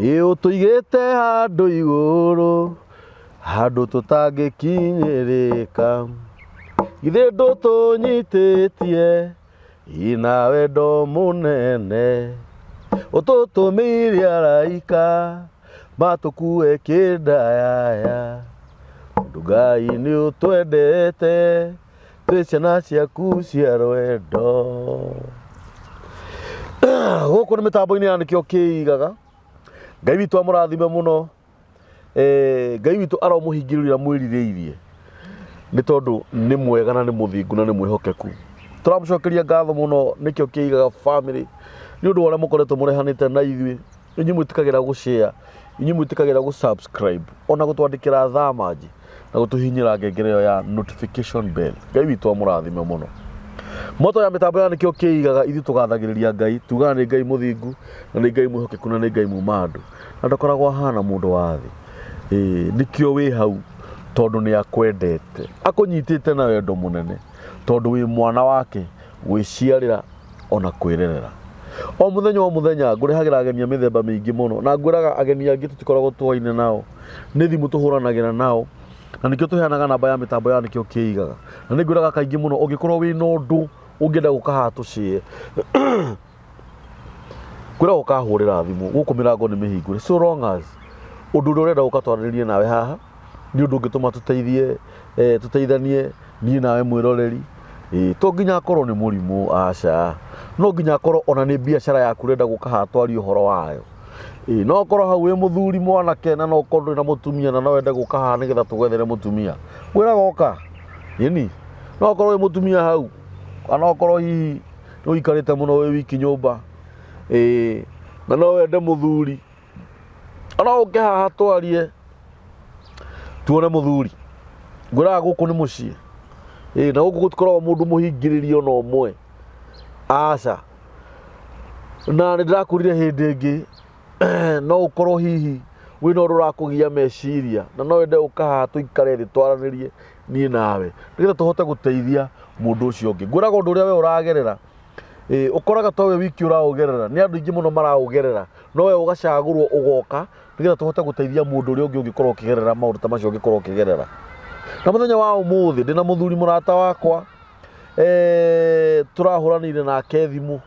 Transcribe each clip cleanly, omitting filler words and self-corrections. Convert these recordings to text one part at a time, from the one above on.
Ũtũigĩte handũ igũrũ, handũ tũtangĩkinyĩrĩka, githĩ ndũtũnyitĩtie ina wendo mũnene, ũtũtũmĩire araika matũkue kĩndayaya, Ngai nĩ ũtwendete twĩ ciana ciaku cia rwendo. Gũkũ nĩ mĩtambo-inĩ ya nĩkĩo kĩigaga. Ngai witũ amũrathime mũno. Ngai witũ aromũhingĩrĩria mwĩrirĩirie nĩ tondũ nĩ mwega na nĩ mũthingu na nĩ mwĩhokeku. Tũramũcokeria ngatho mũno nĩkĩo kĩigaga family nĩ ũndũ wa ũrĩa mũkoretwo mũrehanĩte na ithuĩ, inyuĩ mwĩtĩkagĩra gũ-share, inyuĩ mwĩtĩkagĩra gũ-subscribe, ona gũtwandĩkĩra thamanji na gũtũhihinyĩra ngengere ĩyo ya notification bell. Ngai witũ amũrathime mũno. Moto ya mĩtambo ya nĩkĩo kĩigaga, ithuĩ tũgathagĩrĩria Ngai, tugaga nĩ Ngai mũthingu na nĩ Ngai mwĩhokeku na nĩ Ngai muma andũ, na ndakoragwo ahana mũndũ wa thĩ. Nĩkĩo wĩ hau tondũ nĩ akwendete, akũnyitĩte na wendo mũnene tondũ wĩ mwana wake gwĩciarĩra ona kwĩrerera. O mũthenya ngũrehagĩra ageni a mĩthemba mĩingĩ mũno, na ngwĩraga ageni angĩ tũtikoragwo tũoine nao, nĩ thimũ tũhũranagĩra nao, na nĩkĩo tũheanaga namba ya mĩtambo ya nĩkĩo kĩigaga. Na nĩ ngwĩraga kaingĩ mũno ũngĩkorwo wĩna ũndũ ũngĩenda gũka haha tũshare, ngwĩraga ũkahũrĩra thimũ, gũkũ mĩrango nĩ mĩhingũre, so long as ũndũ ũrĩa ũrenda gũka twarĩrĩrie nawe haha nĩ ũndũ ũngĩtũma tũteithanie niĩ nawe mwĩroreri. To nginya akorwo nĩ mũrimũ, aca, no nginya akorwo ona nĩ biacara yaku ũrenda gũka haha twarie ũhoro wayo. No ũkorwo hau wĩ mũthuri mwanake na no ũkorwo ndũrĩ na mũtumia na no wende gũka haha nĩgetha tũgwethere mũtumia, ngwĩraga ũka. No ũkorwo wĩ mũtumia hau, kana ũkorwo hihi nĩ ũikarĩte mũno wĩ wiki nyũmba, na no wende mũthuri, no ũke haha twarie tuone mũthuri. Ngwĩraga gũkũ nĩ mũciĩ, na gũkũ gũtikoragwo mũndũ mũhingĩrĩrie ona ũmwe, aca. Na nĩ ndĩrakwĩrire hĩndĩ ĩngĩ no ũkorwo hihi wĩna ũndũ ũrakũgia meciria na no wende gũka haha tũikare thĩ twaranĩrie niĩ nawe nĩgetha tũhote gũteithia mũndũ ũcio ũngĩ. Ngwĩraga ũndũ ũrĩa we ũragerera, ũkoraga to we wiki ũraũgerera, nĩ andũ aingĩ mũno maraũgerera, no we ũgacagũrwo ũgoka nĩgetha tũhote gũteithia mũndũ ũrĩa ũngĩ ũngĩkorwo ũkĩgerera maũndũ ta macio ũngĩkorwo ũkĩgerera. Na mũthenya wa ũmũthĩ ndĩna mũthuri mũrata wakwa, tũrahũranĩire nake thimũ,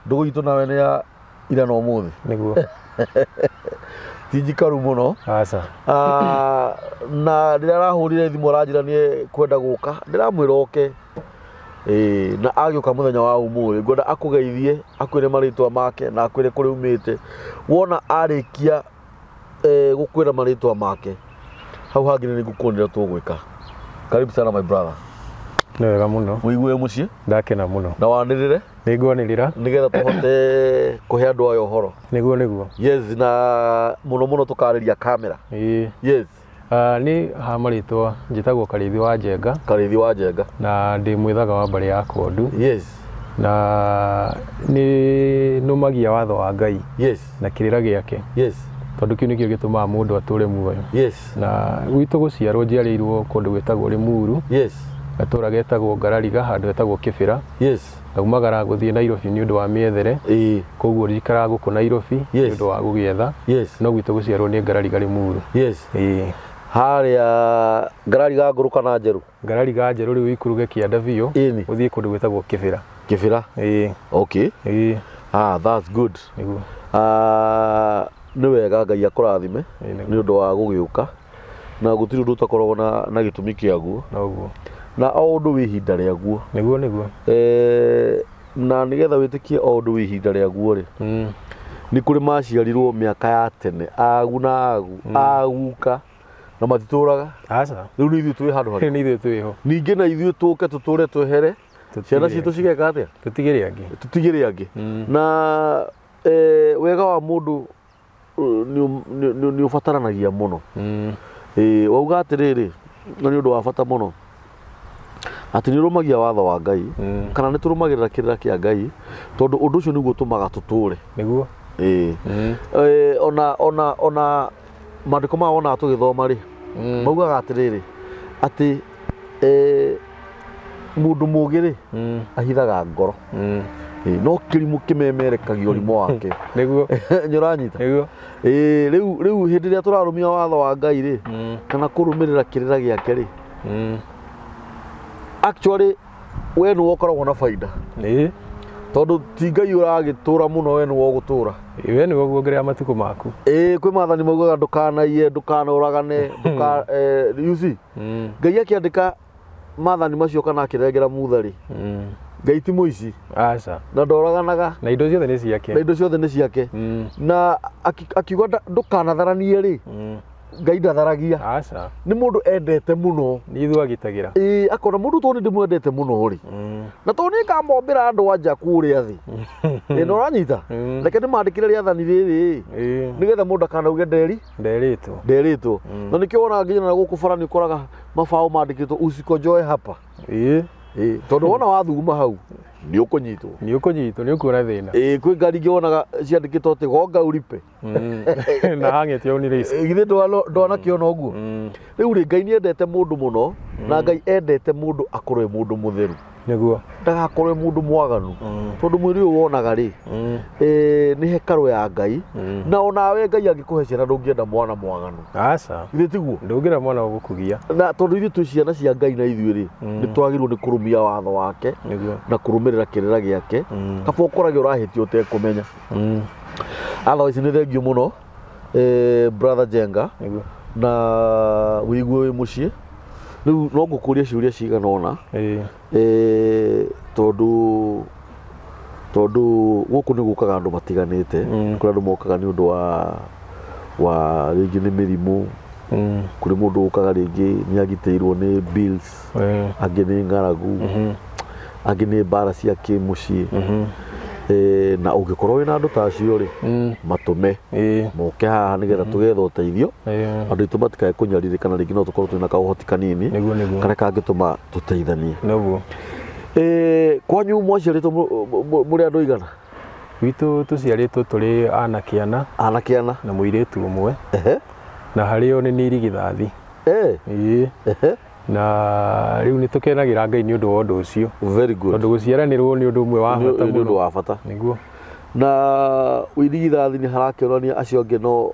ndũgũ itũ nawe nĩ ya ira na ũmũthĩ nĩguo ti njikaru mũno, aca. Na rĩrĩa arahũrire thimũ aranjĩra nĩ kwenda gũka, ndĩramwĩra oke, na agĩũka mũthenya wa ũmũthĩ ngwenda akũgeithie, akwĩre marĩtwa make na akwĩre kũrĩa umĩte. Wona arĩkia gũkwĩra marĩtwa make, hau hangĩ nĩ ngũkuonera tũgwĩka. Karibu sana my brother. Nĩ wega mũno. Wĩigue mũciĩ? Ndakena mũno. Na wanĩrĩre? Nĩngwanĩrĩra nĩgetha tũhote kũhe andũ aya ũhoro. Nĩguo. Yes, na mũno tũkarĩria kamera. Yes. Nĩ ha marĩtwa njĩtagwo Karĩithi wa Njenga. Karĩithi wa Njenga. Na ndĩ mwĩthaga wa mbarĩ ya Kondu. Yes. Na nĩ nũmagia watho wa Ngai. Yes. Na kĩrĩra gĩake. Yes. Tondũ kĩu nĩkĩo gĩtũmaga mũndũ atũre muoyo. Yes. Na gwitũ gũciarwo njiarĩirwo kũndũ gwĩtagwo Limuru. Yes. Gatũra getagwo Ngarariga, handũ hetagwo Kĩbĩra. Yes. Ndaumagara gũthiĩ Nairobi nĩ ũndũ wa mĩethere. Koguo njikaraga gũkũ Nairobi nĩ ũndũ wa gũgĩetha. Yes. No gwitũ gũciarwo nĩ Ngarariga Limuru. Yes. Harĩa Ngarariga ngũrũ kana njerũ? Ngarariga njerũ rĩu ikuruge kĩanda biũ ũthiĩ kũndũ gwĩtagwo Kĩbĩra. Kĩbĩra? Okay. That's good. Nĩguo. Nĩ wega Ngai akũrathime nĩ ũndũ wa gũgĩũka, na gũtirĩ ũndũ ũtakoragwo na gĩtũmi kĩaguo. Noguo. Na o ũndũ wĩ ihinda rĩaguo. Nĩguo. Na nĩgetha wĩtĩkie o ũndũ wĩ ihinda rĩaguo rĩ, nĩ kũrĩ maciarirwo mĩaka ya tene, agu na aguka na matitũraga. Aca. Rĩu nĩ ithuĩ twĩ handũ harĩa. Nĩ ithuĩ twĩho. Ningĩ na ithuĩ tũke tũtũre twehere, ciana citũ cigeka atĩa? Tũtigĩre angĩ. Na wega wa mũndũ nĩ ũbataranagia mũno. Wauga atĩrĩrĩ, na nĩ ũndũ wa bata mũno atĩ nĩ ũrũmagia watho wa Ngai, kana nĩ tũrũmagĩrĩra kĩrĩra kĩa Ngai, tondũ ũndũ ũcio nĩguo ũtũmaga tũtũre. Nĩguo. Ona maandĩko maya wonaga tũgĩthoma rĩ, maugaga atĩrĩrĩ atĩ mũndũ mũũgĩ rĩ ahithaga ngoro, no kĩrimũ kĩmemerekagia ũrimũ wake nĩguo nĩũranyita nĩguo rĩu hĩndĩ ĩrĩa tũrarũmia watho wa Ngai rĩ kana kũrũmĩrĩra kĩrĩra gĩake rĩ actually we nĩwe ũkoragwo na baida tondũ ti Ngai ũragĩtũra mũno we nĩwe ũgũtũra we nĩwe ũguongerera matukũ maku kwĩ maathani maugaga ndũkanaiye ndũkanoragane you see Ngai akĩandĩka maathani macio kana akĩrengera Mutha rĩ Ngai ti mũici aca na ndoraganaga na indo ciothe nĩ ciake na akiuga ndũkanatharanie rĩ Ngai ndatharagia aca nĩ mũndũ endete mũno nĩ ithuĩ agitagĩra akona mũndũ tondũ ndĩmwendete mũno rĩ na tondũ nĩngamombĩra andũ anja kũrĩa thĩ nĩ ũranyita reke ndĩmandĩkĩre rĩathani rĩrĩ nĩgetha mũndũ akanauge nderĩtwo na nĩkĩo wonaga nginya na gũkũ bara nĩũkoraga mabaũ mandĩkĩtwo usikojoe hapa tondũ wona wathuguma hau nĩũkũnyitwo nĩũkuona thĩna kwĩ ngari ingĩ wonaga ciandĩkĩtwo atĩ gonga ũripe na hang'etio unirĩci githĩ ndwanakĩona ũguo rĩu rĩ Ngai nĩendete mũndũ mũno na Ngai endete mũndũ akorwo mũndũ mũtheru nĩguo ndagakorwo mũndũ mwaganu tondũ mwĩrĩ ũyũ wonaga rĩ nĩ hekarũ ya Ngai na onawe Ngai angĩkũhe ciana ndũngĩenda mwana mwaganu aca githĩ tiguo ndũngĩenda mwana ũgũkũgia na tondũ ithuĩ twĩ ciana cia Ngai na ithuĩ rĩ nĩtwagĩrĩirwo nĩ kũrũmia watho wake na kũrũmĩrĩra kĩrĩra gĩake kaba ũkorage ũrahĩtio ũtekũmenya otherwise nĩ thengio mũno brother Jenga na wĩigue wĩ mũciĩ rĩu no ngũkũria ciũria cigana ũna tondũ gũkũ nĩ gũkaga andũ matiganĩte kũrĩ andũ mokaga nĩ ũndũ wa rĩngĩ nĩ mĩrimũ kũrĩ mũndũ ũkaga rĩngĩ nĩ agitĩirwo nĩ bills angĩ nĩ ng'aragu angĩ nĩ mbara cia kĩmũciĩ na ũngĩkorwo wĩna andũ ta acio rĩ matũme moke haha nĩgetha tũgetha ũteithio andũ aitũ matikae kũnyarirĩkana rĩngĩ no tũkorwo twĩna kaũhoti kanini karĩa kangĩtũma tũteithanie kwanyu mwaciarĩtwo mũrĩ andũ aigana gwitũ tũciarĩtwo tũrĩ anake ana na mũirĩtu ũmwe na harĩo nĩ irigithathi na rĩu nĩtũkenagĩra Ngai nĩ ũndũ wa ũndũ ũcio tondũ gũciaranĩrwo nĩ ũndũ ũmwe wa bata nĩguo na irigithathi nĩ harakĩonania acio angĩ no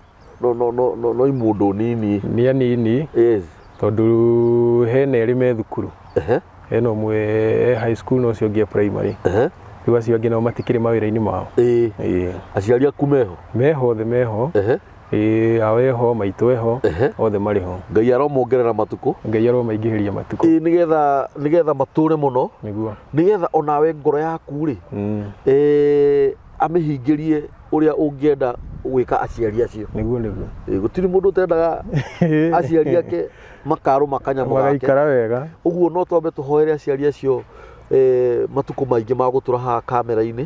imũndũ nini nĩ anini tondũ hena erĩ me thukuru hena ũmwe high school na ũcio ũngĩ primary rĩu acio angĩ nao matikĩrĩ mawĩra-inĩ mao aciari aku meho ao eho maitũ eho othe marĩ ho Ngai aromongerera matukũ Ngai aromaingĩhĩria matukũ nĩgetha matũre mũno nĩgetha onawe ngoro yaku rĩ amĩhingĩrie ũrĩa ũngĩenda gwĩka aciari acio gũtirĩ mũndũ ũtendaga aciari ake makarũ makanyamũ magaikara wega ũguo no twambe tũhoere aciari acio matukũ maingĩ ma gũtũra haha kamera-inĩ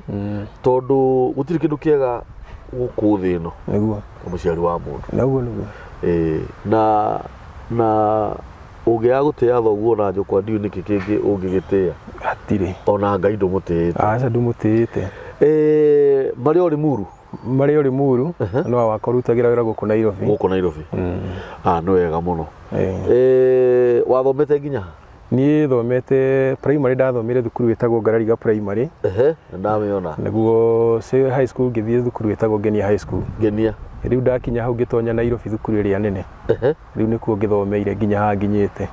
tondũ gũtirĩ kĩndũ kĩega gũkũ thĩ ĩno mũciari wa mũndũ na ũngĩaga gũtĩa thoguo na nyũkwa ndiũ nĩkĩ kĩngĩ ũngĩgĩtĩa hatirĩ ona Ngai ndũmũtĩĩte aca ndũmũtĩĩte marĩ o Limuru no wakorutagĩra wĩra gũkũ Nairobi nĩ wega mũno wathomete nginya niĩ thomete primary ndathomire thukuru wĩtagwo Ngarariga primary ndamĩona nĩguo high school ngĩthiĩ thukuru wĩtagwo Ngenia high school rĩu ndakinya hau ngĩtonya Nairobi thukuru ĩrĩa nene rĩu nĩkuo ngĩthomeire nginya haha nginyĩte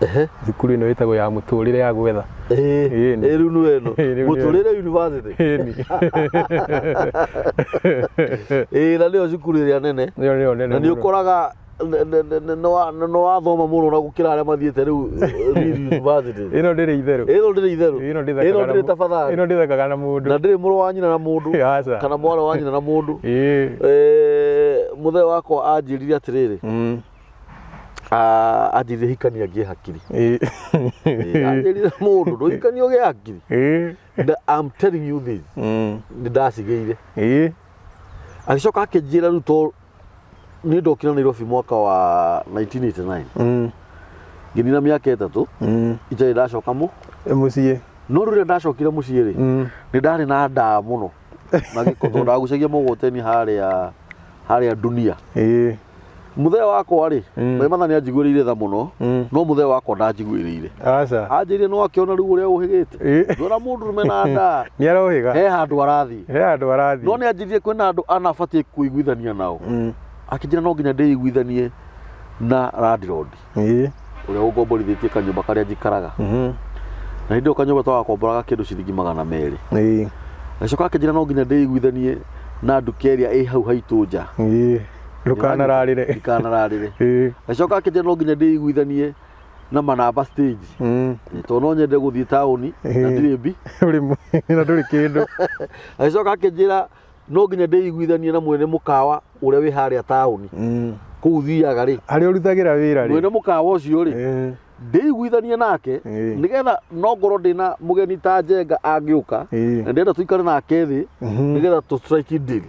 thukuru ĩno ĩtagwo ya mũtũrĩre ya gwetha rĩu nĩ weno mũtũrĩre university na nĩyo cukuru ĩrĩa nene na nĩ ũkoraga no wathoma mũno na gũkĩra arĩa mathiĩte rĩu university ĩno ndĩrĩ itherũ ĩno ndĩrĩ tafadhali ĩno ndĩthekaga na mũndũ na ndĩrĩ mũrũ wa nyina na mũndũ kana mwarĩ wa nyina na mũndũ mũthee wakwa anjĩrire atĩrĩrĩ anjĩrire hikania ngĩe hakiri anjĩrire mũndũ ndũhikania ũgĩe hakiri I'm telling you this nĩ ndacigĩire agĩcoka akĩnjĩra rĩu to niĩ ndokire Nairobi mwaka wa 1989 ngĩnina mĩaka ĩtatũ itarĩ ndacoka mũciĩ no rĩrĩa ndacokire mũciĩ rĩ nĩ ndarĩ na ndaa mũno na gĩko tondũ ndagucagia mũgũteni harĩa Dunia muthee wakwa ri maimana ni anjiguirire tha muno no muthee wakwa ndanjiguirire aca anjirire no akiona riu uria uhigite ndona mundu mena nda ni arohiga he handu arathi no ni anjirire kwina andu anabatie kuiguithania nao akinjira no nginya ndeiguithanie na landlord uria ungomborithitie kanyumba karia njikaraga na hindi kanyumba twakomboraga kindu ciringi 200 acoka akinjira no nginya ndeiguithanie na nduka iria i hau haitu nja Ndukanararire acoka akinjira no nginya ndeiguithanie na manamba stage to no nyende guthie tauni na ndire mbi na nduri kindu acoka akinjira no nginya ndeiguithanie na mwene mukawa uria wi haria tauni kuu thiaga ri ari uruthagira wira ri mwene mukawa ucio ri ndeiguithanie nake nigetha no ngorwo ndina mugeni ta Njenga angiuka na ndenda tuikare nake thi nigetha tu strike deal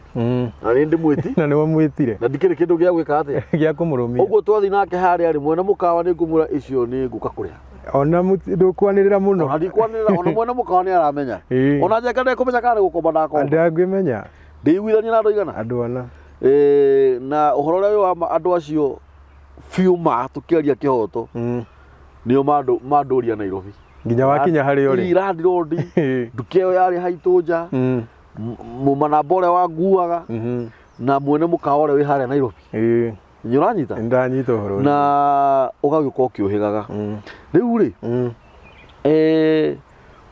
na ni ndimwiti na niwe mwitire na ndikire kindu gia gwika atia gia kumurumia uguo twathi nake haria ri mwene mukawa ni ngumura icio ni nguka kuria ona ndukwanirira muno ona ndikwanirira ona mwene mukawa ni aramenya ona Njenga ndekumenya kana gukomba ndako ndangimenya ndeiguithanie na andu igana andu ana na uhoro uria wa andu acio fiuma tukiaria kihoto nio manduria Nairobi nginya wakinya hari ori landlord ndukeo yari haitu nja mumanamba uria wanguaga na mwene mukawa uria wi haria Nairobi nyuranyita ndanyita uhoro na ugagiuka ukiuhigaga riu ri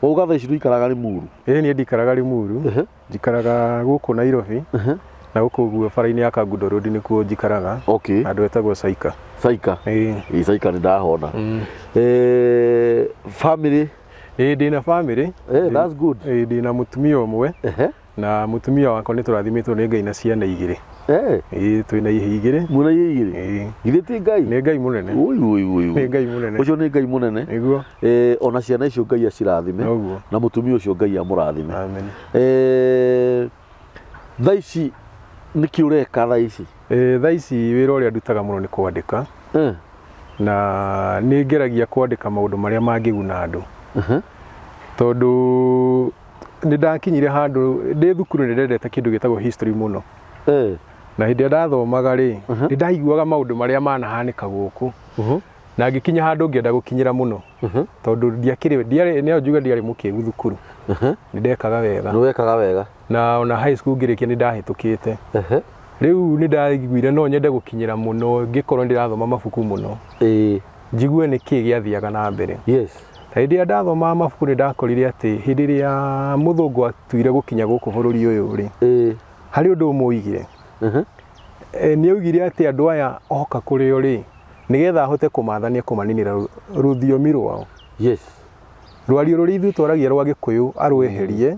ugatha ici ikaraga Limuru ni ndikaraga Limuru njikaraga guku Nairobi na guku guo bara-ini ya Kangundo Road nikuo njikaraga andu etagwo Saika Saika ni ndahona family ndina family that's good ndina mutumia umwe na mutumia wakwa ni turathimitwo ni Ngai na ciana igiri twina ihe igiri muna igiri ithe ti Ngai ni Ngai munene ni Ngai munene ucio ni Ngai munene niguo ona ciana icio Ngai acirathime na mutumia ucio Ngai amurathime amen thaici niki ureka thaici thaici wira uria ndutaga muno ni kwandika na ni ngeragia kwandika maundu maria mangiguna andu tondu ni ndakinyire handu ndi thukuru ni ndendete kindu gitagwo history muno na hindi ndathomaga ri ni ndaiguaga maundu maria manahanika guku na ngikinya handu ngienda gukinyira muno tondu ndiakire nio njuga ndiari mukiegu thukuru ni ndekaga wega ni wekaga wega na ona high school ngirikia ni ndahitukite riu ni ndaiguire no nyende gukinyira muno ngikorwo ndirathoma mabuku muno njigue niki giathiaga na mbere hindi ndathoma mabuku ni ndakorire ati hindi ria muthungu atuire gukinya guku bururi uyu ri hari undu umuigire ni augire ati andu aya oka kuri o ri nigetha ahote kumathania kumaninira ruthiomi rwao rwario ruri ithu twaragia rwa Gikuyu arweherie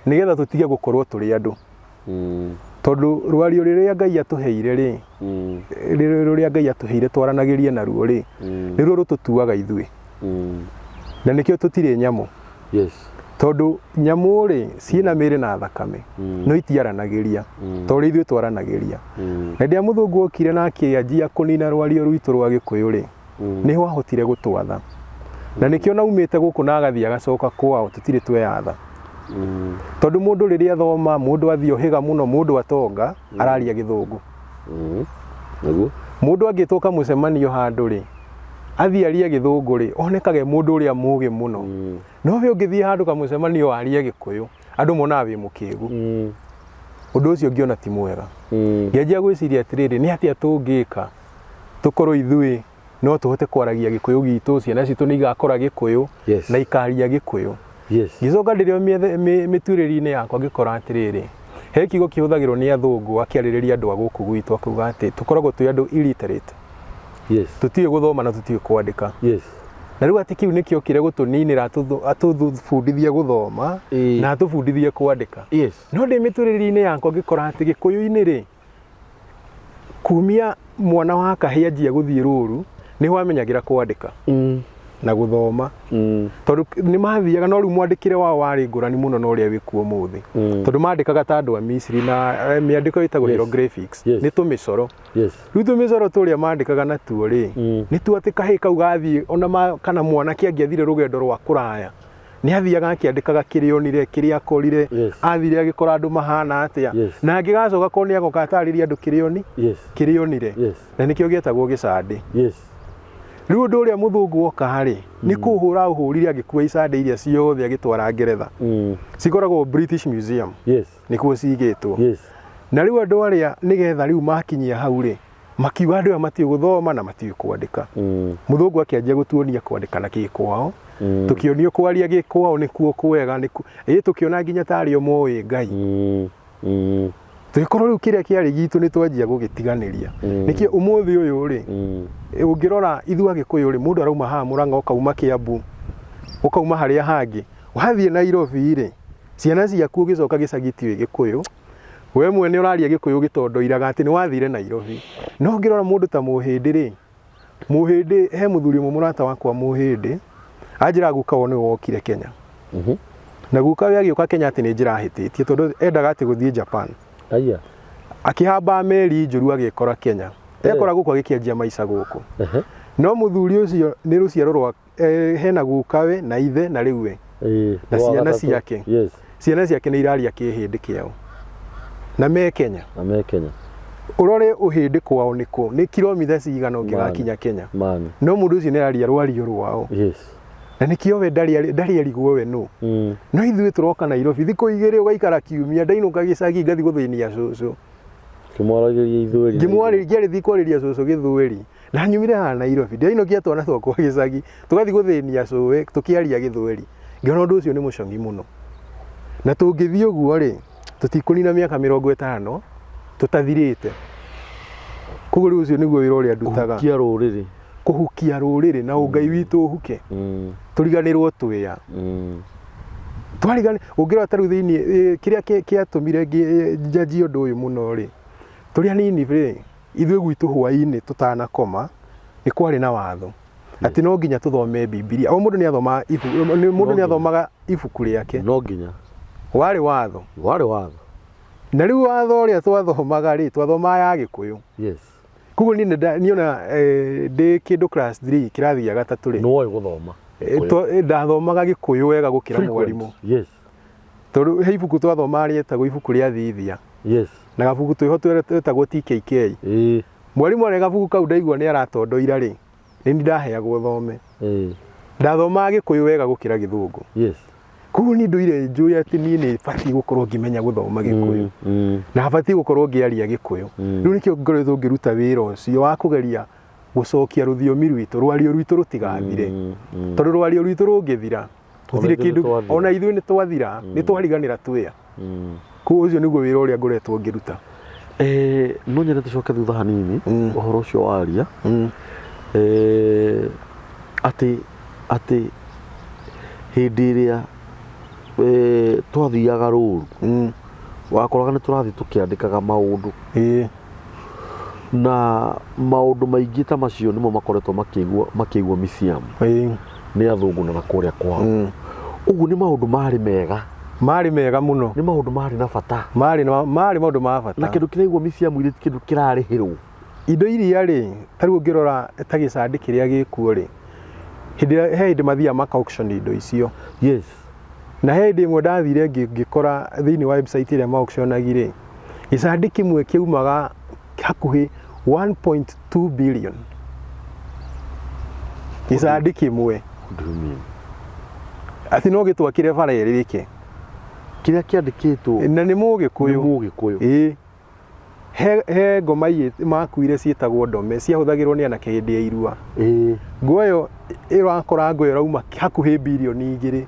nigetha tutige gukorwo turi andu tondu rwario riria Ngai atuheire ri riria Ngai atuheire twaranagirie naruo ri niruo rututuaga ithui na nikio tutire nyamu tondu nyamu ri ciina miri na thakame no itiaranagiria tondu ithui twaranagiria na ndia muthungu okire na akianjia kunina rwario rwitu rwa Gikuyu ri niho ahotire gutwatha na nikio naumite guku na agathia agacoka kwao tutire tweyatha tondu mundu riria thoma mundu athio higa muno mundu atonga araria Githungu mundu angitoka mucemanio handu ri athia aria Githungu ri onekage mundu uria mugi muno no we ungithia handu ka mucemanio aria Gikuyu andu mona wi mukigu undu ucio ngiona ti mwega ngianjia gwiciria atiriri ni atia tungika tukorwo ithui no tuhote kwaragia Gikuyu gitu ciana citu ni igakora Gikuyu na ikaria Gikuyu gicoka ndirio mituriri-ini yakwa ngikora atiriri he kigo kihuthagirwo ni athungu akiaririria andu aguku gwitu akuga ati tukoragwo twi andu illiterate tutiye guthoma na tutiye kwandika na riu ati kiu nikio kire gutuninira atubundithie guthoma na atubundithie kwandika no ndi mituriri-ini yakwa ngikora ati Gikuyu-ini ri kumia mwana wa kahia njia guthie ruru niho amenyagira kwandika na guthoma tondu ni mathiaga no riu mwandikire wao wari ngurani muno no ria wikuo muthi tondu mandikaga ta andu a Misiri na miandiko itagwo hieroglyphics ni tumicoro riu tumicoro turia mandikaga natuo ri ni tu ati kahi kau gathie ona kana mwana kiangiathire rugendo rwa kuraya nĩ athiaga akĩandĩkaga kĩrĩa onire kĩrĩa akorire athire agĩkora andũ mahana atĩa na angĩgacoka ko nĩ agoka atarĩria andũ kĩrĩa onire na nĩkĩo gĩetagwo gĩcandĩ. Rĩu ũndũ ũrĩa mũthũngũ woka harĩ nĩ kũhũra ũhũrire agĩkua icandĩ iria ciothe agĩtwara Ngeretha cikoragwo British Museum nĩkuo cigĩtwo. Na rĩu andũ arĩa nĩgetha rĩu makinyia hau rĩ makiuga andũ aya matiĩ gũthoma na matiĩ kwandĩka. Mũthũngũ akĩanjia gũtuonia kwandĩka na gĩkwao, tukionio kwaria gĩkwao nĩkuo kwega, tũkĩona nginya tarĩ o moĩ Ngai. Tũgĩkorwo rĩu kĩrĩa kĩarĩ gitũ nĩ twanjia gũgĩtiganĩria. Nĩkĩo ũmũthĩ ũyũ rĩ ũngĩrora ithuĩ Agĩkũyũ rĩ mũndũ arauma haha Mũrang'a ũkauma Kĩambu ũkauma harĩa hangĩ wathiĩ Nairobi rĩ ciana ciaku ũgĩcoka gĩcagi tiũĩ Gĩkũyũ, we mwene ũraria Gĩkũyũ gĩtondoiraga atĩ nĩ wathire Nairobi. No ũngĩrora mũndũ ta Mũhĩndĩ rĩ, Mũhĩndĩ he mũthuri ũmwe mũrata wakwa Mũhĩndĩ anjĩra guka wone wokire Kenya. Na guka we agĩũka Kenya atĩ nĩ njĩra hĩtĩtie tondũ endaga atĩ gũthiĩ Japan. Akĩhamba meri njũru agĩkora Kenya, ekora gũkũ agĩkĩanjia maica gũkũ. No mũthuri ũcio nĩ rũciaro rwa hena guka we na ithe na rĩu we na ciana ciake. Ciana ciake nĩ iraria Kĩhĩndĩ kĩao na me Kenya. Ũrore Ũhĩndĩ kwao nĩkũ nĩ kilomita cigana ũngĩgakinya Kenya. No mũndũ ũcio nĩ araria rwario rwao. Na nĩkĩo we ndarĩ arigwo we no. No ithuĩ tũroka Nairobi thikũ igĩrĩ ũgaikara kiumia ndainũka gĩcagi ngathi gũthĩnia cũcũ. Ngĩmwarĩria thiĩ kwarĩria cũcũ Gĩthweri na nyumire haha Nairobi ndainũkia twana twakwa gĩcagi tũgathi gũthĩnia cũwe tũkĩaria Gĩthweri. Ngĩona ũndũ ũcio nĩ mũcong'i mũno. Na tũngĩthiĩ ũguo rĩ tũtikũnina mĩaka 50 tũtathirĩte. Koguo rĩu ũcio nĩguo wĩra ũrĩa ndutaga. Kũhukia rũrĩrĩ na ũngai witũ ũhuke. Tũriganĩrwo twĩa. Ũngĩrora ta rĩu thĩinĩ kĩrĩa kĩatũmire njanjie ũndũ ũyũ mũno rĩ tũrĩ anini rĩ ithuĩ gwitũ hwaĩ-inĩ tũtanakoma nĩ kwarĩ na watho atĩ no nginya tũthome Bibilia. O mũndũ nĩ athomaga ibuku rĩake. No nginya warĩ watho. Na rĩu watho ũrĩa twathomaga rĩ twathomaga ya Gĩkũyũ. Koguo niona ndĩ kĩndũ class 3 kĩrathi gĩa gatatũ rĩ nĩwoĩ gũthoma. Ndathomaga Gĩkũyũ wega gũkĩra mwarimũ. Tondũ he ibuku twathomaga rĩetagwo ibuku rĩa Thithia. Na gabuku twĩho twetagwo TKK. Mwarimũ arĩ gabuku kau ndaigua nĩ aratondoira rĩ nĩ ndaheagwo thome. Ndathomaga Gĩkũyũ wega gũkĩra Gĩthũngũ. Koguo nĩ ndũire njũĩ atĩ niĩ nĩ batiĩ gũkorwo ngĩmenya gũthoma Gĩkũyũ na batiĩ gũkorwo ngĩaria Gĩkũyũ. Rĩu nĩkĩo ngoretwo ngĩruta wĩra ũcio wa kũgeria gũcokia rũthiomi rwitũ, rwario rwitũ rũtigathire. Tondũ rwario rwitũ rũngĩthira gũtirĩ kĩndũ ona ithuĩ nĩ twathira nĩ twariganĩra twĩa. Koguo ũcio nĩguo wĩra ũrĩa ngoretwo ngĩruta. No nyende tũcoke thutha hanini ũhoro ũcio waria atĩ hĩndĩ ĩrĩa twathiaga rũru wakoraga nĩ tũrathiĩ tũkĩandĩkaga maũndũ na maũndũ maingĩ ta macio nĩmo makoretwo makĩigwo museum nĩ athũngũ na kũrĩa kwao. Ũguo nĩ maũndũ marĩ mega mũno, nĩ maũndũ marĩ na bata, marĩ maũndũ ma bata. Na kĩndũ kĩraigwo museum irĩ kĩndũ kĩrarĩhĩrwo. Indo iria rĩ ta rĩu ũngĩrora ta gĩcandĩ kĩrĩa gĩkuo rĩ he hĩndĩ mathiaga maka auction indo icio. Na he hĩndĩ ĩmwe ndathire ngĩkora thĩinĩ wa website ĩrĩa ma auctionagi rĩ gĩcandĩ kĩmwe kĩumaga hakuhĩ 1.2 billion. Gĩcandĩ kĩmwe atĩ no gĩtwakĩre bara rĩrĩke kĩrĩa kĩandĩkĩtwo na nĩ Mũgĩkũyũ. He ngoma makuire ciĩtagwo ndome ciahũthagĩrwo nĩ anake hĩndĩ ya irua. Nguo ĩyo ĩrakora nguo ĩrauma hakuhĩ bilioni 2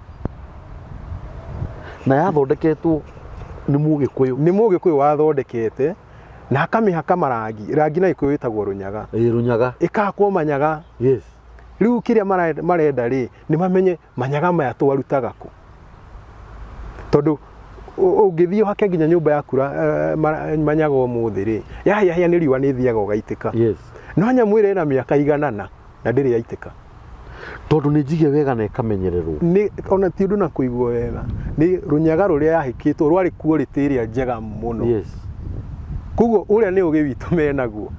na yathondeketwo nĩ Mũgĩkũyũ wathondekete na akamĩhaka rangi na Gĩkũyũ ĩtagwo Rũnyaga. Ĩkakwo manyaga. Rĩu kĩrĩa marenda rĩ nĩ mamenye manyaga maya twarutaga kũ. Tondũ ũngĩthiĩ hake nginya nyũmba yaku manyaga ũmũthĩ rĩ yahĩa nĩ riũa nĩ thiaga ũgaitĩka. No nyamũ ĩrĩ na mĩaka iganana na ndĩrĩ yaitĩka. Tondũ nĩ njige wega na ĩkamenyererwo. Ona ti ũndũ na kũigwo wega nĩ Rũnyaga rũrĩa yahĩkĩtwo rwarĩ quality ĩrĩa njega mũno. Koguo ũrĩa nĩ ũgĩ witũ menaguo.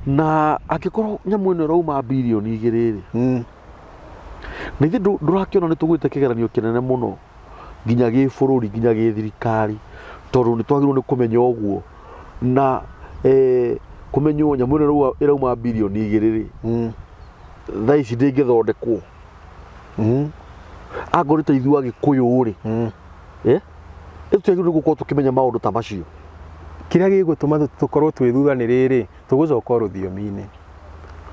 Na angĩkorwo nyamũ ĩno ĩrauma bilioni 2 rĩ na ithe ndurakiona nĩ tũgwĩte kĩgeranio kĩnene mũno nginya gĩbũrũri nginya gĩthirikari tondũ nĩ twagĩrĩirwo nĩ kũmenya ũguo na kũmenywo nyamũ ĩno ĩrauma birioni 2 thaa ici ndĩngĩthondekwo angorwo ta ithuĩ Agĩkũyũ rĩ tũtiagĩrĩirwo nĩ gũkorwo tũkĩmenya maũndũ ta macio. Kĩrĩa gĩgũtũma tũkorwo twĩ thutha nĩ rĩrĩ, tũgũcoka rũthiomi-inĩ.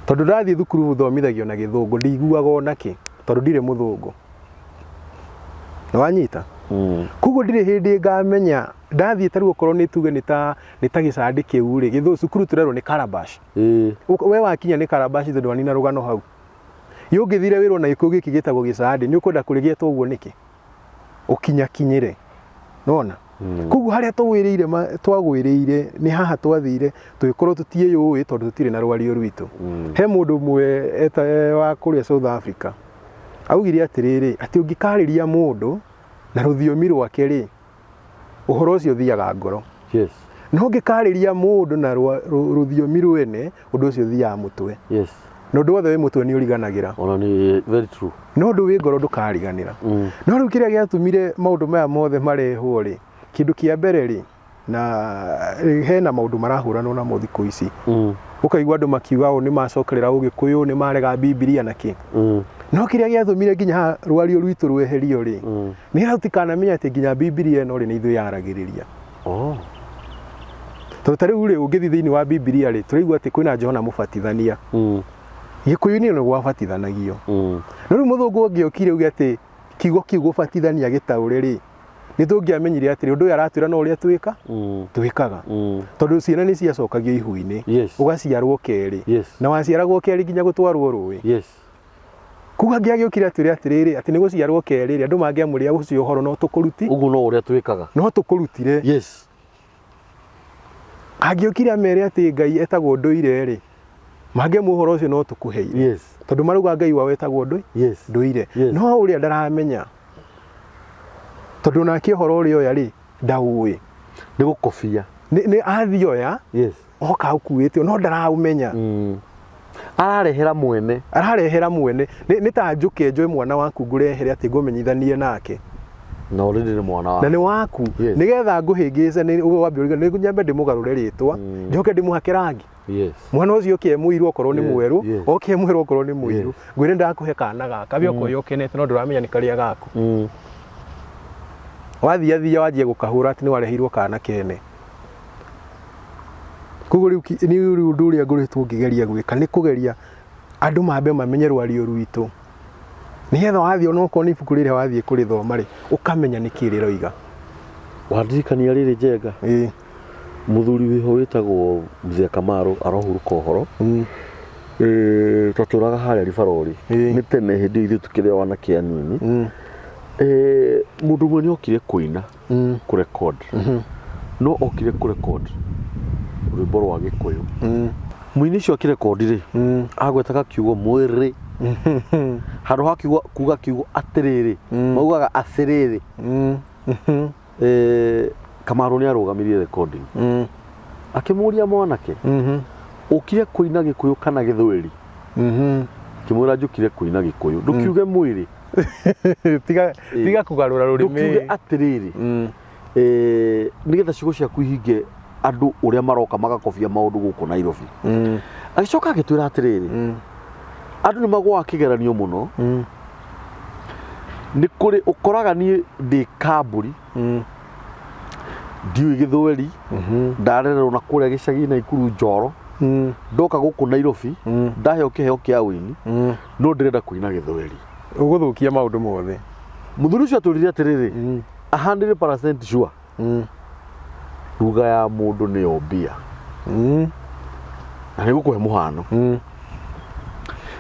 Tondũ ndathiĩ thukuru gũthomithagio na Gĩthũngũ ndiiguaga ona kĩ tondũ ndirĩ Mũthũngũ. Nĩ wanyita? Koguo ndirĩ hĩndĩ ngamenya ndathiĩ tarĩu okorwo nĩ tuge nĩ ta gĩcandĩ kĩu rĩ, cukuru tũrerwo nĩ Calabash. We wakinya nĩ Calabash tondũ wanina rũgano hau. Ũngĩthire wĩrwo na Gĩkũyũ gĩkĩ gĩtagwo gĩcandĩ nĩ ũkwenda kũrĩgĩta ũguo nĩkĩ? Ũkinyakinyĩre. Nona? Koguo harĩa twagwĩrĩire nĩ haha twathire tũgĩkorwo tũtiĩyũĩ tondũ tũtirĩ na rwario rwitũ. He mũndũ ũmwe wa kũrĩa South Africa augire atĩrĩrĩ atĩ ũngĩkarĩria mũndũ na rũthiomi rwake rĩ ũhoro ũcio ũthiaga ngoro. No ũngĩkarĩria mũndũ na rũthiomi rwene ũndũ ũcio ũthiaga mũtwe. Na ũndũ wothe wĩ mũtwe nĩ ũriganagĩra. Ona nĩ very true. No ũndũ wĩ ngoro ndũkariganĩra. No rĩu kĩrĩa gĩatũmire maũndũ maya mothe marehwo rĩ, kĩndũ kĩa mbere rĩ, na hena maũndũ marahũranwo namo thikũ ici. Ũkaigua andũ makiuga nĩ macokerera Ũgĩkũyũ, nĩ marega Bibilia na kĩ. No kĩrĩa gĩatũmire nginya rwario rwitũ rweherio rĩ, nĩ tũtikanamenya atĩ nginya Bibilia ĩno rĩ nĩ ithuĩ yaragĩrĩria. Tondũ ta rĩu rĩ ũngĩthiĩ thĩinĩ wa Bibilia rĩ, tũraigua atĩ kwĩna Johana Mũbatithania. Gĩkũyũ-inĩ nĩ gwabatithanagio. No rĩu Mũthũngũ ũngĩokire uge atĩ kiugo kĩu gũbatithania gĩtaũre rĩ, nĩ tũngĩamenyire atĩ ũndũ ũyũ aratwĩra no ũrĩa twĩkaga. Tondũ ciana nĩ ciacokagio ihu-inĩ, ũgaciarwo kerĩ, na waciaragwo kerĩ nginya gũtwarwo rũĩ. Kuga angĩagĩokire atwĩre atĩrĩrĩ atĩ nĩ gũciarwo kerĩ andũ mangĩamũrĩa ũcio ũhoro no tũkũruti. Ũguo no ũrĩa twĩkaga. No tũkũrutire. Angĩokire amere atĩ Ngai etagwo ndũire rĩ, mangĩamũ ũhoro ũcio no tũkũheire. Tondũ marauga Ngai wao etagwo ndũire. No ũrĩa ndaramenya. Tondũ nake ũhoro ũrĩa oya rĩ ndaũĩ. Nĩ gũkobia. Nĩ athiĩ oya oka ũkuĩte no ndaraũmenya. Ararehera mwene. Nĩ ta njũke njoe mwana waku ngũrehere atĩ ngũmenyithanie nake. Na already nĩ mwana waku. Na nĩ waku. Nĩgetha ngũhĩngĩce nĩ wambia nĩ nyambe ndĩmũgarũre rĩtwa njoke ndĩmũhake rangi. Mwana ũcio oke mũirũ okorwo nĩ mwerũ, oke mwerũ okorwo nĩ mũirũ. Ngwĩre ndakũhe kana gaka we okoyo ũkenete no ndũramenya nĩ karĩa gaku. Wathiĩ wanjie gũkahũra atĩ nĩ wareheirwo kana kene. Koguo rĩu ũndũ ũrĩa ngoretwo ngĩgeria gwĩka nĩ kũgeria andũ mambe mamenye rwario rwitũ. Nĩgetha wathiĩ onokorwo nĩ ibuku rĩrĩa wathiĩ kũrĩthoma rĩ ũkamenya nĩkĩ rĩroiga. Wandirikania rĩrĩ Njenga. Mũthuri wĩho wĩtagwo Mzee Kamaru arohurũka ũhoro. Twatũraga harĩa Ribarori. Nĩ tene hĩndĩ ithuĩ tũkĩrĩ o anake anini. Mũndũ ũmwe nĩ okire kũina kũrekondi. No okire kũrekondi rwĩmbo rwa Gĩkũyũ. Mũini ũcio akĩrekondi rĩ agwetaga kiugo mwĩrĩ. Handũ ha kuga kiugo atĩrĩrĩ maugaga acĩrĩrĩ. Kamaru nĩ arũgamirie recording. Akĩmũria mwanake ũkire kũina Gĩkũyũ kana Gĩthweri. Akĩmwĩra njũkire kũina Gĩkũyũ. Ndũkiuge mwĩrĩ. Tiga kũgarũra rũrĩmĩ. Ndũkiuge atĩrĩrĩ. Nĩgetha ciugo ciaku ihinge andũ ũrĩa maroka magakobia maũndũ gũkũ Nairobi. Agĩcoka agĩtwĩra atĩrĩrĩ andũ nĩ magũaga kĩgeranio mũno. Nĩ kũrĩ ũkoraga niĩ ndĩ Kambũri ndiũĩ Gĩthweri, ndarererwo na kũrĩa gĩcagi Naikuru Njoro, ndoka gũkũ Nairobi ndaheo kĩheo kĩa ũini no ndĩrenda kũina Gĩthweri. Ũgũthũkia maũndũ mothe. Mũthuri ũcio atwĩrire atĩrĩrĩ 100% sure ruga ya mũndũ nĩyo mbia. Na nĩ gũkũhe mũhano.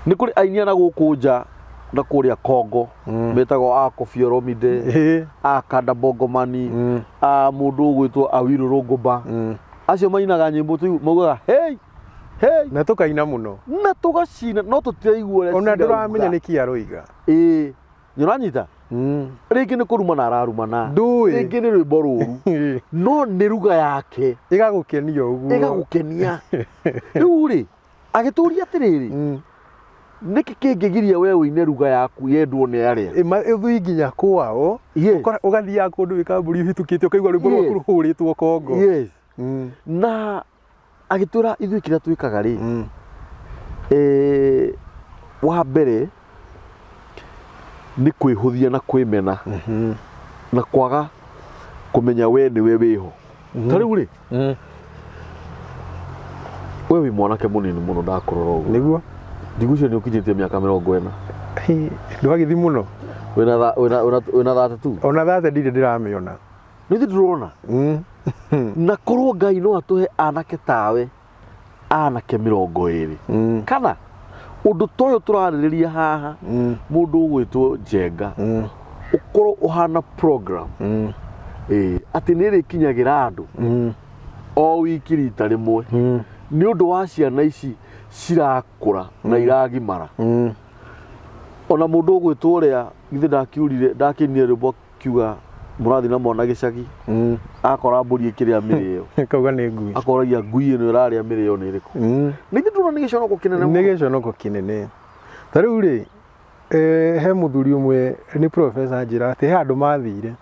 Nĩ kũrĩ aini ana gũkũ nja na kũrĩa Kongo metagwo a Koffi Olomide, a Kanda Bongomani, a mũndũ ũgwĩtwo Awilo Longomba. Acio mainaga nyĩmbo tu maugaga hey na tũkaina mũno na tũgacina no tũtiraigua ona ndũramenya nĩkĩ aroiga. Nĩũranyita rĩngĩ nĩ kũrumana ararumana, rĩngĩ nĩ rwĩmbo rũru no nĩ ruga yake ĩgagũkenia ũguo, ĩgagũkenia. Rĩu rĩ agĩtũria atĩrĩrĩ niki kingigiria we wine ruga yaku yendwo ni aria ithui nginya kwao ugathia kundu wika mburi hitukite ukaigwa rwimbo rwa kuruhuritwo kongo na agitwira ithui kira twikaga ri wa mbere ni kwihuthia na kwimena na kwaga kumenya we ni we wiho tariu ri we wi mwanake munini muno ndakurora uguo niguo ndigucio ni ukinyitie miaka 40 ndwagithi muno wina 32 ona thate ndire ndiramiona nithi ndurona na korwo Ngai no atuhe anake tawe anake 20 kana undu toyo turaririria haha mundu ugwitwo Njenga ukorwo uhana program ati niri kinyagira andu o wiki rita rimwe ni undu wa ciana ici cirakura na iragimara ona mundu ugwitwo ria githi ndakinire rwimbo kiuga murathi na mwana gicagi akora mburi ikiria mirio kauga ni ngui akoragia ngui ino iraria mirio ni iriku nithi ndurona ni giconoko kinene ni giconoko kinene tariu ri he muthuri umwe ni professor njira ati he andu mathire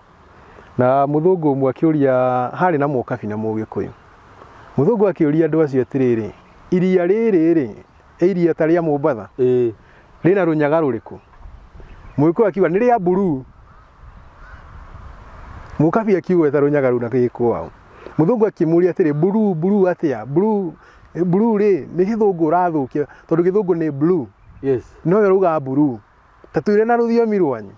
na muthungu umwe akiuria hari na mukabi na mugikuyu muthungu akiuria andu acio atiriri iria riri iria taria Mombatha rina runyaga ruriku muikuyu akiuga ni ria blue mukabi akiuga ta runyaga runa kikwao muthungu akimuria atiri blue atia blue ri ni githungu rathukia tondu githungu ni blue no yo ruga blue tatuire na ruthiomi rwanyu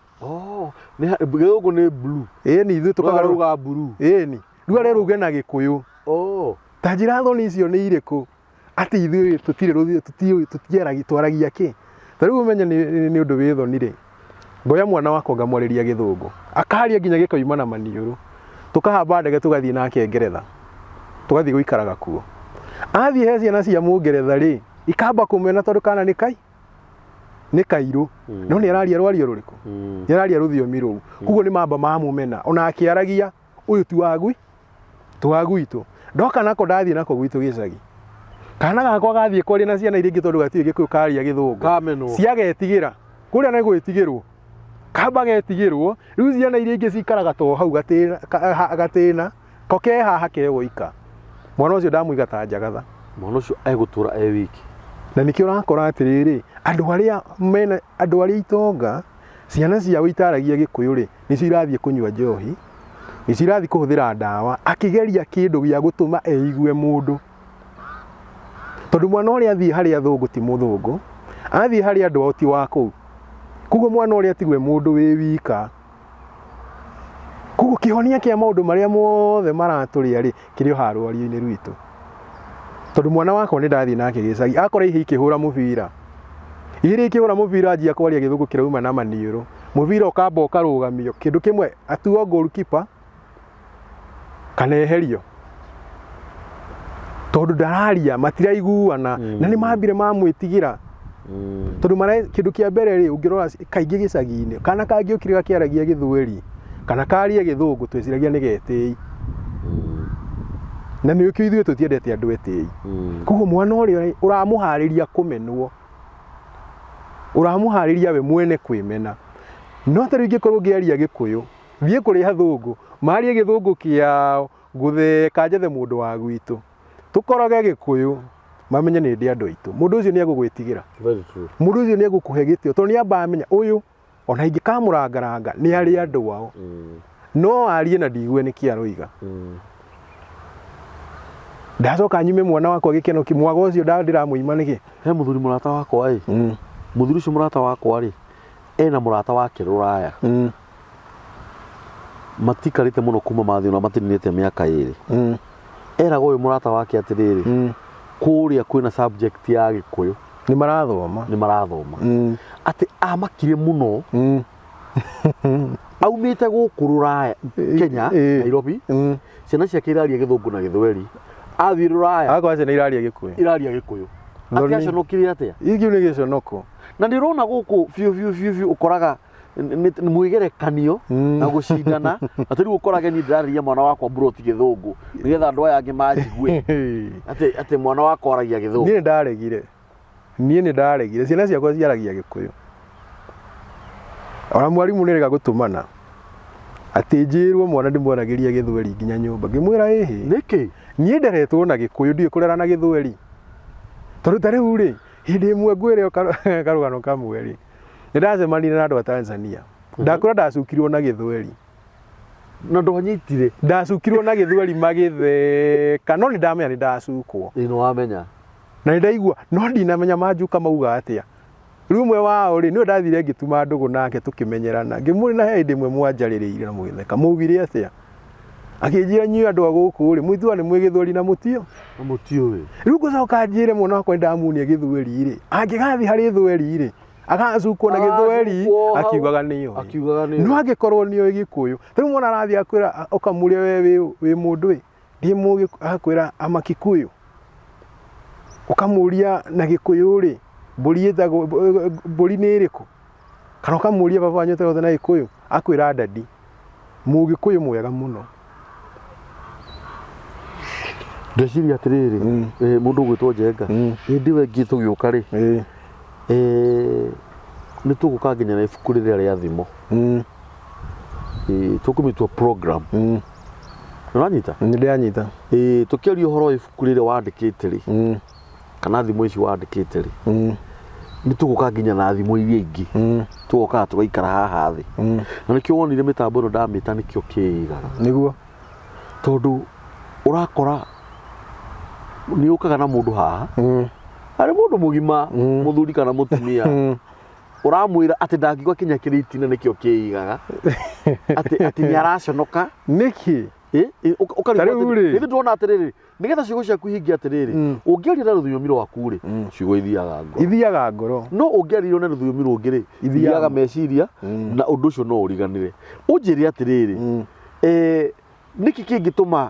ni githungu ni blue ni ithu tukaruga blue ni ruga re ruge na gikuyu tanjira thoni icio ni iriku ati ithu tutire twaragia ki tariu umenya ni undu wi thoni ri ngoya mwana wako ngamwariria githungu akaria nginya gikoima na maniuru tukahamba ndege tugathie nake Ngeretha tugathie guikaraga kuo athie he ciana cia Mungeretha ri ikamba kumena tondu kana ni kairu no ni araria rwario ruriku ni araria ruthiomi ruu kuguo ni mamba mamumena ona akiaragia uyu ti wagwitu ndoka nako ndathie nako gwitu gicagi kana gakwa gathie kori na ciana iria ingi tondu gatire gikuyu karia githungu kameno ciagetigira kuria na igwitigirwo kamba getigirwo riu ciana iria ingi cikaraga to hau gatina koke haha kegoika mwana ucio ndamuiga ta Njagatha mwana ucio egutura wiki na nikio urakora atiriri andu aria itonga ciana ciao itaragia gikuyu ri ni cirathie kunywa njohi ni cirathie kuhuthira ndawa akigeria kindu gia gutuma eigue mundu tondu mwana uria athie hari athungu ti muthungu athie hari andu oti wako kuguo mwana uria tigwe mundu wi wika kuguo kihonia kia maundu maria mothe maraturia ri kirio harwario-ini rwitu tondu mwana wako ni ndathie nake gicagi akora ihi ikihura mubira iri ikihura mubira ajia kwaria githungu kirauma na maniuru mubira ukamba ukarugamio kindu kimwe atuo goalkeeper kana eherio tondu ndararia matiraiguana na ni mambire mamwitigira tondu mara kindu kia mbere ri ungirora kaingi gicagi-ini kana kangi ukire gakiaragia githweri kana karia githungu twiciragia ni getei na ni ukio ithuĩ tutiendete andu etei kuguo mwana uria uramuhariria kumenwo uramuhariria we mwene kwimena no tari ngikorwo ngiaria gikuyu thie kuri hathungu marie githungu kiao nguthe kanjethe mundu wa gwitu tukoroge gikuyu mamenye ni ndi andu aitu mundu ucio ni egugwitigira mundu ucio ni egukuhe gitio tondu ni amba amenya uyu ona ingikamurangaranga ni ari andu wao no arie na ndigue ni kiaroiga ndacoka nyume mwana wakwa gikeno kimwaga ucio ndiramuima niki he muthuri murata wakwa muthuri ucio murata wakwa ri ena murata wake ruraya matikarite muno kuma mathi na matininite miaka 2 eragwo uyu murata wake atiriri kuria kwina subject ya gikuyu ni marathoma ati amakire muno aumite guku ruraya Kenya Nairobi ciana ciake iraria githungu na githweri athi ruraya akwa ciana iraria gikuyu akiaconokire atia igiu ni giconoko na ndirona guku fiu ukoraga ni mwigerekanio na gucindana atari ukorage ni ndiraria mwana wakwa broti githungu nigetha andu aya angi manjigue ati mwana wakwa aragia githungu ni ndaregire niĩ nĩ ndaregire ciana ciakwa ciaragia Gĩkũyũ ona mwarimũ nĩrega gũtũmana atĩ njĩrwo mwana ndĩmwaragĩria Gĩthweri nginya nyũmba ngĩmwĩra ĩhĩ nĩkĩ niĩ nderetwo na Gĩkũyũ ndiĩ kũrera na Gĩthweri tondũ ta rĩu rĩ hĩndĩ ĩmwe ngwĩre karũgano kamwe rĩ nĩndacemanirie na andũ a Tanzania ndakora ndacukirwo na Gĩthweri na ndwanyitire ndacukirwo na Gĩthweri magĩtheka no nĩndamenya nĩndacukwo nĩ wamenya na nĩndaigua no ndinamenya manjuka mauga atĩa rĩu ũmwe wao rĩ nĩwe ndathire ngĩtuma ndũgũ nake tũkĩmenyerana ngĩmũrĩ na hĩndĩ ĩmwe mwanjarĩrĩire na mũgĩtheka maugire atĩa akĩnjĩra nyuĩ andũ a gũkũ rĩ mũithuwa nĩ mwĩ Gĩthweri na mũtio rĩu ngũcoka njĩre mwana wakwa nĩndamunia Gĩthweri rĩ angĩgathiĩ harĩ Thweri rĩ agacukwo na Gĩthweri akiugaga nĩoĩ no angĩkorwo nĩoĩ Gĩkũyũ rĩu mwana arathiĩ akwĩra ũkamũria we wĩ mũndũ ĩ ndĩ mũgĩ akwĩra amakikuyu ukamũria na Gĩkũyũ rĩ mbũri ĩtagwo mbũri nĩ ĩrĩkũ kana ũkamũria baba wanyu ĩtagwo na Gĩkũyũ akwĩra ndadi Mũgĩkũyũ mwega mũno ndeciria atĩrĩrĩ mũndũ ũgwĩtwo Njenga hĩndĩ ĩyo ĩngĩ tũgĩũka rĩ nĩ tũgũka nginya na ibuku rĩrĩa rĩa thimo tũkũmĩtua program nĩwanyita nĩndĩranyita tũkĩaria ũhoro wa ibuku rĩrĩa wandĩkĩte rĩ kana thimo ici wandĩkĩte rĩ nĩ tũgũka nginya na thimo iria ingĩ tũgokaga tũgaikara haha thĩ na nĩkĩo wonire mĩtambo ĩno ndamĩta nĩkĩo kĩigaga nĩguo tondũ ũrakora nĩ ũkaga na mũndũ haha arĩ mũndũ mũgima mũthuri kana mũtumia ũramwĩra atĩ ndangĩgwa kinya kĩrĩti-inĩ nĩkĩo kĩigaga atĩ nĩaraconoka nĩkĩ ũkarĩu ndĩrona atĩrĩrĩ nĩgetha ciugo ciaku ihingie atĩrĩrĩ ũngĩaria na rũthiomi rwaku rĩ ciugo ithiaga ngoro no ũngĩaria na rũthiomi rũngĩ rĩ ithiaga meciria na ũndũ ũcio no ũriganĩre ũnjĩre atĩrĩrĩ nĩkĩ kĩngĩtũma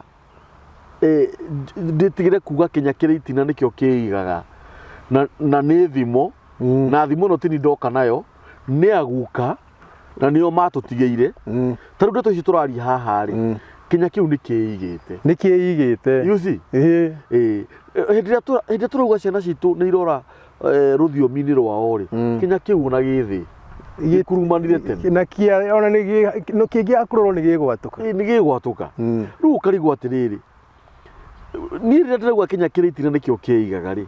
ndĩtigĩre kuga kinya kĩrĩti-inĩ nĩkĩo kĩigaga na nĩ thimo na thimo no tini ndoka nayo nĩ aguka na nĩo matũtigĩire tarĩu ndeto ici tũraria haha rĩ kinya kĩu nĩkĩigĩte you see hĩndĩ ĩrĩa tũrauga ciana citũ nĩ irora rũthiomi-inĩ rwao rĩ kinya kĩu ona gĩthĩ gĩkurumanire tene na kĩa ona nĩ kĩngĩakũrorwo nĩ gĩgwatũka rĩu ũkarigwo atĩrĩrĩ niĩ rĩrĩa ndĩrauga kinya kĩrĩti-inĩ nĩkĩo kĩigaga rĩ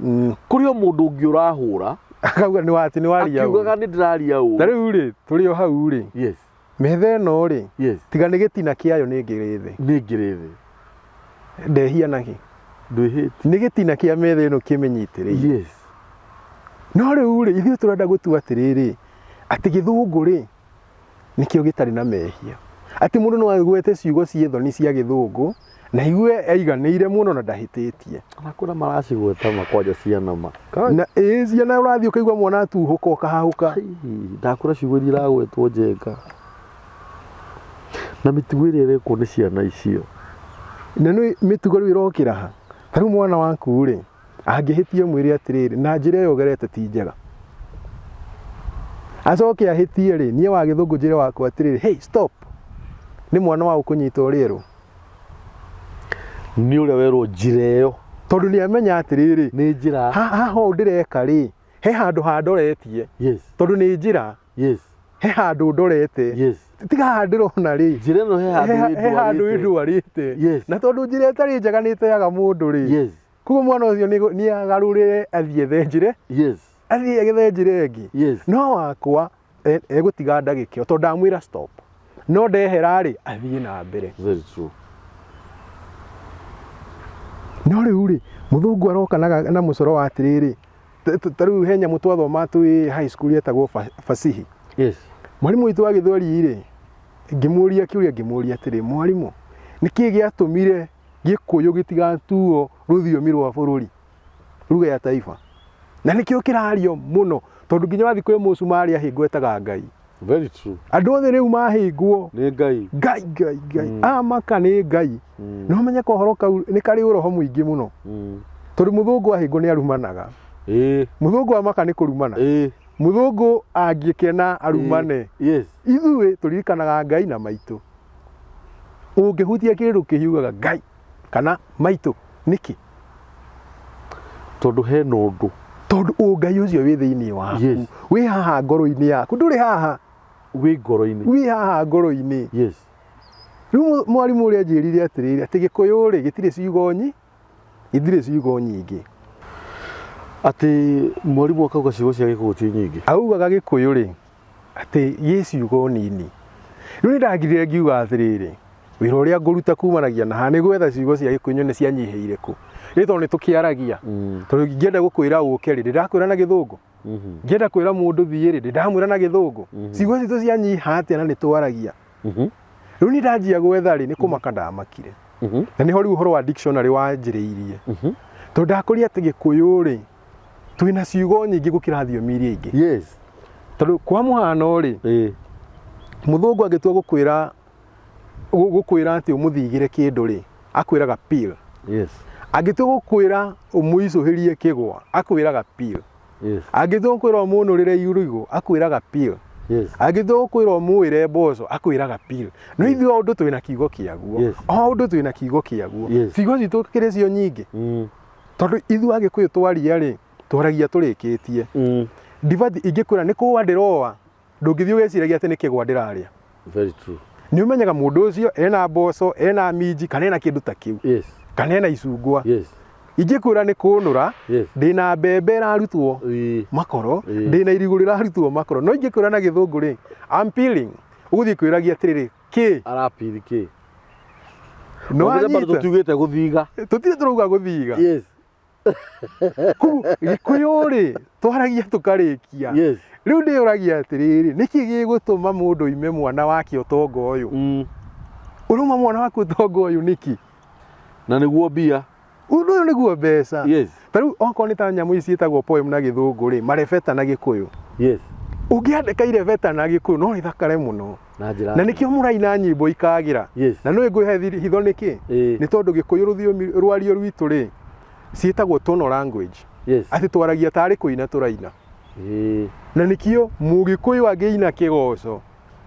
kũrĩ o mũndũ ũngĩ ũrahũra akauga nĩ waria akiugaga nĩ ndĩraria ũũ ta rĩu rĩ tũrĩ o hau rĩ metha ĩno rĩ tiga nĩ gĩtina kĩayo nĩ ngĩrĩ thĩ ndehia nakĩ ndwĩhĩtie nĩ gĩtina kĩa metha ĩno kĩmĩnyitĩrĩire no rĩu rĩ ithuĩ tũrenda gũtua atĩrĩrĩ atĩ Gĩthũngũ rĩ nĩkĩo gĩtarĩ na mehia atĩ mũndũ no agwete ciugo cia thoni cia Gĩthũngũ na igue aiganĩire mũno na ndahĩtĩtie na kũrĩa maracigweta makwanja ciana ma na ciana ũrathiĩ ũkaigua mwana atuhũka ũkahahũka ndakũra ciugo iria iragwetwo Njenga na mĩtugo ĩrĩa ĩrekwo nĩ ciana icio na nĩ mĩtugo rĩu ĩrokĩra ha ta rĩu mwana waku rĩ angĩhĩtie mwĩre atĩrĩrĩ na njĩra ĩyo ũgerete ti njega acoke ahĩtie rĩ niĩ wa Gĩthũngũ njĩre wakwa atĩrĩrĩ hey stop nĩ mwana wa ũkũnyita ũrĩerwo nĩ ũrĩa werwo njĩra ĩyo tondũ nĩ amenya atĩrĩrĩ nĩ njĩra haha ũũ ndĩreka rĩ he handũ handoretie tondũ nĩ njĩra he handũ ndorete tiga haha ndĩrona rĩ njĩra ĩno he handũ ĩndwarĩte na tondũ njĩra ĩtarĩ njega nĩ ĩteaga mũndũ rĩ koguo mwana ũcio nĩ agarũrĩre athiĩ ethenjire athiĩ agĩthenjire ĩngĩ no wakwa egũtiga ndagĩkĩo tondũ ndamwĩra stop no ndehera rĩ athiĩ na mbere no rĩu rĩ mũthũngũ aroka na mũcoro wa atĩrĩrĩ ta rĩu he nyamũ twathoma twĩ high school yetagwo fasihi mwarimũ witũ wa Gĩthweri rĩ ngĩmũria kĩũria ngĩmũria atĩrĩ mwarimũ nĩkĩ gĩatũmire Gĩkũyũ gĩtigatuo rũthiomi rwa bũrũri ruga ya taifa na nĩkĩo kĩrario mũno tondũ nginya wathi kwĩ mũcumarĩ ahĩngwo etaga Ngai andũ othe rĩu mahĩngwo nĩ Ngai amaka nĩ Ngai no menye kohoro kau nĩ karĩ ũroho mũingĩ mũno tondũ mũthũngũ ahĩngwo nĩ arumanaga mũthũngũ amaka nĩ kũrumana mũthũngũ angĩkena arumane ithuĩ tũririkanaga Ngai na maitũ ũngĩhutia kĩndũ kĩhiugaga Ngai kana maitũ nĩkĩ tondũ hena ũndũ tondu ungai ucio wi thiini waku Yes. wi haha ngoro-ini yaku nduri haha wi ngoro-ini wi haha ngoro-ini yes riu mwarimu uria njirire atiriri ati Gikuyu ri gitire ciugo nyingi ati mwarimu akauga ciugo cia Gikuyu ti nyingi augaga Gikuyu ri ati gi ciugo nini riu nindagirire ngiuga atiriri wira uria nguruta kumanagia na ha ni gwetha ciugo cia Gikuyu nyone cianyihiire ku ri tondu nitukiaragia tondu ngienda gukwira uke ri ndirakwira na Githungu ngienda kwira mundu thie ri ndamwira na Githungu ciugo citu cianyiha atia na nitwaragia riu nindanjia gwetha ri nikumaka ndamakire na niho riu uhoro wa dictionary wanjiriirie tondu ndakoria ati Gikuyu ri twina ciugo nyingi gukira thiomi iria ingi yes tondu kwa muhano ri muthungu agitua gukwira ati umuthigire kindu ri akwiraga pill yes agitua gukwira umuicuhirie kigwa akwiraga pill yes agitua gukwira umunurire iruigo akwiraga pill yes agitua gukwira umuire mboco akwiraga pill no ithuĩ o ũndũ twĩna kiugo kĩaguo Yes. o ũndũ twĩna kiugo kĩaguo Yes. ciugo citũ kĩrĩ cio nyingĩ tondũ ithuĩ Agĩkũyũ twaria rĩ twaragia tũrĩkĩtie ndivathi ingĩkwĩra nĩ kũũa ndĩroa ndũngĩthiĩ ũgeciragia atĩ nĩ kĩgwa ndĩrarĩa very true nĩ ũmenyaga mũndũ ũcio ena mboco ena minji kana ena kĩndũ ta kĩu yes kana ena icungwa yes ingĩkwĩra nĩ kũnũra yes ndĩna mbembe ĩrarutwo makoro ndĩna irigũ rĩrarutwo makoro no ingĩkwĩra na Gĩthũngũ rĩ I'm peeling ũgũthiĩ kwĩragia atĩrĩrĩ kĩ arapiri kĩ no anyita tũtiugĩte gũthiga tũtirĩ tũrauga gũthiga yes kũu Gĩkũyũ rĩ twaragia tũkarĩkia yes rĩu ndĩũragia atĩrĩrĩ nĩkĩ gĩgũtũma mũndũ ime mwana wake ũtonga ũyũ ũruma mwana waku ũtonga ũyũ nĩki na nĩguo mbia ũndũ ũyũ nĩguo mbeca yes tarĩu okorwo nĩ ta nyamũ ici ciĩtagwo poem na Gĩthũngũ rĩ marebeta na Gĩkũyũ yes ũngĩandĩka irebeta na Gĩkũyũ no ithakare mũno na njĩra na nĩkĩo mũraina nyĩmbo ikagĩra yes na nĩ ngwĩhe hitho nĩkĩ nĩ tondũ Gĩkũyũ rũthiomi rwario rwitũ rĩ ciĩtagwo tonal language yes atĩ twaragia tarĩ kũina tũraina na nĩkĩo Mũgĩkũyũ angĩina kĩgoco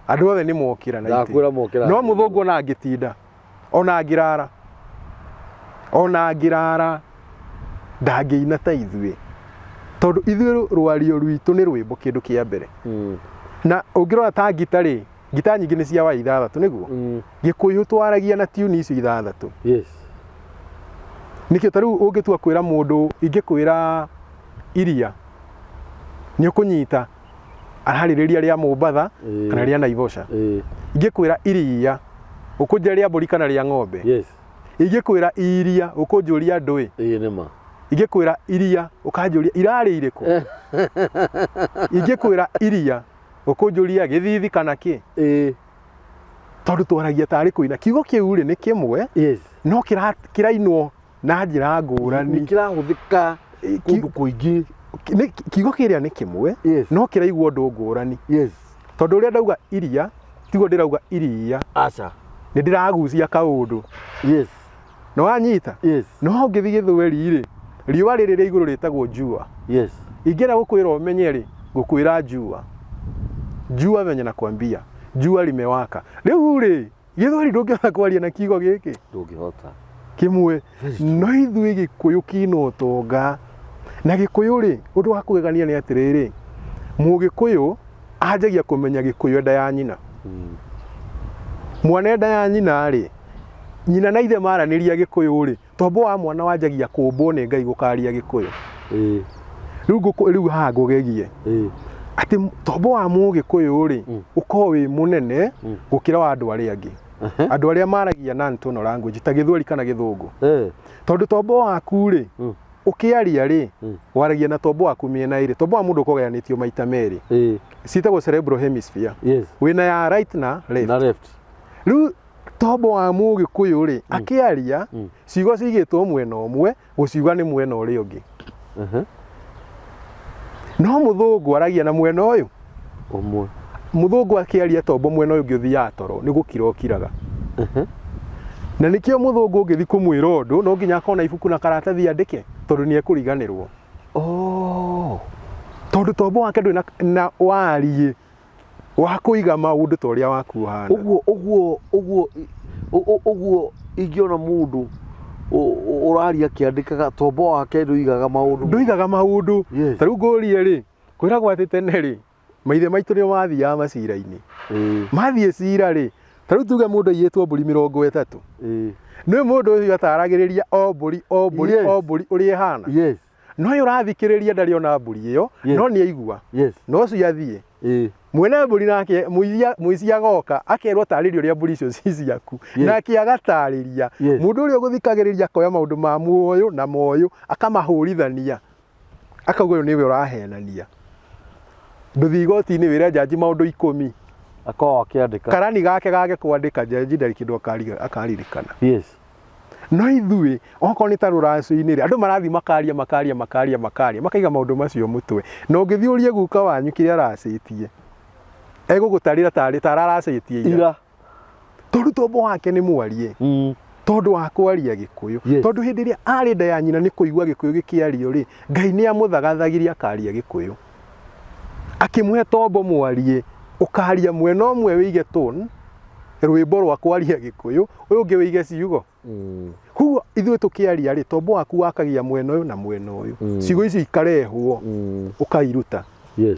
andũ othe nĩ mokĩra na itĩ no Mũthũngũ ona angĩtinda ona angĩrara ndangĩina ta ithuĩ tondũ ithuĩ rwario rwitũ nĩ rwĩmbo kĩndũ kĩa mbere na ũngĩrora ta ngita rĩ ngita nyingĩ nĩ cia wa ithathatũ nĩguo Gĩkũyũ twaragia na tune icio ithathatũ yes nĩkĩo tarĩu ũngĩtua kwĩra mũndũ ingĩkwĩra iria nĩ ũkũnyita ararĩrĩria rĩa Mũmbatha kana rĩa Naivasha ingĩkwĩra iria ũkũnjĩra rĩa mbũri kana rĩa ng'ombe yes ingĩkwĩra iria ũkũnjũria ndũĩ nĩma ingĩkwĩra iria ũkanjũria irarĩ irĩkũ ingĩkwĩra iria ũkũnjũria gĩthithi kana kĩ tondũ twaragia tarĩ kũina kiugo kĩu rĩ nĩ kĩmwe yes no kĩrainwo na njĩra ngũrani kĩrahũthĩka kũndũ kũingĩ kiugo kĩrĩa nĩ kĩmwe no kĩraigwo ũndũ ngũrani yes tondũ ũrĩa ndauga iria tiguo ndĩrauga iria aca nĩ ndĩragucia kaũndũ yes nĩ wanyita yes no ũngĩthiĩ Gĩthweri rĩ riũa rĩrĩ rĩa igũrũ rĩtagwo njua yes ingĩenda gũkwĩra ũmenye rĩ ngũkwĩra njua venye nakwambia njua limewaka rĩu rĩ Gĩthweri ndũngĩhota kwaria na kiugo gĩkĩ ndũngĩhota kĩmwe no ithuĩ Gĩkũyũ kĩna ũtonga na Gĩkũyũ rĩ ũndũ wa kũgegania nĩ atĩrĩrĩ Mũgĩkũyũ anjagia kũmenya Gĩkũyũ enda ya nyina mwana enda ya nyina rĩ nyina na ithe maranĩria Gĩkũyũ rĩ tombo wa mwana wanjagia kũmbwo nĩ Ngai gũkaria Gĩkũyũ rĩu haha ngũgegie atĩ tombo wa Mũgĩkũyũ rĩ ũkorwo wĩ mũnene gũkĩra wa andũ arĩa angĩ andũ arĩa maragia non-tonal language ta Gĩthweri kana Gĩthũngũ tondũ tombo waku rĩ ũkĩaria rĩ waragia na tombo waku mĩena ĩrĩ tombo wa mũndũ ũkũgayanĩtio maita merĩ ciĩtagwo cerebral hemisphere wĩna ya right na left rĩu tombo wa Mũgĩkũyũ rĩ akĩaria ciugo cigĩtwo mwena ũmwe gũciuga nĩ mwena ũrĩa ũngĩ no Mũthũngũ aragia na mwena ũyũ ũmwe Mũthũngũ akĩaria tombo mwena ũyũ ũngĩ ũthiaga toro nĩ gũkira ũkiraga na nĩkĩo Mũthũngũ ũngĩthiĩ kũmwĩra ũndũ no nginya akona ibuku na karatathi andĩke tondũ nĩ ekũriganĩrwo tondũ tombo wake ndũrĩ na wariĩ wa kũiga maũndũ ta ũrĩa waku ũhana ũguo ingĩona mũndũ uraria kiandikaga tombo wake nduigaga maundu ta riu ngurie ri kwiragwo ati tene ri maithe maitu nio mathiaga macira-ini mathie cira ri ta riu tuge mundu aiyetwo mburi 30 no mundu ucio ataragiriria o mburi uri ihana no uyu urathikiriria ndari ona mburi iyo no ni aigua no ucio athie mwene mburi nake muici agoka akerwo taririo ria mburi icio ciciaku nake agatariria mundu uria guthikagiriria koya maundu ma muoyo na moyo akamahurithania akauga uyu niwe urahenania nduthi igoti-ini wira jaji maundu 10 akao akiandika karani gake gage kwandika jaji ndari kindu akaririkana no ithui oko ni taruracio-ini ri andu marathi makaria makaiga maundu macio mutwe no ngithiurie guka wanyu kiria aracitie egugutarira tararacitie ira tondu tombo wake ni mwarie tondu wa kwaria Gikuyu tondu hindi iria ari nda ya nyina ni kuigua Gikuyu gikiario ri Ngai ni amuthagathagiria akaria Gikuyu akimwe tombo mwarie ukaria mwena umwe wige tone rwimbo rwa kwaria Gikuyu uyu ungi wige ciugo kuo ithuĩ tukiaria ri tombo waku wakagia mwena uyu na mwena uyu ciugo ici ikarehwo ukairuta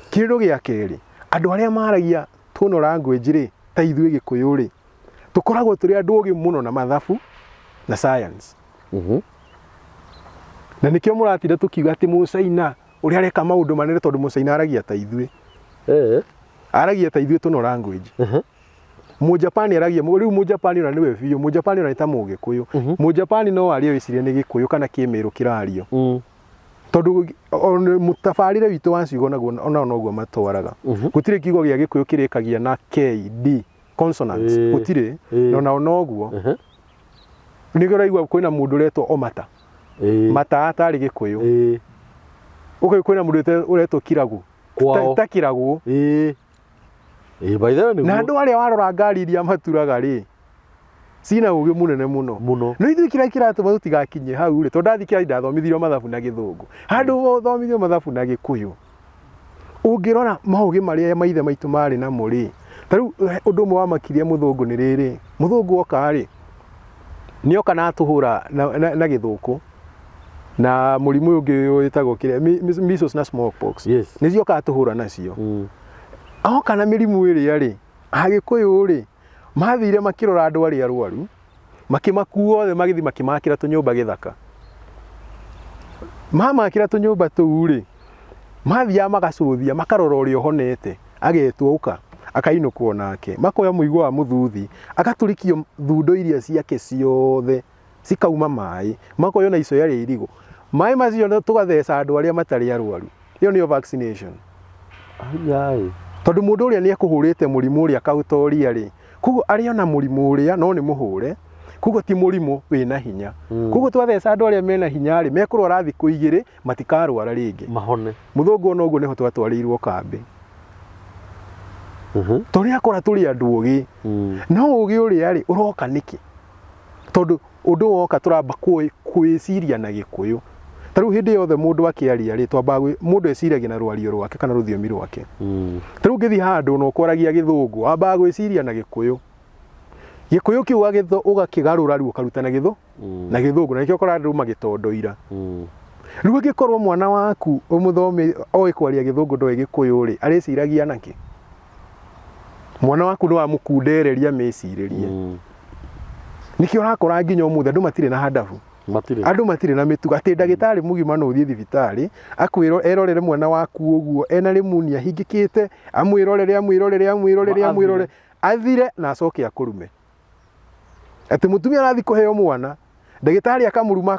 kindu gia keri andu aria maragia tono language ri ta ithuĩ Gikuyu ri tukoragwo turi andu ogi muno na mathabu na science na nikio muratira tukiuga ati Musaina uria areka maundu manene tondu Musaina aragia ta ithuĩ aragia ta ithuĩ tono language Mujapani aragia riu Mujapani ona niwe biu Mujapani ona ita Mugikuyu Mujapani no aria wicirie ni Gikuyu kana kimiru kirario tondu mutafarire witu wa ciugo naguo ona noguo matwaraga gutire kiugo gia Gikuyu kirikagia na KD consonants gutire no noguo nigio raigua kwina mundu retwo Omata mata atari Gikuyu kwina mundu uretwo Kiragu ta Kiragu by the way na andu aria warora ngari iria maturaga ri cina ugi munene muno no ithuĩ kira kiratuma tutigakinye hau ri tondu ndathikira ndathomithirio mathabu na Githungu handu thomithio mathabu na Gikuyu ungirora maugi maria maithe maitu mari na muri ta riu undu umwe wa makiria Muthungu ni riri Muthungu oka ri nioka na tuhura na Githungu na murimu ungi witagwo kiria measles na smallpox nicio ka tuhura nacio aho kana mirimu iria ri Agikuyu ri mathire makirora andu aria arwaru makimakuo othe magithi makimakira tunyumba githaka mamakira tunyumba tuu ri mathia magacuthia makarora uria honete agetwo uka akainukwo nake makoya muigo wa muthuthi agaturikio thundo iria ciake ciothe cikauma mai makoya na icoya ria irigo mai macio tugatheca andu aria matari arwaru iyo niyo vaccination tondu mundu uria ni akuhurite murimu uria kautoria ri kugo aria na murimu uria no ni muhure kugo ti murimu wina hinya kugo twatheca andu aria mena hinya ri mekurora thiku igiri matikarwara ringi mahone Muthungu ona uguo niho twatwarirwo kambi tori akora turi andu ugi no ugi uria ri uroka niki tondu undu woka turamba kwiciria na Gikuyu taru hindi yothe mundu akiaria ri twamba mundu eciragia na rwario rwake kana ruthiomi rwake taru ngithi handu no kwaragia Githungu amba gwiciria na Gikuyu kiuga githo ugakigarura riu ukaruta na githo na Githungu na nikio kora andu magitondoira riu gikorwo mwana waku umuthomi oi kwaria Githungu ndoi Gikuyu ri areciragia naki mwana waku no amukundereria meciririe nikio rakora nginya umuthe andu matire na hadafu andu matire na mituga ati ndagitari mugima no uthie thibitari akwiro erorere mwana waku uguo ena rimunia hingikite amwirorere athire na acoke akurume ati mutumia arathi kuheo mwana ndagitari akamuruma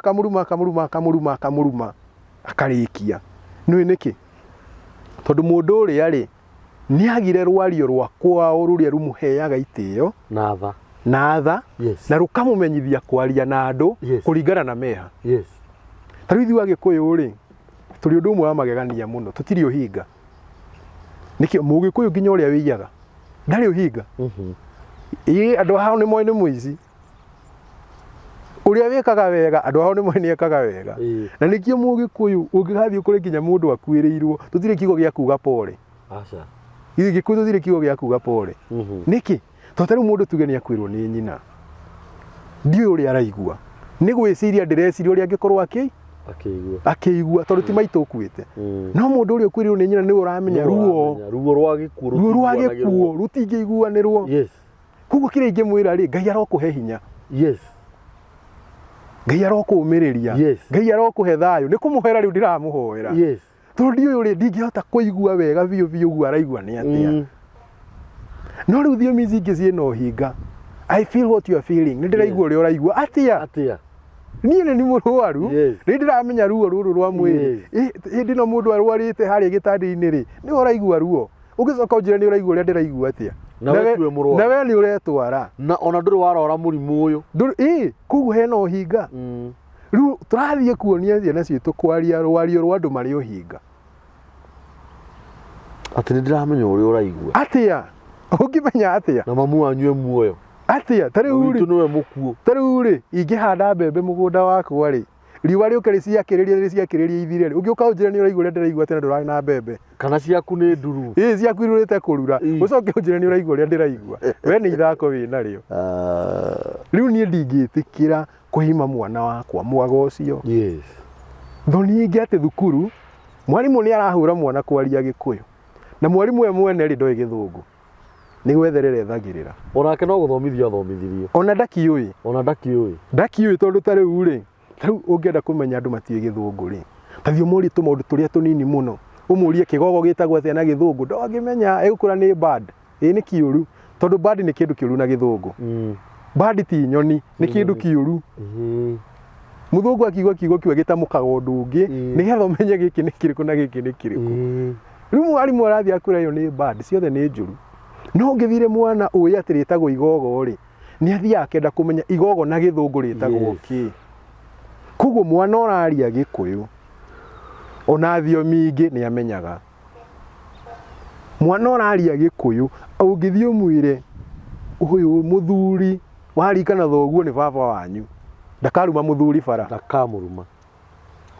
akarikia nui niki tondu mundu uria ri ni agire rwario rwa kwao ruria rumuheaga itio natha na rukamumenyithia kwaria na andu kuringana na meha taru ithuĩ Agikuyu ri turi undu umwe wa magegania muno tutiri uhinga niki Mugikuyu nginya uria wiyaga ndari uhinga andu hao ni moe ni muici uria wikaga wega andu hao ni moe ni ekaga wega na nikio Mugikuyu ungigathi ukuri nginya mundu akuirirwo tutire kiugo gia kuga pole Gikuyu tutire kiugo gia kuga pole niki totaru mundu tuge ni akwirwo ni nyina ndiu uria araigua nĩ gwĩciria ndĩreciria ũrĩa angĩkorwo akĩigua tondũ ti maitũ ũkuĩte. No mũndũ ũrĩa ũkuĩrĩirwo nĩ nyina nĩwe ũramenya ruo rwa gĩkuũ rũtingĩiguanĩrwo. Koguo kĩrĩa ingĩmwĩra rĩ, Ngai arokũhe hinya, Ngai arokũũmĩrĩria, Ngai arokũhe thayũ. Nĩ kũmũhoera rĩu ndĩramũhoera tondũ ndiũĩ ũrĩa ndingĩhota kũigua wega biũ ũguo araigua nĩ atĩa. No rĩu thiomi ici ingĩ ciĩna ũhinga. I feel what you are feeling. Nĩ ndĩraigua ũrĩa ũraigua atĩa. Niĩ nĩ mũrwaru, nĩ ndĩramenya ruo rũrũ rwa mwĩrĩ. Hĩndĩ ĩno mũndũ arwarĩte harĩa gĩtanda-inĩ rĩ, nĩ ũraigua ruo. Ũgĩcoka ũnjĩre nĩ ũraigua ũrĩa ndĩraigua atĩa. Na we nĩ ũretwara. Na ona ndũrĩ warora mũrimũ ũyũ. Koguo hena ũhinga. Rĩu tũrathiĩ kuonia ciana citũ kwaria rwario rwa andũ marĩ ũhinga. Atĩ nĩ ndĩramenya ũrĩa ũraigua. Atĩa? Ũngĩmenya atĩa? Na mamu wanyu e muoyo. Atĩa? Tarĩu rĩ, ingĩhanda mbembe mũgũnda wakwa rĩ, riũa rĩũke rĩciakĩrĩrie ithire rĩ, ũngĩũka ũnjĩre nĩ ũraigua ũrĩa ndĩraigua atĩ na ndũrarĩ na mbembe. Kana ciaku nĩ nduru. Ciaku irũrĩte kũrura. Ũcoke ũnjĩre nĩ ũraigua ũrĩa ndĩraigua. We nĩ ithako wĩna rĩo. Rĩu niĩ ndingĩtĩkĩra kũhima mwana wakwa mwaga ũcio. Thoningĩ atĩ thukuru mwarimũ nĩ arahũra mwana kwaria Gĩkũyũ, na mwarimũ we mwene rĩ ndoĩ Gĩthũngũ, nĩ gwetherera ethagĩrĩra. Onake no gũthomithio athomithirio. Ona ndakiũĩ. Ndakiũĩ tondũ ta rĩu rĩ, tarĩu ũngĩenda kũmenya andũ matiũĩ Gĩthũngũ rĩ, tathiĩ ũmũrie tũmaũndũ tũrĩa tũnini mũno, ũmũrie kĩgogo gĩtagwo atĩa na Gĩthũngũ, ndangĩmenya, egũkũra nĩ bird. Nĩ kĩũru tondũ bird nĩ kĩndũ kĩũru na Gĩthũngũ. Bird ti nyoni, nĩ kĩndũ kĩũru. Mũthũngũ akiuga kiugo kĩu gĩtamũkaga ũndũ ũngĩ, nĩgetha ũmenye gĩkĩ nĩ kĩrĩkũ na gĩkĩ nĩ kĩrĩkũ. Rĩu mwarimũ arathiĩ akwĩra ĩyo nĩ bird, ciothe nĩ njũru. No ũngĩthire mwana ũĩ atĩ rĩtagwo igogo rĩ, nĩ athiaga akenda kũmenya igogo na Gĩthũngũ rĩtagwo kĩ. Koguo mwana ũraria Gĩkũyũ ona thiomi ingĩ nĩ amenyaga. Mwana ũraria Gĩkũyũ ũngĩthiĩ ũmwĩre ũyũ mũthuri warikana thoguo nĩ baba wanyu, ndakaruma mũthuri bara.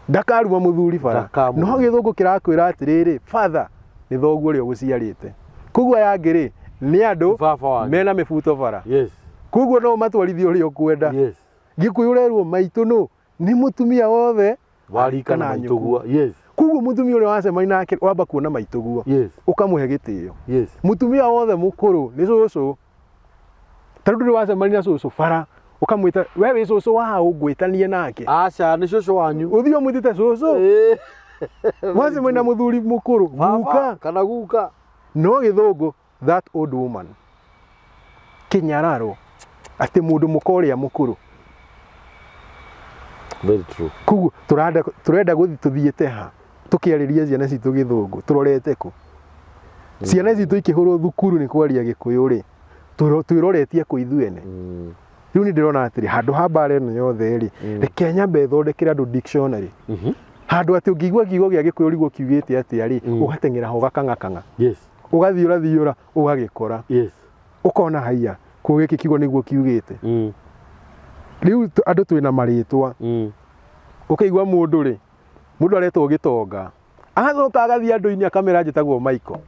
Ndakaruma mũthuri bara. No Gĩthũngũ kĩrakwĩra atĩrĩrĩ, father nĩ thoguo ũrĩa ũgũciarĩte. Koguo aya angĩ rĩ, nĩ andũ mena mĩbuto bara. Koguo no matwarithie ũrĩa ũkwenda. Gĩkũyũ ũrerwo maitũ no nĩ mũtumia wothe warikana maitũguo. Koguo mũtumia ũrĩa wacemania nake wamba kuona maitũguo, ũkamũhe gĩtĩo. Mũtumia wothe mũkũrũ nĩ cũcũ. Tarĩu ndũrĩ wacemania na cũcũ bara, ũkamwĩta we wĩ cũcũ wa ũngwĩtanie nake. Aca nĩ cũcũ wanyu. Ũthiĩ ũmwĩtĩte cũcũ. Wacemania na mũthuri mũkũrũ, guka kana guka. No Gĩthũngũ, that old woman. Kĩnyararo atĩ mũndũ mũkorĩa mũkũrũ. Very true. Koguo tũrenda gũthiĩ tũthiĩte ha tũkĩarĩria ciana citũ Gĩthũngũ, tũrorete kũ? Ciana citũ ikĩhũrwo thukuru nĩ kwaria Gĩkũyũ rĩ, twĩroretie kũ ithuene. Rĩu nĩ ndĩrona atĩrĩ, handũ ha mbara ĩno yothe rĩ, reke nyambe thondekere andũ dictionary. Handũ atĩ ũngĩigua kiugo gĩa Gĩkũyũ ũrigwo kiugĩte atĩa rĩ, ũgateng'era ho gakang'akang'a. Ũgathiũra ũgagĩkora. Ũkona haiya kũu gĩkĩ kiugo nĩguo kiugĩte. Rĩu andũ twĩna marĩtwa. Ũkaigua mũndũ rĩ, mũndũ aretwo Gĩtonga, agacoka agathiĩ andũ-inĩ akamera njĩtagwo Michael.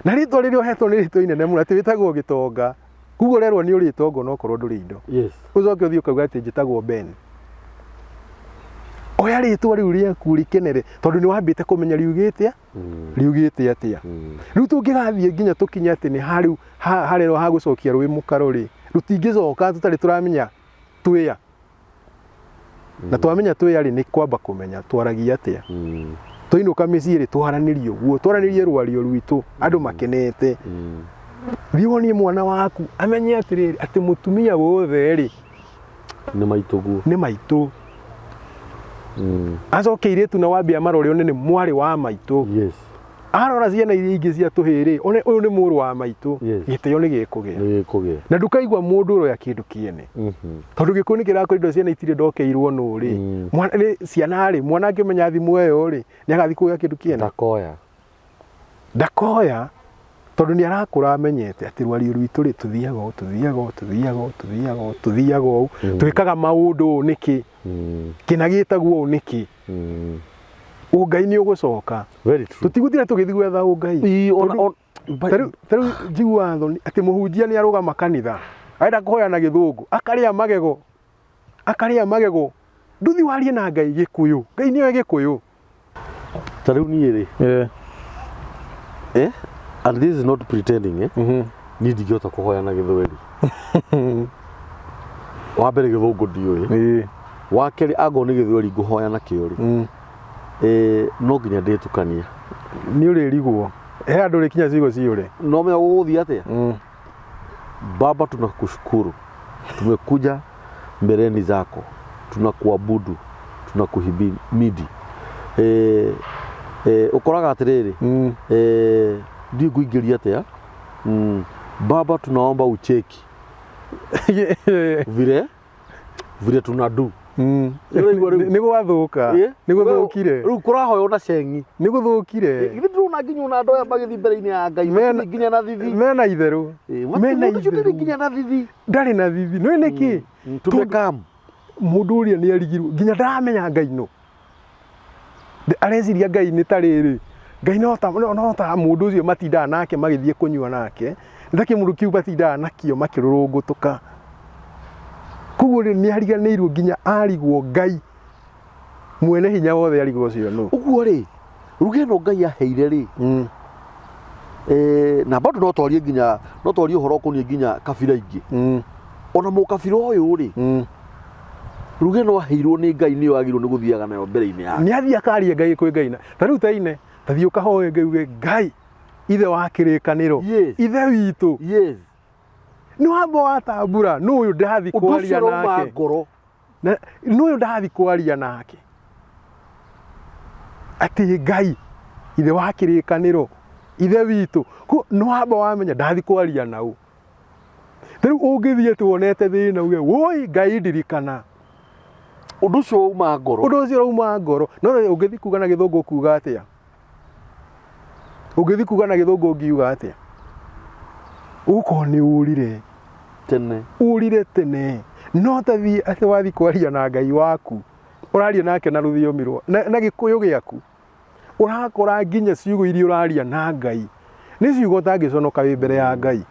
Na rĩtwa rĩrĩa ũhetwo nĩ rĩtwa inene mũno atĩ wĩtagwo Gĩtonga. Koguo ũrerwo nĩ ũrĩtonga onokorwo ndũrĩ indo. Ũcoke ũthiĩ ũkauga atĩ njĩtagwo Ben. Oya rĩtwa rĩu rĩaku rĩkenere tondũ nĩ wambĩte kũmenya riugĩte atĩa. Rĩu tũngĩgathiĩ nginya tũkinye atĩ nĩ harĩa ha gũcokia rũĩ mũkaro rĩ, rũtingĩcoka tũtarĩ tũramenya twĩya. Na twamenya twĩya rĩ nĩ kwamba kũmenya twaragia atĩa. Tũinũka mĩciĩ rĩ twaranĩrie ũguo, twaranĩrie rwario rwitũ andũ makenete. Thiĩ wonie mwana waku amenye atĩrĩrĩ atĩ mũtumia wothe rĩ nĩ maitũ. Acoke airĩtu na wambia marore one nĩ mwarĩ wa maitũ. Arora ciana iria ingĩ cia tũhĩrĩ one ũyũ nĩ mũrũ wa maitũ, gĩtĩo nĩ gĩkũgĩa. Na ndũkaigua mũndũ ũroya kĩndũ kĩene. Tondũ Gĩkũyũ nĩ kĩrakora indo ciana itirĩ ndokeirwo nũ rĩ, ciana rĩ, mwana angĩmenya thimũ ĩyo rĩ, nĩ agathiĩ kuoya kĩndũ kĩene. Ndakoya tondũ nĩ arakũra amenyete atĩ rwario rwitũ rĩ tũthiaga ũũ, twĩkaga maũndũ ũũ nĩkĩ, kĩna gĩtagwo ũũ nĩkĩ. Ũngai nĩ ũgũcoka. Tũtigũtira tũgĩthiĩ gwetha ũngai. Tarĩu njiguaga thoni atĩ mũhunjia nĩ arũgama kanitha arenda kũhoya na Gĩthũngũ akarĩa magego. akaria magego nduthi warie na Ngai Gikuyu Ngai niwe Gikuyu ta riu ni ri and this is not pretending ni ndigihota kuhoya na Githweri wa mbere Githungu ndiũĩ wa kerĩ angorwo nĩ Githweri ngũhoya na kĩo rĩ no nginya ndĩtukania nĩ ũrĩrigwo he andũ rĩ kinya cigo ciũre no menya gũgũthiĩ atĩa Baba tunakushukuru tumekuja mbeleni zako tunakuabudu tunakuhimidi ukoraga atiriri ndio kuingiria atia Baba tunaomba ucheki vile tunadu nĩ gwathuka nĩ gũthũkire rĩu kũrahoya una cengi nĩ gũthũkire githĩ ndĩrona nginya una ndoya magĩthi mbere-inĩ ya Ngai nginya na thithi mena itherũ mena itherũ nginya na thithi ndarĩ na thithi nĩ nĩkĩ tumekam mũndũ ũrĩa nĩ arigirwo nginya ndaramenya Ngai no areciria Ngai nĩ ta rĩrĩ Ngai no ta mũndũ ũcio matindaga nake magĩthiĩ kũnyua nake nĩ ta kĩmũndũ kĩu matindaga nakĩo makĩrũrũngũtũka koguo nĩ ariganĩirwo nginya arigwo Ngai mwene hinya wothe arigwo ũcio no ũguo rĩ ruge no Ngai aheire rĩ na bado no twarie nginya no twarie ũhoro ũkoniĩ nginya kabira ingĩ ona mũkabira ũyũ rĩ ruge no aheirwo nĩ Ngai nĩ wagirwo nĩ gũthiaga nayo mbere-inĩ yake nĩ athiĩ akaria Ngai kwĩ Ngai na ta rĩu ta ine ta thiĩ ũkahoe Ngai uge Ngai ithe wa kĩrĩkanĩro ithe witũ nĩ wamba watambura nĩ ũyũ ndathi kwaria nake nĩ ũyũ ndathi kwaria nake atĩ Ngai ithe wa kĩrĩkanĩro ithe witũ nĩ wamba wamenya ndathi kwaria naũ rĩu ũngĩthiĩ atĩ wonete thĩna uge woi Ngai ndirikana ũndũ ũcio wauma ngoro ũndũ ũcio wauma ngoro no ũngĩthi kuga na Gĩthũngũ kuga atĩa ũngĩthi kuga na Gĩthũngũ ngiuga atĩa ũko nĩ ũrire tene ũrire tene no tathi atĩ wathi kwaria na Ngai waku ũraria nake na rũthiomi rwa na Gĩkũyũ gĩaku ũrakora nginya ciugo iria ũraria na Ngai nĩ ciugo ũtangĩconoka wĩ mbere ya Ngai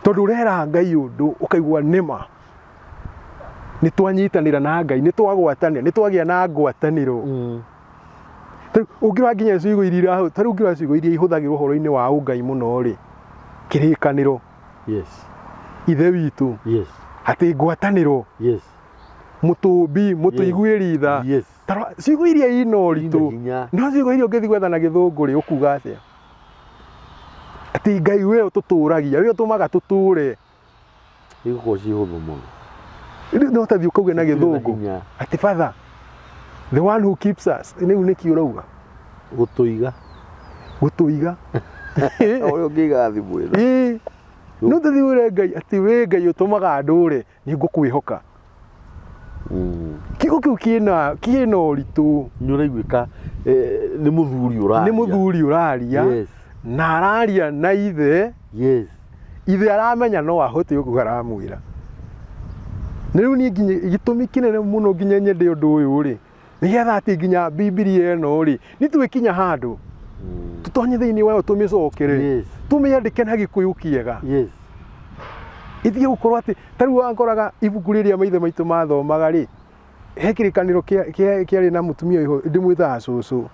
tondũ ũrera Ngai ũndũ ũkaigua nĩma nĩ twanyitanĩra na Ngai nĩ twagwatanĩra nĩ twagĩa na ngwatanĩro ũngĩrora nginya ciugo iria ta rĩu ũngĩrora ciugo iria ihũthagĩrwo ũhoro-inĩ wa ũngai mũno rĩ kĩrĩkanĩro ithe witũ atĩ ngwatanĩro mũtũmbi mũtũiguĩri tha ciugo iria ina ũritũ no ciugo iria ũngĩthi gwetha na Gĩthũngũ rĩ ũkuga atĩa atĩ Ngai we ũtũtũragia we ũtũmaga tũtũre igũkorwo ciĩ hũthũ mũno no tathi ũkauge na Gĩthũngũ atĩ Father the one who keeps us rĩu nĩkĩ ũrauga gũtũiga ũrĩa ũngĩiga thimũ ĩno no tathi ũre Ngai atĩ we Ngai ũtũmaga ndũre nĩ ngũkwĩhoka kiugo kĩu kĩna ũritũ nĩ ũraiguĩka nĩ mũthuri ũraria na araria na ithe ithe aramenya no ahote ũguo aramwĩra rĩu niĩ nginya gĩtũmi kĩnene mũno nginya nyende ũndũ ũyũ rĩ nĩgetha atĩ nginya Bibilia ĩno rĩ nĩ twĩkinya handũ tũtonye thĩinĩ wayo tũmĩcokere tũmĩandĩke na Gĩkũyũ kĩega ĩtige gũkorwo atĩ ta rĩu wakoraga ibuku rĩrĩa maithe maitũ mathomaga rĩ he kĩrĩkanĩro kĩarĩ na mũtumia ndĩmwĩtaga cũcũ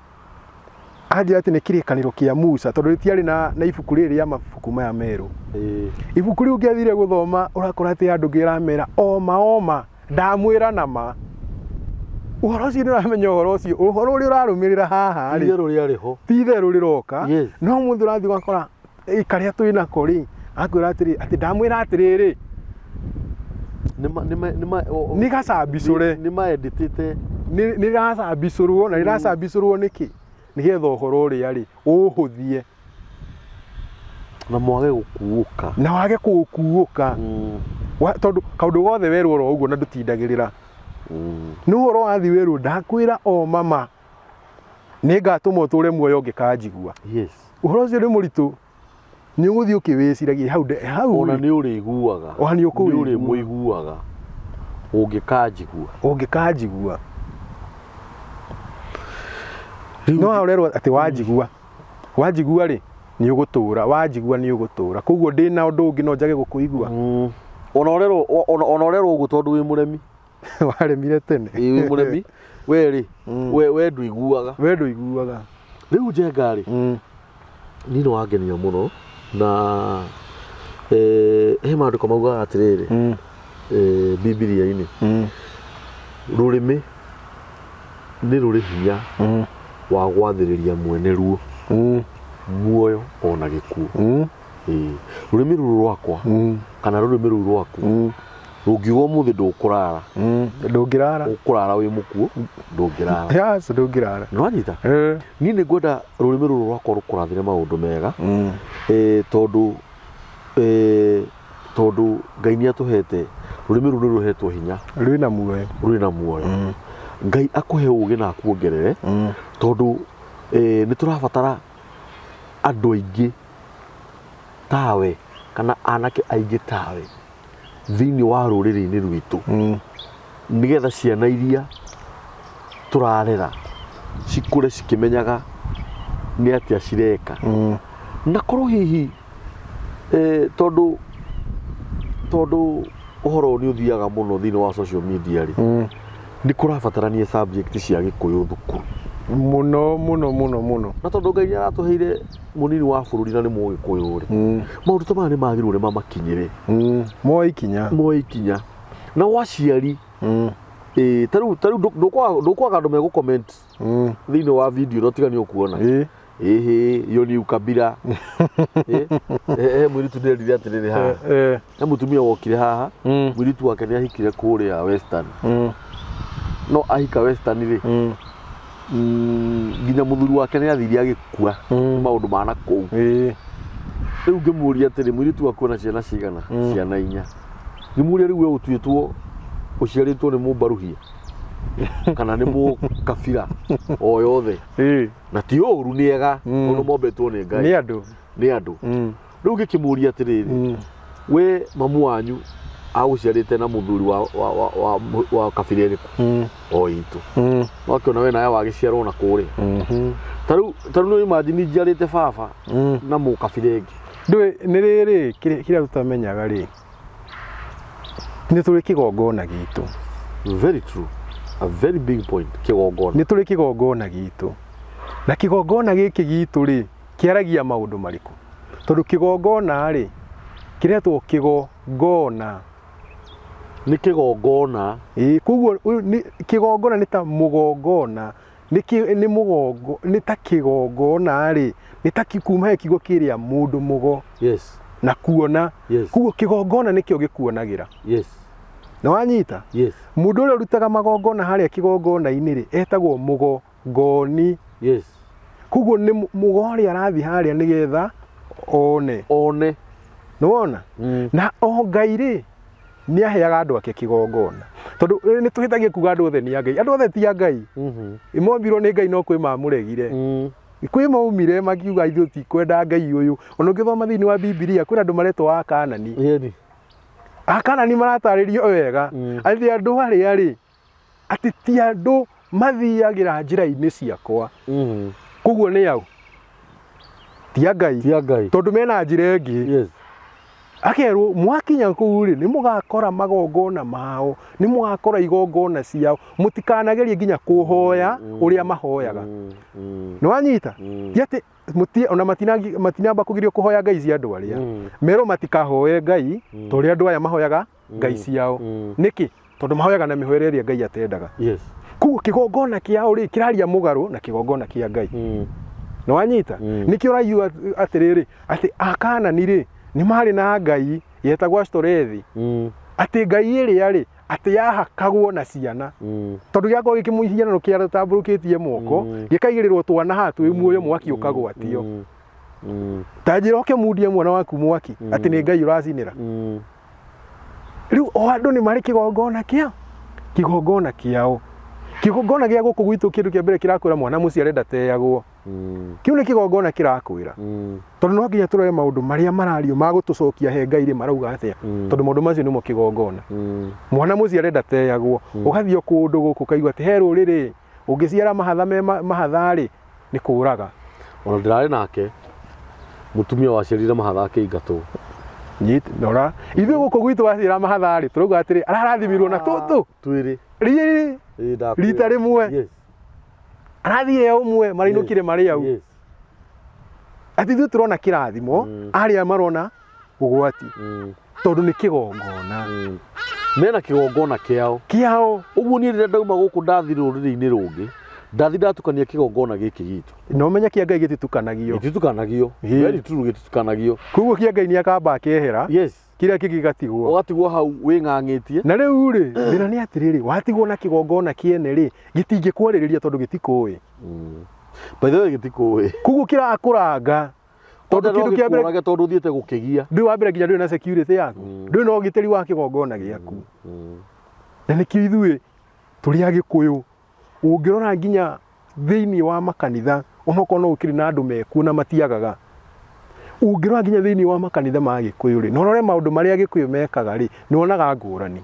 anjĩra atĩ nĩ kĩrĩkanĩro kĩa Musa tondũ rĩtiarĩ na ibuku rĩrĩ rĩa mabuku maya merũ ibuku rĩu ngĩathire gũthoma ũrakora atĩ andũ ngĩramera oma ndamwĩra nama ũhoro ũcio nĩũramenya ũhoro ũcio ũhoro ũrĩa ũrarũmĩrĩra haha rĩ ti itherũ rĩroka no mũndũ ũrathiĩ ũgakora karĩa twĩ nako rĩ akwĩra atĩ ndamwĩra atĩrĩrĩ nĩ gacambicũre nĩ racambicũrwo na rĩracambicũrwo nĩkĩ nĩgetha ũhoro ũrĩa rĩ ũhũthie na mwage gũkuũka na wage gũkuũka tondũ kaũndũ gothe werwo oro ũguo na ndũtindagĩrĩra nĩ ũhoro wathi werwo ndakwĩra o mama nĩ ngatũma ũtũre muoyo ũngĩkanjigua ũhoro ũcio nĩ mũritũ nĩ ũgũthiĩ ũkĩwĩciragia hau ona nĩ ũrĩiguaga nĩ ũrĩmũiguaga ũngĩkanjigua no ũrerwo atĩ wanjigua rĩ nĩ ũgũtũra wanjigua nĩ ũgũtũra koguo ndĩ na ũndũ ũngĩ no njage gũkũigua ona ũrerwo ũguo tondũ wĩ mũremi waremire tene wi muremi we ri we nduiguaga riu Njenga ri ni no wangenia muno na he maandiko maugaga atiriri Bibilia-ini rurimi ni ruri hinya wa gwathiriria mwene ruo muoyo ona gikuo rurimi ruru rwakwa kana rurimi ruru rwaku rungiuga umuthi ndukurara ukurara wi mukuo ndungirara yes ndungirara no anyita ni ngwenda rurimi ruru rwakwa rukurathire maundu mega tondu Ngai ni atuhete rurimi ruru ruhetwo hinya rwina muoyo Ngai akuhe ugi na akuongerere tondu ni turabatara andu aingi tawe kana anake aingi tawe thiini wa ruriri-ini rwitu nigetha ciana iria turarera cikure cikimenyaga ni atia cireka na korwo hihi tondu uhoro ni uthiaga muno thiini wa social media ri ni kurabatarania subject cia Gikuyu thukuru muno na tondu Ngai aratuheire munini wa bururi na ni Mugikuyu ri maundu ta maya ni magirwo ni mamakinyire moe ikinya na waciari taru ndukwaga andu megu comment thiini wa video no tigani ukuona yo ni ukabira mwiritu nderire atiriri haha na mutumia wokire haha mwiritu wake ni ahikire kuria Western no ahika Western ri nginya muthuri wake ni athiri agikua maundu mana kou riu ngimuria atiri mwiritu waku na ciana cigana ciana 4 ngimuria riu we utuitwo uciaritwo ni mumbaruhia kana ni mukabira o yothe na ti uru ni ega no mombetwo ni Ngai ni andu riu ngikimuria atiriri we mamu wanyu aguciarite na muthuri wa kabira iriku o itu wakiona we nawe wagiciarwo na kuria taru no imagine njiarite baba na mukabira ingi ndwe ni riri kiria tutamenyaga ri ni turi kigongona gitu very true a very big point kigongona ni turi kigongona gitu na kigongona giki gitu ri kiaragia maundu mariku tondu kigongona ri kiria tu kigongona ni kigongona kuguo ni kigongona ni ta mugongona ni mugongo ni ta kigongona ri ni ta kikuma he kigo kiria mundu mugo yes na kuona kuguo kigongona nikio gikuonagira yes na wanyita yes mundu ule rutaga magongona haria kigongona-ini ri etagwo mugongoni yes kuguo ni mugori arathi haria nigetha one no wona na o Ngai ri ni aheaga andu ake kigongona tondu ni tuhitagie kuga andu othe ni Ngai andu othe ti Ngai imombirwo ni Ngai no kwi mamuregire kwi maumire makiuga ithu ti kwenda Ngai uyu ona ngithoma thiini wa Bibilia kwina andu maretwo Akanani marataririo wega athi andu aria ri ati ti andu mathiagira njira-ini ciakwa kuguo ni au ti Ngai tondu mena njira ingi akerwo mwakinya kuu ri ni mugakora magongona mao ni mugakora igongona ciao mutikanagerie nginya kuhoya uria mahoyaga no anyita ti ati muti ona matinamba kugirio kuhoya Ngai cia andu aria mero matikahoye Ngai tori andu aya mahoyaga Ngai ciao niki tondu mahoyaga na mihoere iria Ngai atendaga ku kigongona kiao ri kiraria mugaru na kigongona kia Ngai no anyita niki uraiu atiriri ati Akanani ri ni mari na Ngai yetagwo Ashtorethi ati Ngai iria ri ati yahakagwo na ciana tondu giako gikimuhiana kia rutamburukitie moko gikaigirirwo twana hatu muoyo mwaki ukagwo atio tajira ukimudie mwana waku mwaki ati ni Ngai uracinira riu o andu ni mari kigongona kiao kigongona gia guku gwitu kindu kia mbere kirakwira mwana muci arenda teagwo kiu ni kigongona kirakwira tondu no nginya turore maundu maria marario magutucokia he Ngai ri marauga atia tondu maundu macio nimo kigongona mwana muci arenda teagwo ugathio kundu guku kaigwa ati he ruriri ungiciara mahatha mahathari ni kuraga ona ndirari nake mutumia waciarire mahatha akingatwo nyite nora ithuĩ gũkũ gwitũ wacira mahatharĩ tũrauga atĩrĩ ararathimirwo na tũtũ twĩrĩ rita rĩmwe arathire ũmwe marainũkire marĩ au ati ithuĩ tũrona kĩrathimo arĩa marona ũgwati tondũ nĩ kĩgongona mena kĩgongona kĩao ũguo niĩ rĩrĩa ndauma gũkũ ndathi rũrĩrĩ-inĩ rũngĩ ndathi ndatukania kĩgongona gĩkĩ gitũ no menya kĩa Ngai gĩtitukanagio very true gĩtitukanagio koguo kĩa Ngai nĩ akamba akehera kĩrĩa kĩngĩ gatigwo ũgatigwo hau wĩng'ang'ĩtie na rĩu rĩ thĩna nĩ atĩrĩrĩ watigwo na kĩgongona kĩene rĩ gĩtingĩkwarĩrĩria tondũ gĩtikũĩ by the way gĩtikũĩ koguo kĩrakũranga tondũ kĩndũ kĩa mbere tondũ ũthiĩte gũkĩgia ndũĩ wa mbere nginya ndũĩ na security yaku ndũĩ na ũgitĩri wa kĩgongona gĩaku na nĩkĩo ithuĩ tũrĩ Agĩkũyũ ũngĩrora nginya thĩinĩ wa makanitha onokorwo no ũkĩrĩ na andũ mekuo na matiagaga ũngĩrora nginya thĩinĩ wa makanitha ma Agĩkũyũ rĩ na ũrore maũndũ marĩa Agĩkũyũ mekaga rĩ nĩ wonaga ngũrani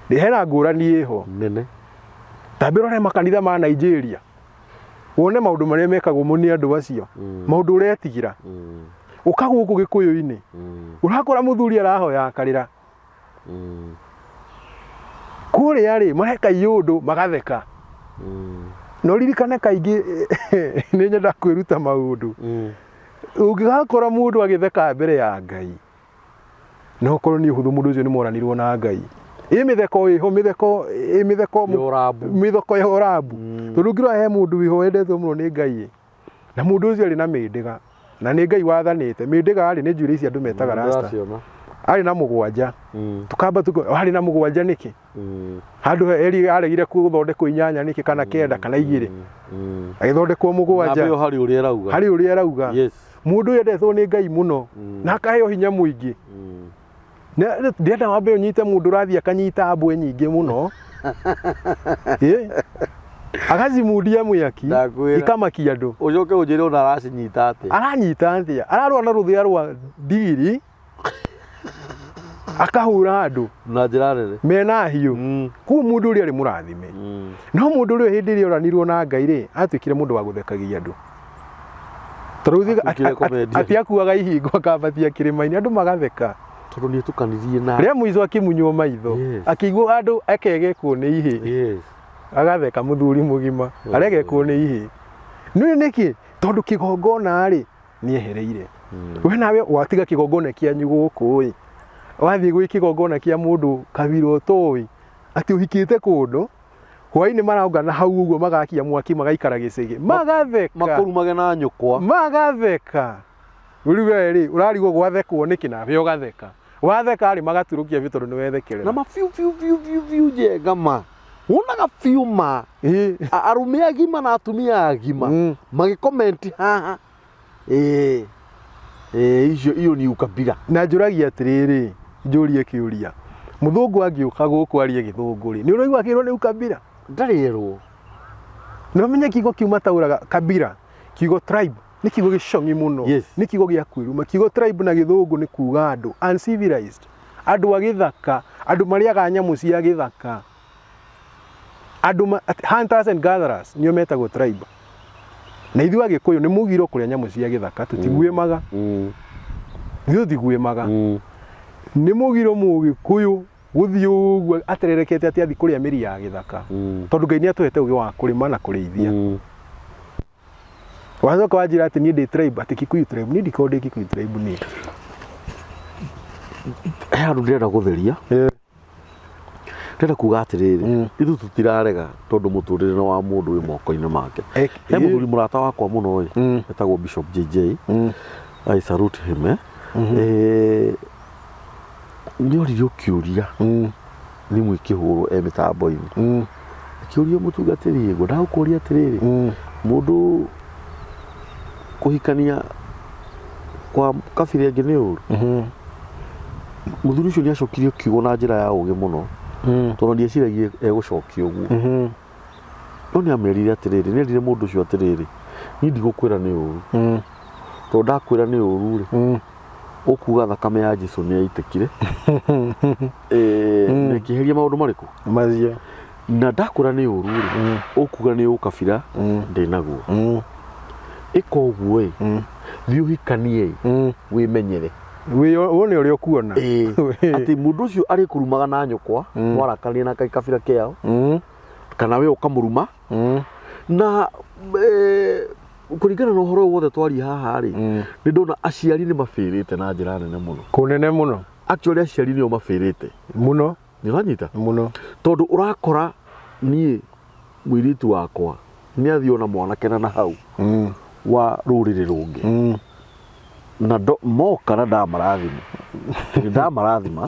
hena ngũrani ĩho nene tambe ũrore makanitha ma Nigeria wone maũndũ marĩa mekagwo nĩ andũ acio maũndũ ũretigira ũkagũkũ Gĩkũyũ-inĩ ũrakora mũthuri arahoya akarĩra kũrĩa rĩ mareka iyũndũ magatheka no ririkane kaingĩ nĩ nyenda kwĩruta maũndũ ũngĩgakora mũndũ agĩtheka mbere ya Ngai no korwo nĩ ũhũthũ mũndũ ũcio nĩ moranirwo na Ngai mĩtheko ĩho mĩtheko ya ũrambu tondũ ngĩrora he mũndũ wĩho wendetwo mũno nĩ Ngai na mũndũ ũcio arĩ na mĩndĩga na nĩ Ngai wathanĩte mĩndĩga rĩ nĩ njuĩrĩ ici andũ metaga rasta arĩ na mũgwanja tukamba arĩ na mũgwanja nĩkĩ handũ eri aregire gũthondekwo 8 nĩkĩ kana 9 kana 2 agĩthondekwo mũgwanja harĩ ũrĩa arauga mũndũ ũyũ endetwo nĩ Ngai mũno na akaheo hinya mũingĩ ndĩrenda wambe ũnyite mũndũ ũrathiĩ akanyita mbwe nyingĩ mũno agacimundia mwĩaki ikamakia andũ ũcoke ũnjĩre ona aracinyita atĩa aranyita atĩa ararũa na rũthĩa rwa ndigiri akahũra andũ na njĩra nene mena hiũ kuo mũndũ ũrĩa arĩ mũrathime no mũndũ ũrĩa hĩndĩ ĩrĩa oranirwo na Ngai rĩ atuĩkire mũndũ wa gũthekagia andũ tondũ atiakuaga ihingo akambatia kĩrĩma-inĩ andũ magatheka tondũ nĩ tukanirie na rĩa mũico akĩmunywo maitho akĩigua andũ akegekwo nĩ ihĩ agatheka mũthuri mũgima aregekwo nĩ ihĩ nĩ nĩkĩ tondũ kĩgongona rĩ nĩ ehereire we nawe watiga kĩgongona kĩanyu gũkũ wathiĩ gwĩ kĩgongona kĩa mũndũ kabira ũtũĩ atĩ ũhikĩte kũndũ hwaĩ-inĩ maraungana hau ũguo magakia mwaki magaikara gĩcĩgĩ magatheka makurumage na nyũkwa magatheka rĩu we rĩ ũrarigwo gwathekwo nĩkĩ nawe ũgatheka watheka rĩ magaturũkia biũ tondũ nĩ wethekerera na mabiũ njega ma wonaga biũ ma arũme agima na atumia agima magĩkomenti haha iyo ni ukabira na njũragia atĩrĩrĩ njũrie kĩũria mũthũngũ angĩũka gũkũ arie gĩthũngũ rĩ nĩ ũraigua akĩrwo nĩ ukabira ndarĩerwo no menye kiugo kiuma tauraga kabira kiugo tribe nĩ kiugo gĩcong'i mũno nĩ kiugo gĩa kwĩruma kiugo tribe na gĩthũngũ nĩ kuuga andũ uncivilized andũ a gĩthaka andũ marĩaga nyamũ cia gĩthaka andũ hunters and gatherers nĩo metagwo tribe na ithuĩ Agĩkũyũ nĩ mũgiro kũrĩa nyamũ cia gĩthaka tũtiguĩmaga ithuĩ tiguĩmaga nĩ mũgiro Mũgĩkũyũ gũthiĩ ũguo atererekete atĩ athi kũrĩa mĩri ya gĩthaka tondũ Ngai nĩ atũhete ũgĩ wa kũrĩma na kũrĩithia wacoka wanjĩra atĩ niĩ ndĩ tribe atĩ Kikuyu tribe niĩ ndikorwo ndĩ Kikuyu tribe nĩ he andũ ndĩrenda gũtheria ndĩrenda kuga atĩrĩrĩ ithuĩ tũtirarega tondũ mũtũrĩre wa mũndũ wĩ moko-inĩ make he mũthuri mũrata wakwa mũno etagwo Bishop JJ I salute him nĩ oririo kĩũria nĩ mwĩkĩhũrwo mĩtambo-inĩ akĩũria mũtungatĩri ĩguo ndagũkũria atĩrĩrĩ mũndũ kũhikania kwa kabira ĩngĩ nĩ ũru mũthuri ũcio nĩ acokirie kiugo na njĩra ya ũgĩ mũno tondũ ndieciragia egũcokia ũguo no nĩ amerire atĩrĩrĩ nĩ erire mũndũ ũcio atĩrĩrĩ niĩ ndigũkwĩra nĩ ũru tondũ ndakwĩra nĩ ũru rĩ ũkuga thakame ya Jesũ nĩ yaitĩkire na ĩkĩeheria maũndũ marĩkũ macio na ndakwĩra nĩ ũru rĩ ũkuga nĩ ũkabira ndĩnaguo ĩka ũguo thiĩ ũhikanie wĩmenyere wone uria ukuona ati mundu ucio ari kurumaga na nyukwa mwarakania na kabira kiao kana we ukamuruma na kuringana na uhoro wothe twari haha ri ni ndona aciari ni mafirite na njira nene muno kunene muno actually aciari nio mafirite muno ni ranyita muno tondu urakora nie mwiritu wakwa ni athio na mwanake na hau wa ruriri rungi na moka na ndamarathima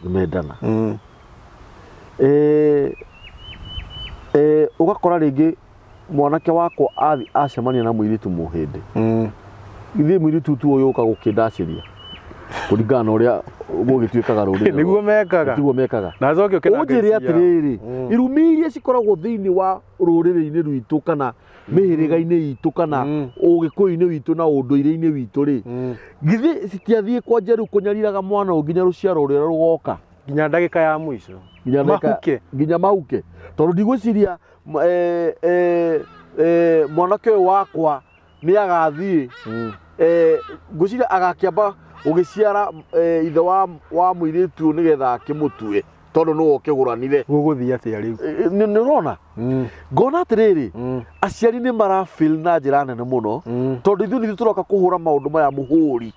nimendana ugakora ringi mwanake wakwa athi acemania na mwiritu muhindi ithe mwiritu tu uyu uka gukindaciria kuringana na uria gugituikaga ruriri niguo mekaga na acoke ukinageria atiriri irumi iria cikoragwo thiini wa ruriri-ini rwitu kana mihiriga-ini itu kana ugikuyu-ini witu na unduire-ini witu ri githi citiathie kwanja riu kunyariraga mwana nginya ruciaro ruria rugoka nginya ndagika ya mwisho nginya mahuke tondu ndigwiciria mwanake uyu wakwa ni agathie ngwiciria agakiamba ugiciara ithe wa mwiritu nigetha akimutue tondu no ukiguranire guguthia atia riu ni urona ngona atiriri aciari ni marafeel na njira nene muno tondu ithu ni turoka kuhura maundu maya muhuri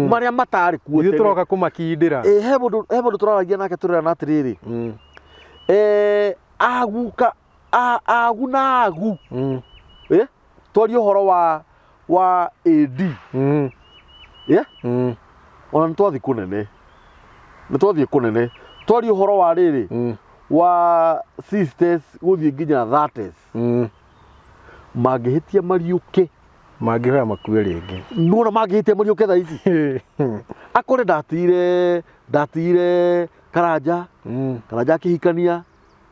maria matari kuo ithu turoka kumakindira he mundu turaragia nake turera na atiriri agu na agu twari uhoro wa AD ona nitwathi kunene twari uhoro wa riri wa sisters guthie nginya 30s mangihitia mariuke mangihoya makue ringi nona mangihitia mariuke tha ici akore ndatire karanja akihikania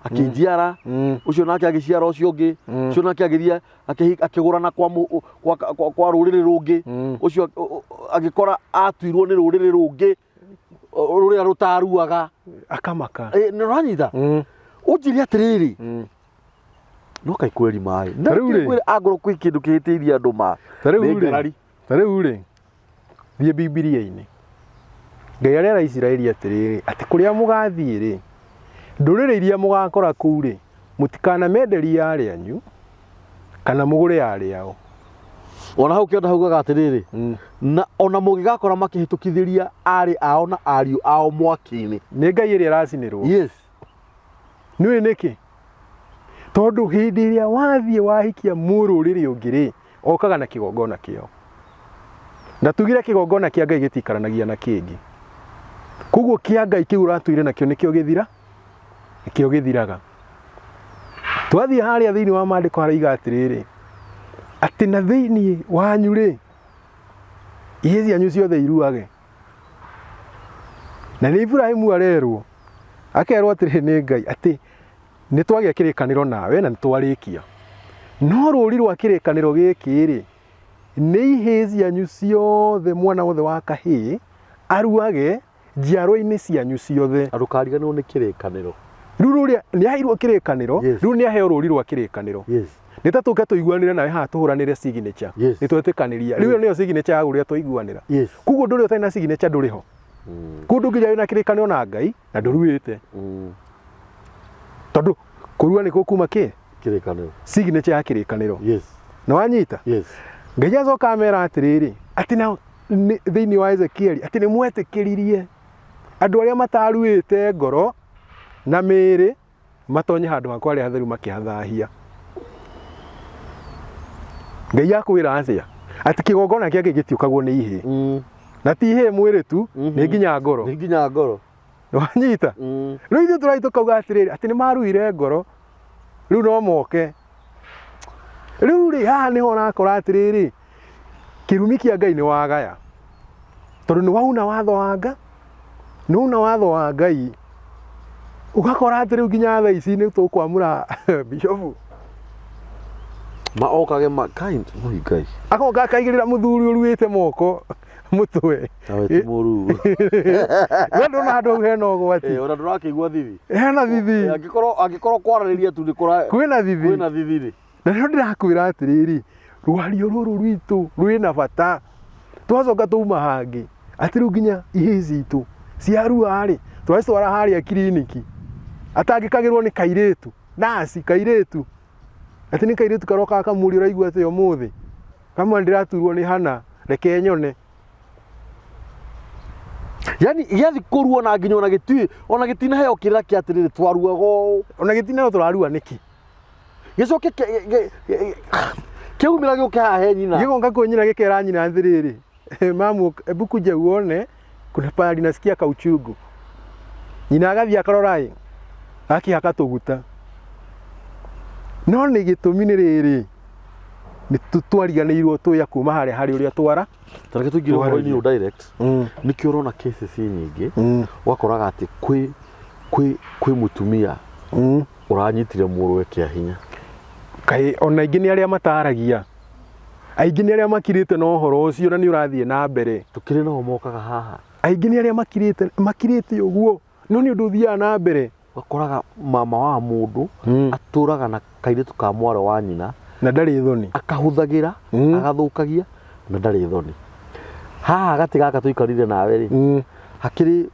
akinjiara ucio nake agiciara ucio ungi ucio nake agithia akigurana kwa ruriri rungi ucio agikora atuirwo ni ruriri rungi ruria rutaruaga akamaka ni ranyita unjiri atiriri no kai kweri mai na kweri agoro kwi kindu kihitiirie andu ma tariu ri thie bibilia-ini Ngai arera Israeli atiriri ati kuria mugathie ri ndurire iria mugakora kuu ri mutikana menderia ari anyu kana mugure ari ao ona hau kionda haugaga atiriri na ona mugigakora makihitukithiria ari ao na ariu ao mwaki-ini ni Ngai iria racinirwo yes nui niki tondu hindi iria wathie wahikia mururiri ungi ri okaga na kigongona kio na tugire kigongona kia Ngai gitikaranagia na kingi kuguo kia Ngai kiu uratuire nakio nikio githira nikio githiraga twathie haria thiini wa maandiko haraiga atiriri ati na thiini wanyu ri izi anyu ciothe iruage na ni Ibrahimu arerwo akerwo atiriri ni Ngai ati ni twagia kirikaniro nawe na nitwarikia no ruri rwa kirikaniro giki ri ni ihezi anyu ciothe mwana wothe wa kahii aruage njiarwa-ini cianyu ciothe arukariganirwo ni kirikaniro riu ruria ni aheirwo kirikaniro riu ni aheo ruri rwa kirikaniro ni ta tuke tuiguanire nawe haha tuhuranire signature ni twetĩkaniria riu niyo signature ya uria twaiguanira kuguo nduri utari na signature nduriho kundu nginya wina kirikaniro na Ngai na nduruite tondu kurua niko kuma kirikaniro signature ya kirikaniro na wanyita Ngai acoka amera atiriri ati na thiini wa Ezekieli ati ni mwetikiririe andu aria mataruite ngoro na miri matonye handu hakwa aria hatheru makihathahia Ngai akwira acia ati kigongona kia gitiukagwo ni ihi na ti ihi mwiri tu ni nginya ngoro wanyita riu ithu turaitå kauga atiriri ati ni maruire ngoro riu no moke riu ri haha niho nakora atiriri kirumi kia Ngai ni wagaya tondu ni wauna watho wa Ngai ugakora atiriu nginya thaa ici ni tukwamura bishofu maokage kind Ngai akoka akaigirira muthuri uruite moko mutwe muru we ndona handu hena ugwati ona ndurakiigua thithi hena thithi angikoro kwarariria tu ni kwina thithi ri na ndio ndirakwira atiriri rwario ruru rwitu rwina bata twacoka tuma hangi ati riu nginya ihĩ citũ ciarua rĩ twacitwara harĩa kiriniki atangĩkagĩrwo nĩ kairĩtu naci kairĩtu ati nĩ kairĩtu karoka kamũri ũraigua atĩ ũmũthĩ kamwe ndĩraturwo nĩ hana reke nyone. Yani gĩathi kũruo na nginya ona gĩtinaheo kĩrĩra kĩa atĩrĩrĩ twaruaga ona gĩtinaheo tũrarua nĩkĩ gĩcoke kĩumĩra gĩũke haha he nyina gĩgonga kwĩ nyina gĩkera nyina atĩrĩrĩ mamu hebu kuja uone kuna pahali nasikia kauchungu. Nyina agathiĩ akarora akĩhaka tũguta no nĩ gĩtũmi nĩ rĩrĩ nĩ twariganĩirwo tũya kuma harĩa harĩ ũrĩa twara tareke tũingĩre ũhoro-inĩ direct nĩkĩo ũrona cases nyingĩ ũgakoraga atĩ kwĩ mũtumia ũranyitire mũrũwe kĩa hinya kaĩ ona aingĩ nĩ arĩa mataragia aingĩ nĩ arĩa makirĩte na ũhoro ũcio na nĩ ũrathiĩ na mbere tũkĩrĩ nao mokaga haha aingĩ nĩ arĩa makirĩte ũguo no nĩ ũndũ ũthiaga na mbere ũgakoraga mama wa mũndũ atũraga na kairĩtu ka mwarĩ wa nyina na ndarĩ thoni akahũthagĩra agathũkagia na ndarĩ thoni. Haha gatĩ gaka tũikarire nawe rĩ hakĩrĩ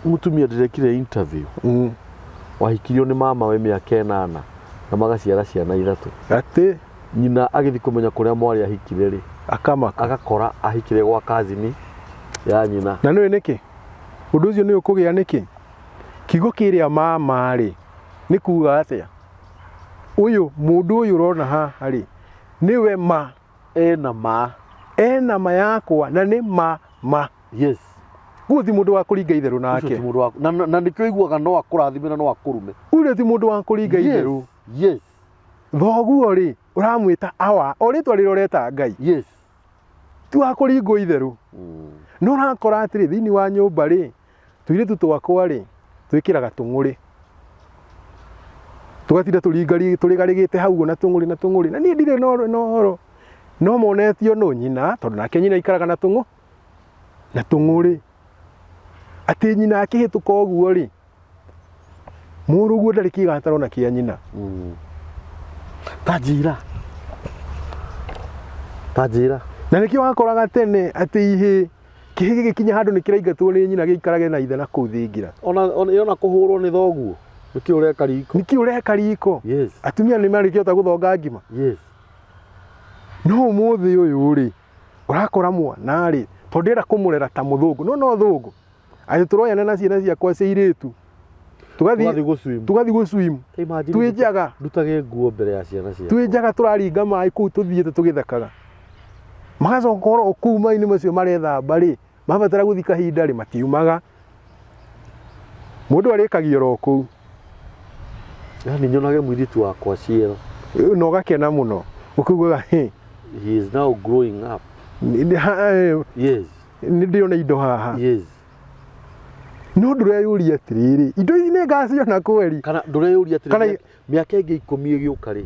mũtumia ndĩrekire interview wahikirio nĩ mama we mĩaka 8 na magaciara ciana 3 atĩ nyina agĩthi kũmenya kũrĩa mwarĩ ahikire rĩ agakora ahikire gwa kazini ya nyina. Na nĩ nĩkĩ ũndũ ũcio nĩ ũkũgĩa nĩkĩ kiugo kĩrĩa mama rĩ nĩ kuuga atĩa ũyũ mũndũ ũyũ ũrona haha rĩ nĩwe ma ena ma yakwa na nĩ ma yes guo ti mũndũ wa kũringa itherũ nake na nĩkĩo iguaga no akũrathime na no akũrume ũrĩa ti mũndũ wa kũringa itherũ yes thoguo rĩ ũramwĩta awa o rĩtwa rĩrĩa ũreta Ngai yes ti wa kũringwo itherũ no ũrakora atĩrĩ thĩinĩ wa nyũmba rĩ tũirĩtu twakwa rĩ twĩkĩraga tũng'ũrĩ tũgatinda tũrĩgarĩgĩte hau na tũng'ũrĩ na niĩ ndirĩ na ũhoro no monetio no nyina tondũ nake nyina ikaraga na tũng'ũrĩ atĩ nyina akĩhĩtũka ũguo rĩ mũrũguo ndarĩ kĩgataro na kĩa nyina Tajira na nĩkĩo wakoraga tene atĩ ihĩ kĩhĩ gĩgĩkinya handũ nĩ kĩraingatwo nĩ nyina gĩikarage na ithe na kũu thĩngira ona kũhũrwo nĩ thoguo nĩkĩo ũreka riko yes atumia nĩ marĩkĩota gũthonga ngima yes no ũmũthĩ ũyũ rĩ ũrakora mwana rĩ tondũ ndĩrenda kũmũrera ta mũthũngũ no thũngũ atĩ tũroyana na ciana ciakwa ciairĩtu tũgathiĩ gũswim twĩnjaga ndutage nguo mbere ya ciana ciakwa twĩnjaga tũraringa maĩ kũu tũthiĩte tũgĩthekaga magacoka oro kũu maĩ-inĩ macio marethamba rĩ mabatara gũthiĩ kahinda rĩ matiumaga mũndũ arĩkagia oro kũu yani nyonage mũirĩtu wakwa ciero na ũgakena mũno ũkiugaga he is now growing up yes nĩ ndĩona indo haha yes no ndũreyũria atĩrĩrĩ indo ici nĩ ngaciona kweri kana ndũreyũria atĩrĩrĩ mĩaka ĩngĩ 10 ĩgĩũka rĩ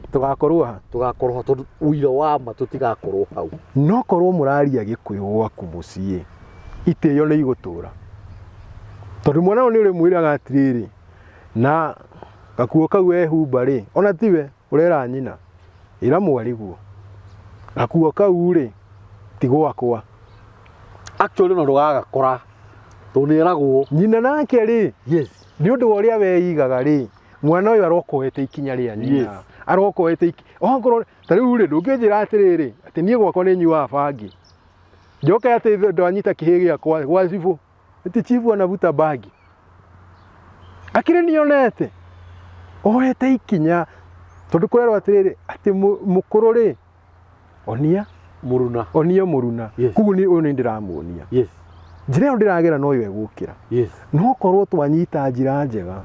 tũgakorwo tondũ ũira wa ma tũtigakorwo hau no korwo mũraria gĩkũyũ gwaku mũciĩ itĩyo nĩ igũtũra tondũ mwana ũyũ nĩ ũrĩmwĩraga atĩrĩrĩ na gakuo kau ehumba rĩ ona tiwe ũrera nyina ĩra mwariguo gakuo kau rĩ ti gwakwa actually no ndũgagakora tũnĩragwo nyina nake rĩ yes nĩ ũndũ wa ũrĩa weigaga rĩ mwana ũyũ arokoete ikinya rĩa nyina arokoete okorwo ta rĩu rĩ ndũngĩnjĩra atĩrĩrĩ atĩ niĩ gwakwa nĩ nyuaga bangi njoke atĩ ndanyita kĩhĩ gĩakwa gwa cibũ atĩ chifu anavuta bangi akĩrĩ nĩonete oete ikinya tondũ kũrerwo atĩrĩrĩ atĩ mũkũrũ rĩ onia mũruna kuguo ũyũ nĩ ndĩramuonia njĩra ĩyo ndĩragera no yo ĩgũkĩra no korwo twanyita njĩra njega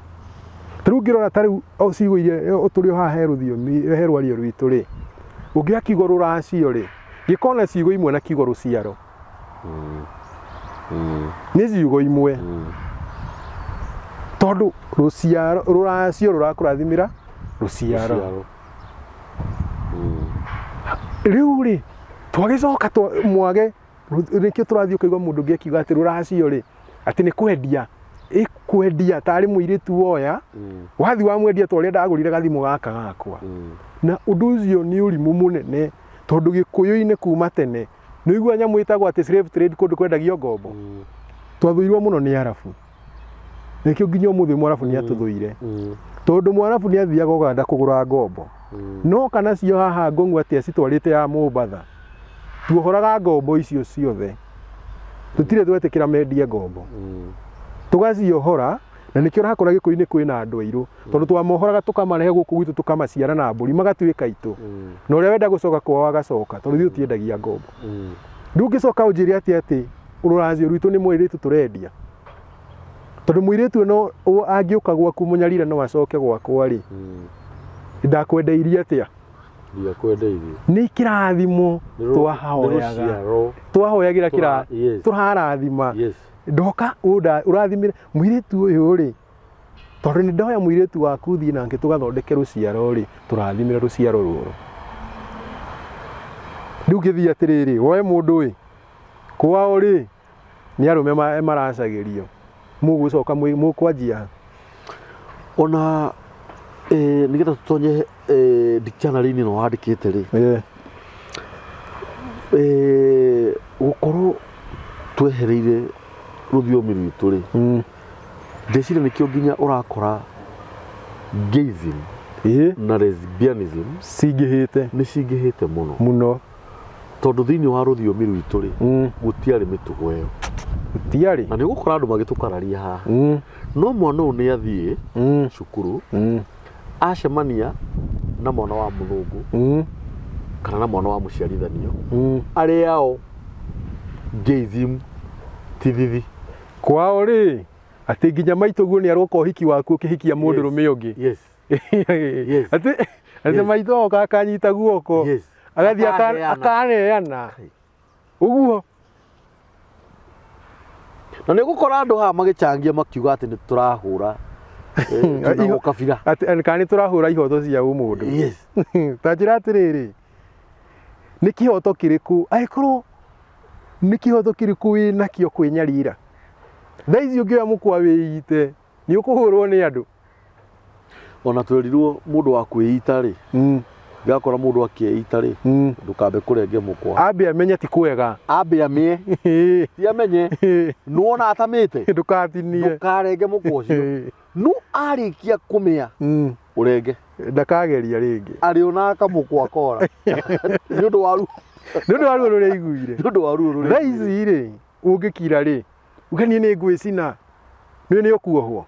tarĩu ngĩrora tarĩu ciugo iria tũrĩ o haha he rũthiomi he rwario rwitũ rĩ ũngĩoya kiugo rũracio rĩ gĩkona ciugo imwe na kiugo rũciaro nĩ ciugo imwe tondũ rũracio rũrakũrathimĩra rũciaro rĩu rĩ twagĩcoka mwage nĩkĩo tũrathiĩ ũkaigua mũndũ ũngĩ akiuga atĩ rũracio rĩ atĩ nĩ kwendia gũkwendia tarĩ mũirĩtu woya wathi wamwendia ta ũrĩa ndagũrire gathimũ gaka gakwa na ũndũ ũcio nĩ ũrimũ mũnene tondũ Gĩkũyũ-inĩ kuma tene nĩ igua nyamũ ĩtagwo atĩ slave trade kũndũ kwendagio ngombo twathũirwo mũno nĩ Arabu nĩkĩo nginya ũmũthĩ Mũarabu nĩ atũthũire tondũ Mũarabu nĩ athiaga Ũganda kũgũra ngombo no kana cio haha ngũng'u atĩ acitwarĩte ya Mũmbatha tuohoraga ngombo icio ciothe tũtirĩ twetĩkĩra mendie ngombo tũgaciohora na nĩkĩo ũrakora Gĩkũyũ-inĩ kwĩna andũ airũ tondũ twamohoraga tũkamarehe gũkũ gwitũ tũkamaciara na mbũri magatuĩka aitũ na ũrĩa wenda gũcoka kwao agacoka tondũ ithuĩ tũtiendagia ngombo rĩu ũngĩcoka ũnjĩre atĩ ũrũracio rwitũ nĩ mũirĩtu tũrendia tondũ mũirĩtu no angĩũka gwaku Mũnyarira no acoke gwakwa rĩ ndakwendeirie atĩa nĩ kĩrathimo twahoyagĩra tũrarathima ndoka ũrathimĩre mũirĩtu ũyũ rĩ tondũ nĩ ndoya mũirĩtu waku thiĩ nake tũgathondeke rũciaro rĩ tũrathimĩre rũciaro rũrũ rĩu gĩthiĩ atĩrĩrĩ woe mũndũ ĩ kwao rĩ nĩ arũme maracagĩrio mũgũcoka mũkwanjia ona nĩgetha tũtonye dictionary-inĩ no wandĩkĩte rĩ gũkorwo twehereire rũthiomi rwitũ rĩ ndeciria nĩkĩo nginya ũrakora gayism na lesbianism nĩ cingĩhĩte mũno tondũ thĩinĩ wa rũthiomi rwitũ rĩ gũtiarĩ mĩtugo ĩyo gũtiarĩ na nĩ ũgũkora andũ magĩtũkararia haha no mwana ũyũ nĩ athiĩ cukuru acemania na mwana wa mũthũngũ kana na mwana wa mũciarithanio arĩ ao gayism tithithi kwao rĩ atĩ nginya maitũguo nĩ aroka ũhiki waku ũkĩhikia mũndũ rũme ũngĩ atĩ maitũ oka akanyita guoko agathiĩ akaneana ũguo na nĩ gũkora andũ haha magĩcangia makiuga atĩ nĩ tũrahũra kabira kana nĩ tũrahũra ihoto cia ũmũndũ ta njĩra atĩrĩrĩ nĩ kĩhoto kĩrĩkũ angĩkorwo nĩ kĩhoto kĩrĩkũ wĩnakĩo kwĩnyarira thaa ici ũngĩoya mũkwa wĩite nĩ ũkũhũrwo nĩ andũ ona twerirwo mũndũ wa kwĩita rĩ ngakora mũndũ akĩita rĩ ndũkambe kũrenge mũkwa ambe amenye ti kwega ambe amie ti amenye nuona atamĩte ndũkatinie ndũkarenge mũkwa ũcio no arĩkia kũmĩa ũrenge ndakageria rĩngĩ arĩona kamũkwa kora nĩ ũndũ waru rũrĩa iguire thaa ici rĩ ũngĩkira rĩ ũganie nĩ ngwĩcina nĩ ũkuohwo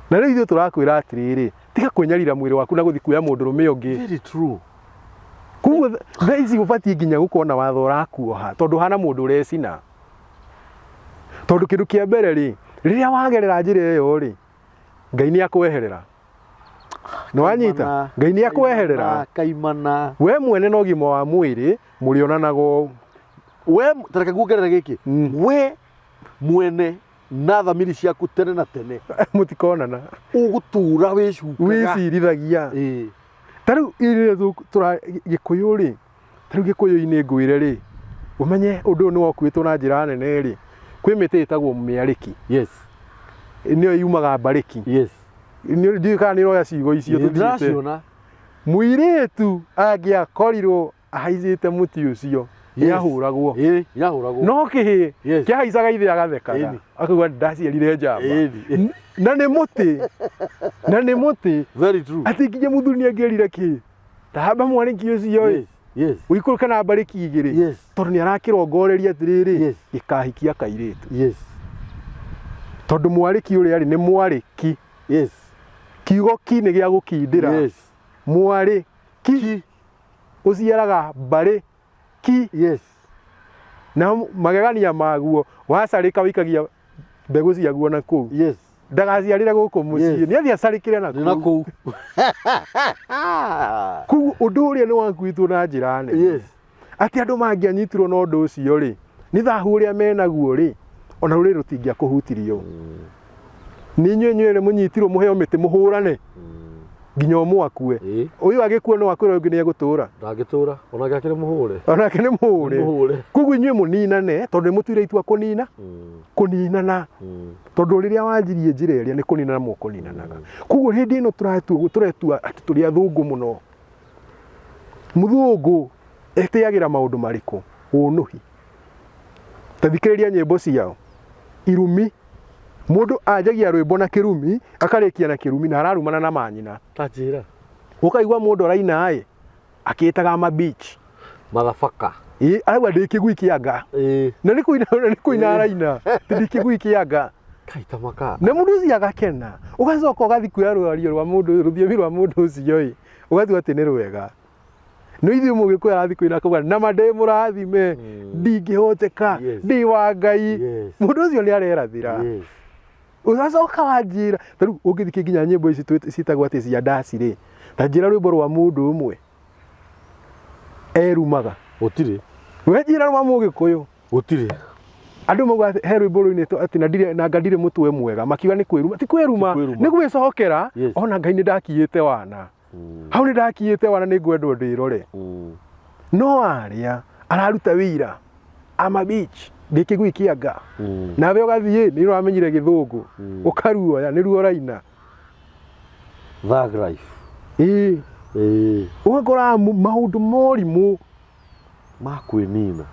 na rĩu ithuĩ tũrakwĩra atĩrĩrĩ tiga kwĩnyarira mwĩrĩ waku na gũthiĩ kuoya mũndũ rũme ũngĩ very true koguo thaa ici ũbatiĩ nginya gũkorwo na watho ũrakuoha tondũ hana mũndũ ũrecina tondũ kĩndũ kĩa mbere rĩ rĩrĩa wagerera njĩra ĩyo rĩ Ngai nĩ akweherera nĩ wanyita Ngai nĩ akweherera kaimana we mwene na ũgima wa mwĩrĩ mũrĩonanaga we tareke nguongerere gĩkĩ we mwene na thamiri ciaku tene na tene mũtikonana ũgũtura wĩcukaga wĩcirithagia tarĩu Gĩkũyũ rĩ tarĩu Gĩkũyũ-inĩ ngwĩre rĩ ũmenye ũndũ ũyũ nĩ wokuĩtwo na njĩra nene rĩ kwĩ mĩtĩ ĩtagwo mĩarĩki nĩyo yumaga Mbarĩki ndiũĩ kana nĩ ũroya ciugo icio tũthiĩte mũirĩtu angĩakorirwo ahaicĩte mũtĩ ũcio nĩahũragwo no kĩhĩ kĩahaicaga ithe agathekaga akauga ndaciarire njamba na nĩ mũtĩ atĩ nginya mũthuri nĩangĩerire kĩ tamba mwarĩki ũcio ũikũrũke na Mbarĩki igĩrĩ tondũ nĩ arakĩrongoreria atĩrĩrĩ gĩkahikia kairĩtu tondũ mwarĩki ũrĩa arĩ nĩ mwarĩki kiugo ki nĩ gĩa gũkindĩra mwarĩki ũciaraga Mbarĩki na magegania maguo wacarĩka wĩikagia mbegũ ciaguo na kũu ndagaciarĩre gũkũ mũciĩ nĩ athiĩ acarĩkĩre na kũu kũu ũndũ ũrĩa nĩ wakuĩtwo na njĩra nene atĩ andũ mangĩanyitirwo na ũndũ ũcio rĩ nĩ thahu ũrĩa menaguo rĩ ona rũrĩ rũtingĩakũhutirio nĩ inyuĩ mũnyitirwo mũheo mĩtĩ mũhũrane nginya omwakue uyu agikua no akwira ungi ni egutura ndagitura onake akire muhure onake ni muhure kugu inyue muninane tondu mutuire itua kunina kuninana tondu riria wanjirie njira iria ni kuninana mukuninanaga kugu hindi ino turetua ati turi athungu muno muthungu etiagira maundu mariku unuhi tathikiriria nyimbo ciao irumi mundu ajagia rwimbo na kirumi akarikia na kirumi na ararumana na manyina tajira ukaigwa mundu araina ai akitaga ma beach motherfucker aragwa ndikigui kianga na ni kuina araina ndikigui kianga kaita maka na mundu ucio agakena ugacoka ugathi kuya rwario rwa mundu ruthiemi rwa mundu ucio ugathi ati ni rwega no ithuĩ mũgĩkũyũ arathi kwĩna kuga nama ndĩ mũrathime ndingĩhoteka ndĩ wa Ngai mũndũ ũcio nĩ arerathĩra ugacoka wanjĩra tarĩu ũngĩthikĩ nginya nyĩmbo ici citagwo atĩ cia ndaci rĩ ta njĩra rwĩmbo rwa mũndũ ũmwe erumaga gũtirĩ we njĩra rwa mũgĩkũyũ gũtirĩ andũ mauga he rwĩmbo rũu atĩ na ngandirĩ mũtwe mwega makiuga nĩ kwĩruma ti kwĩruma nĩ gwĩcokera ona Ngai nĩ ndakiĩte wana hau nĩ ndakiĩte wana nĩ ngwendwo ndĩrore no arĩa araruta wĩira ama beach ndĩkĩgui kĩanga nawe ũgathiĩ nĩ ũramenyire gĩthũngũ ũkaruoya nĩ ruo ũraina thug life ũgakora maũndũ morimũ ma kwĩnina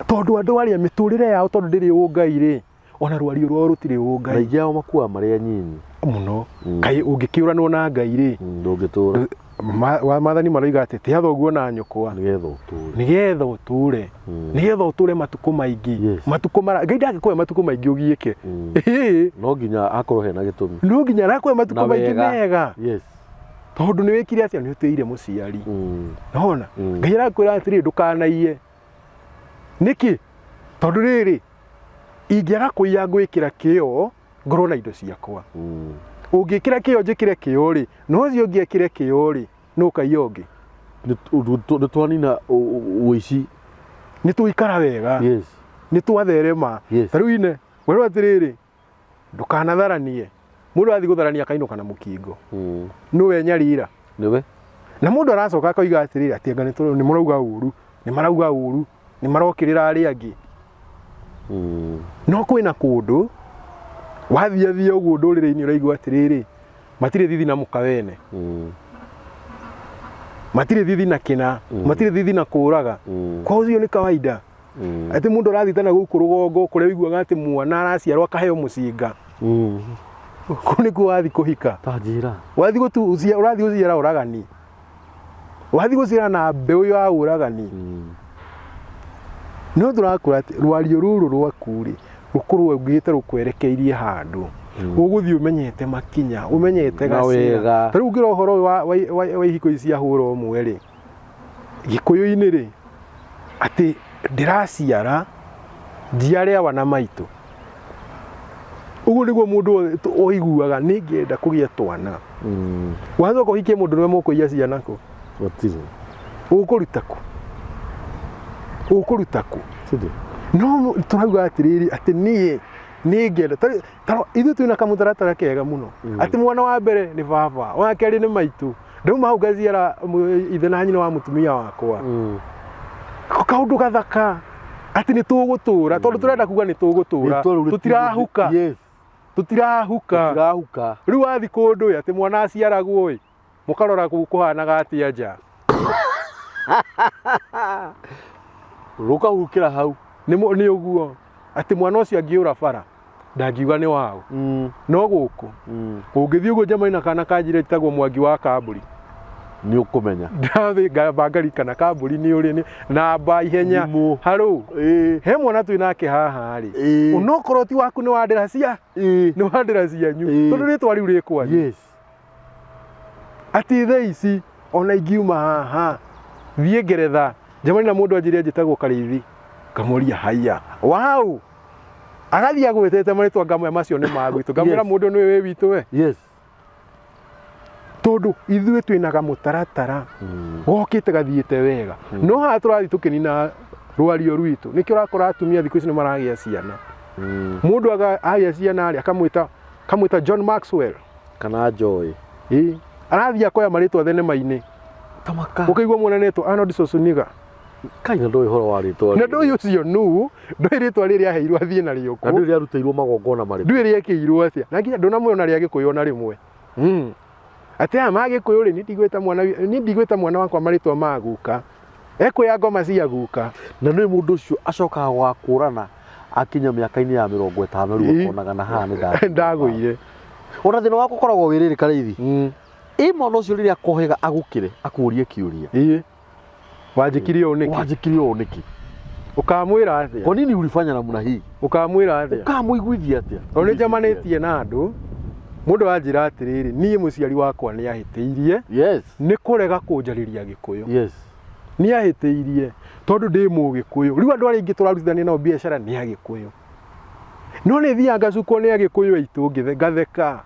tondũ andũ arĩa mĩtũrĩre yao tondũ ndĩrĩ ũngai rĩ ona rwario rwao rũtirĩ ũngai aingĩ ao makuaga marĩ anyinyi mũno kaĩ ũngĩkĩũranwo na Ngai rĩ ndũngĩtũra Maathani maroiga atĩ tia thoguo na nyũkwa nigetha ũtũre matukũ maingĩ matukũ Ngai ndangĩkũhe matukũ maingĩ ũgiĩke no nginya akorwo hena gĩtũmi no nginya arakũhe matukũ maingĩ mega tondũ nĩ wĩkire atĩa nĩ ũtĩire mũciari nona Ngai arakwĩra atĩrĩ ndũkanaiye nĩkĩ tondũ rĩrĩ ingĩaga kũiya ngwĩkĩra kĩo ngorwo na indo ciakwa ũngĩkĩra kĩo njĩkĩre kĩo rĩ no ũcio ũngĩekĩre kĩo rĩ no kaiya ũngĩ nĩ twanina ũici nĩ tũikara wega nĩ twatherema ta rĩu ine werwo atĩrĩrĩ ndũkanatharanie mũndũ athiĩ gũtharania akainũka na mũkingo nĩwe nyarira nĩwe na mũndũ aracoka akoiga atĩrĩrĩ atĩ anga nĩ marauga ũru nĩ marokĩrĩra arĩa angĩ no kwĩna kũndũ wathiathia ũguo ndũrĩrĩ-inĩ ũraigua atĩrĩrĩ matirĩ thithi na mũkawene matirĩ thithi na kĩna matirĩ thithi na kũraga kwa ũcio nĩ kawaida atĩ mũndũ arathitana gũkũ rũgongo kũrĩa wĩiguaga atĩ mwana araciarwo akaheo mũcinga kũu nĩkuo wathi kũhika wathi gũciara ũragani wathi gũciara na mbeũ ya ũragani no tũrakũra atĩ rwario rũrũ rwaku rĩ rukorwo ũgĩte rũkwerekeirie handũ ũgũthiĩ ũmenyete makinya ũmenyete gacĩra ta rĩu ngĩra ũhoro wa ihiko ici cia hũra ũmwe rĩ gĩkũyũ-inĩ rĩ atĩ ndĩraciara njiare wana maitũ ũguo nĩguo mũndũ ũiguaga nĩ ngĩenda kũgĩa twana wacoka ũhikie mũndũ nĩwe mũkũiya ciana kũ ũkũruta kũ no tũrauga atĩrĩrĩ atĩ niĩ nĩ ngenda ithuĩ twĩna kamũtaratara kega mũno atĩ mwana wa mbere nĩ baba wa kerĩ nĩ maitũ ndauma hau ngaciara ithe na nyina wa mũtumia wakwa kaũndũ gathaka atĩ nĩ tũgũtũra tondũ tũrenda kuga nĩ tũgũtũra tũtirahuka rĩu wathi kũndũ atĩ mwana aciaragwo mũkarora kũhanaga atĩa nja rũkahurũkĩra hau nĩ ũguo atĩ mwana ũcio angĩũra bara ndangiuga nĩ wao no gũkũ ũngĩthiĩ ũguo njama-inĩ kana kanjira itagwo Mwangi wa Kambũri nĩ ũkũmenya ngamba ngarikana Kambũri nĩ ũrĩ namba ihenya harũ he mwana twĩ nake haha rĩ onokorwo ti waku nĩ wa ndĩracia cianyu tondũ rĩtwa rĩu rĩkwanyu atĩ thaa ici ona ingiuma haha thiĩ Ngeretha njama-inĩ na mũndũ anjĩrĩ njĩtagwo Karĩithi ngamũria haiya wau agathiĩ agwĩtĩte marĩtwa ngamwe macio nĩ magwitũ ngamwĩra mũndũ nĩwe wĩ witũ we tondũ ithuĩ twĩna kamũtaratara gokĩte gathiĩte wega no haha tũrathiĩ tũkĩnina rwario rwitũ nĩkĩo ũrakora atumia thikũ ici nĩ maragĩa ciana mũndũ agĩa ciana rĩ akamwĩta John Maxwell kana Joy arathia koya maritwa thenema-inĩ tamaka ukaigua mwana netwo Arnold Schwarzenegger kaina ndoĩ horo wa rĩtwa na ndũĩ ũcio nũ ndũĩ rĩtwa rĩrĩa aheirwo athiĩ narĩo kũ na ndũĩ rĩarutĩirwo magongona marĩ ndũĩ rĩekĩirwo atĩa na nginya ndũnamuona rĩa Gĩkũyũ ona rĩmwe atĩ aya ma Gĩkũyũ rĩ nĩ ndigwĩta mwana wakwa marĩtwa ma guka ekũya ngoma cia guka na nĩ mũndũ ũcio acokaga gwakũrana akinya mĩaka-inĩ ya 50 rĩu ũkonaga na haha nĩ ndagũire ona thĩna wako ũkoragwo wĩrĩrĩ Karĩithi mwana ũcio rĩrĩa akohega agũkĩre akũrie kĩũria wanjĩkire ũũ nĩkĩ ukamwĩra atĩa kwa nini ulifanya namna hii ukamwĩra atĩa ukamũiguithia atĩa ona nĩnjamanĩtie na andũ mũndũ anjĩra atĩrĩrĩ niĩ mũciari wakwa nĩ ahĩtĩirie nĩ kũrega kũnjarĩria Gĩkũyũ nĩ ahĩtĩirie tondũ ndĩ Mũgĩkũyũ rĩu andũ arĩa aingĩ tũrarutithania nao biacara nĩ Agĩkũyũ no nĩ thiaga ngacukwo nĩ Agĩkũyũ aitũ ngatheka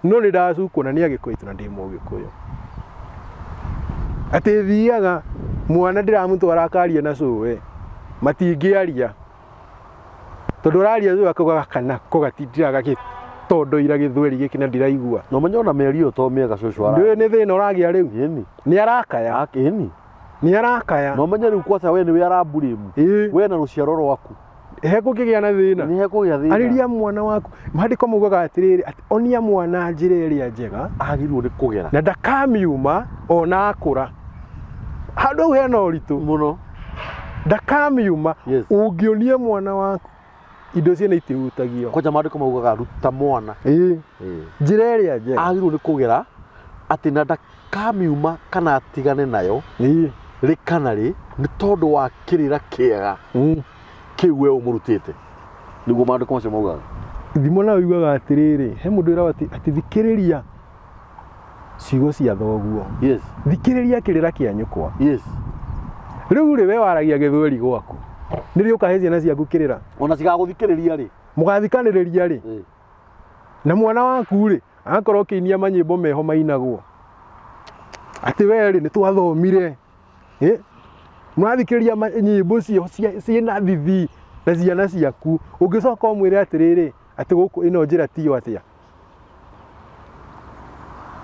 no nĩ ndacukwo na nĩ Agĩkũyũ aitũ na ndĩ Mũgĩkũyũ atĩ thiaga mwana ndĩramũtwara akaria na cũwe matingĩaria tondũ ũraria cũwe akauga kana ko gatindiraga gĩtondoira Gĩthweri gĩkĩ na ndiraigua no menye ona mĩeri ĩyo to mĩega cũcũ ara ndũĩ nĩ thĩna ũragĩa rĩu nĩ arakaya nĩ arakaya no menye rĩu kwasa we nĩwe aramburimu we na rũciaro rwaku hekũkĩgĩa na thĩna nĩ hekũgĩa thĩna arĩria mwana waku maandĩko maugaga atĩrĩrĩ atĩ onia mwana njĩra ĩrĩa njega agĩrĩirwo nĩ kũgera na ndakamiuma ona akũra handũ hau hena ũritũ mũno ndakamiuma ũngĩonia mwana waku indo ciene itihutagio kwanja maandĩko maugaga ruta mwana njĩra ĩrĩa njega agĩrĩirwo nĩ kũgera atĩ na ndakamiuma kana atigane nayo rĩ kana rĩ nĩ tondũ wa kĩrĩra kĩega kĩu we ũmũrutĩte nĩguo maandĩko macio maugaga thimo nayo yugaga atĩrĩrĩ he mũndũ wĩragwo atĩ thikĩrĩria ciugo cia thoguo thikĩrĩria kĩrĩra kĩa nyũkwa rĩu rĩ we waragia Gĩthweri gwaku nĩrĩ ũkahe ciana ciaku kĩrĩra ona cigagũthikĩrĩria rĩ mũgathikanĩrĩria rĩ na mwana waku rĩ agakorwo ũkĩinia manyĩmbo meho mainagwo atĩ we rĩ nĩ twathomire mũrathikĩrĩria nyĩmbo cio ciĩna thithi na ciana ciaku ũngĩcoka ũmwĩre atĩrĩrĩ atĩ gũkũ ĩno njĩra tiyo atĩa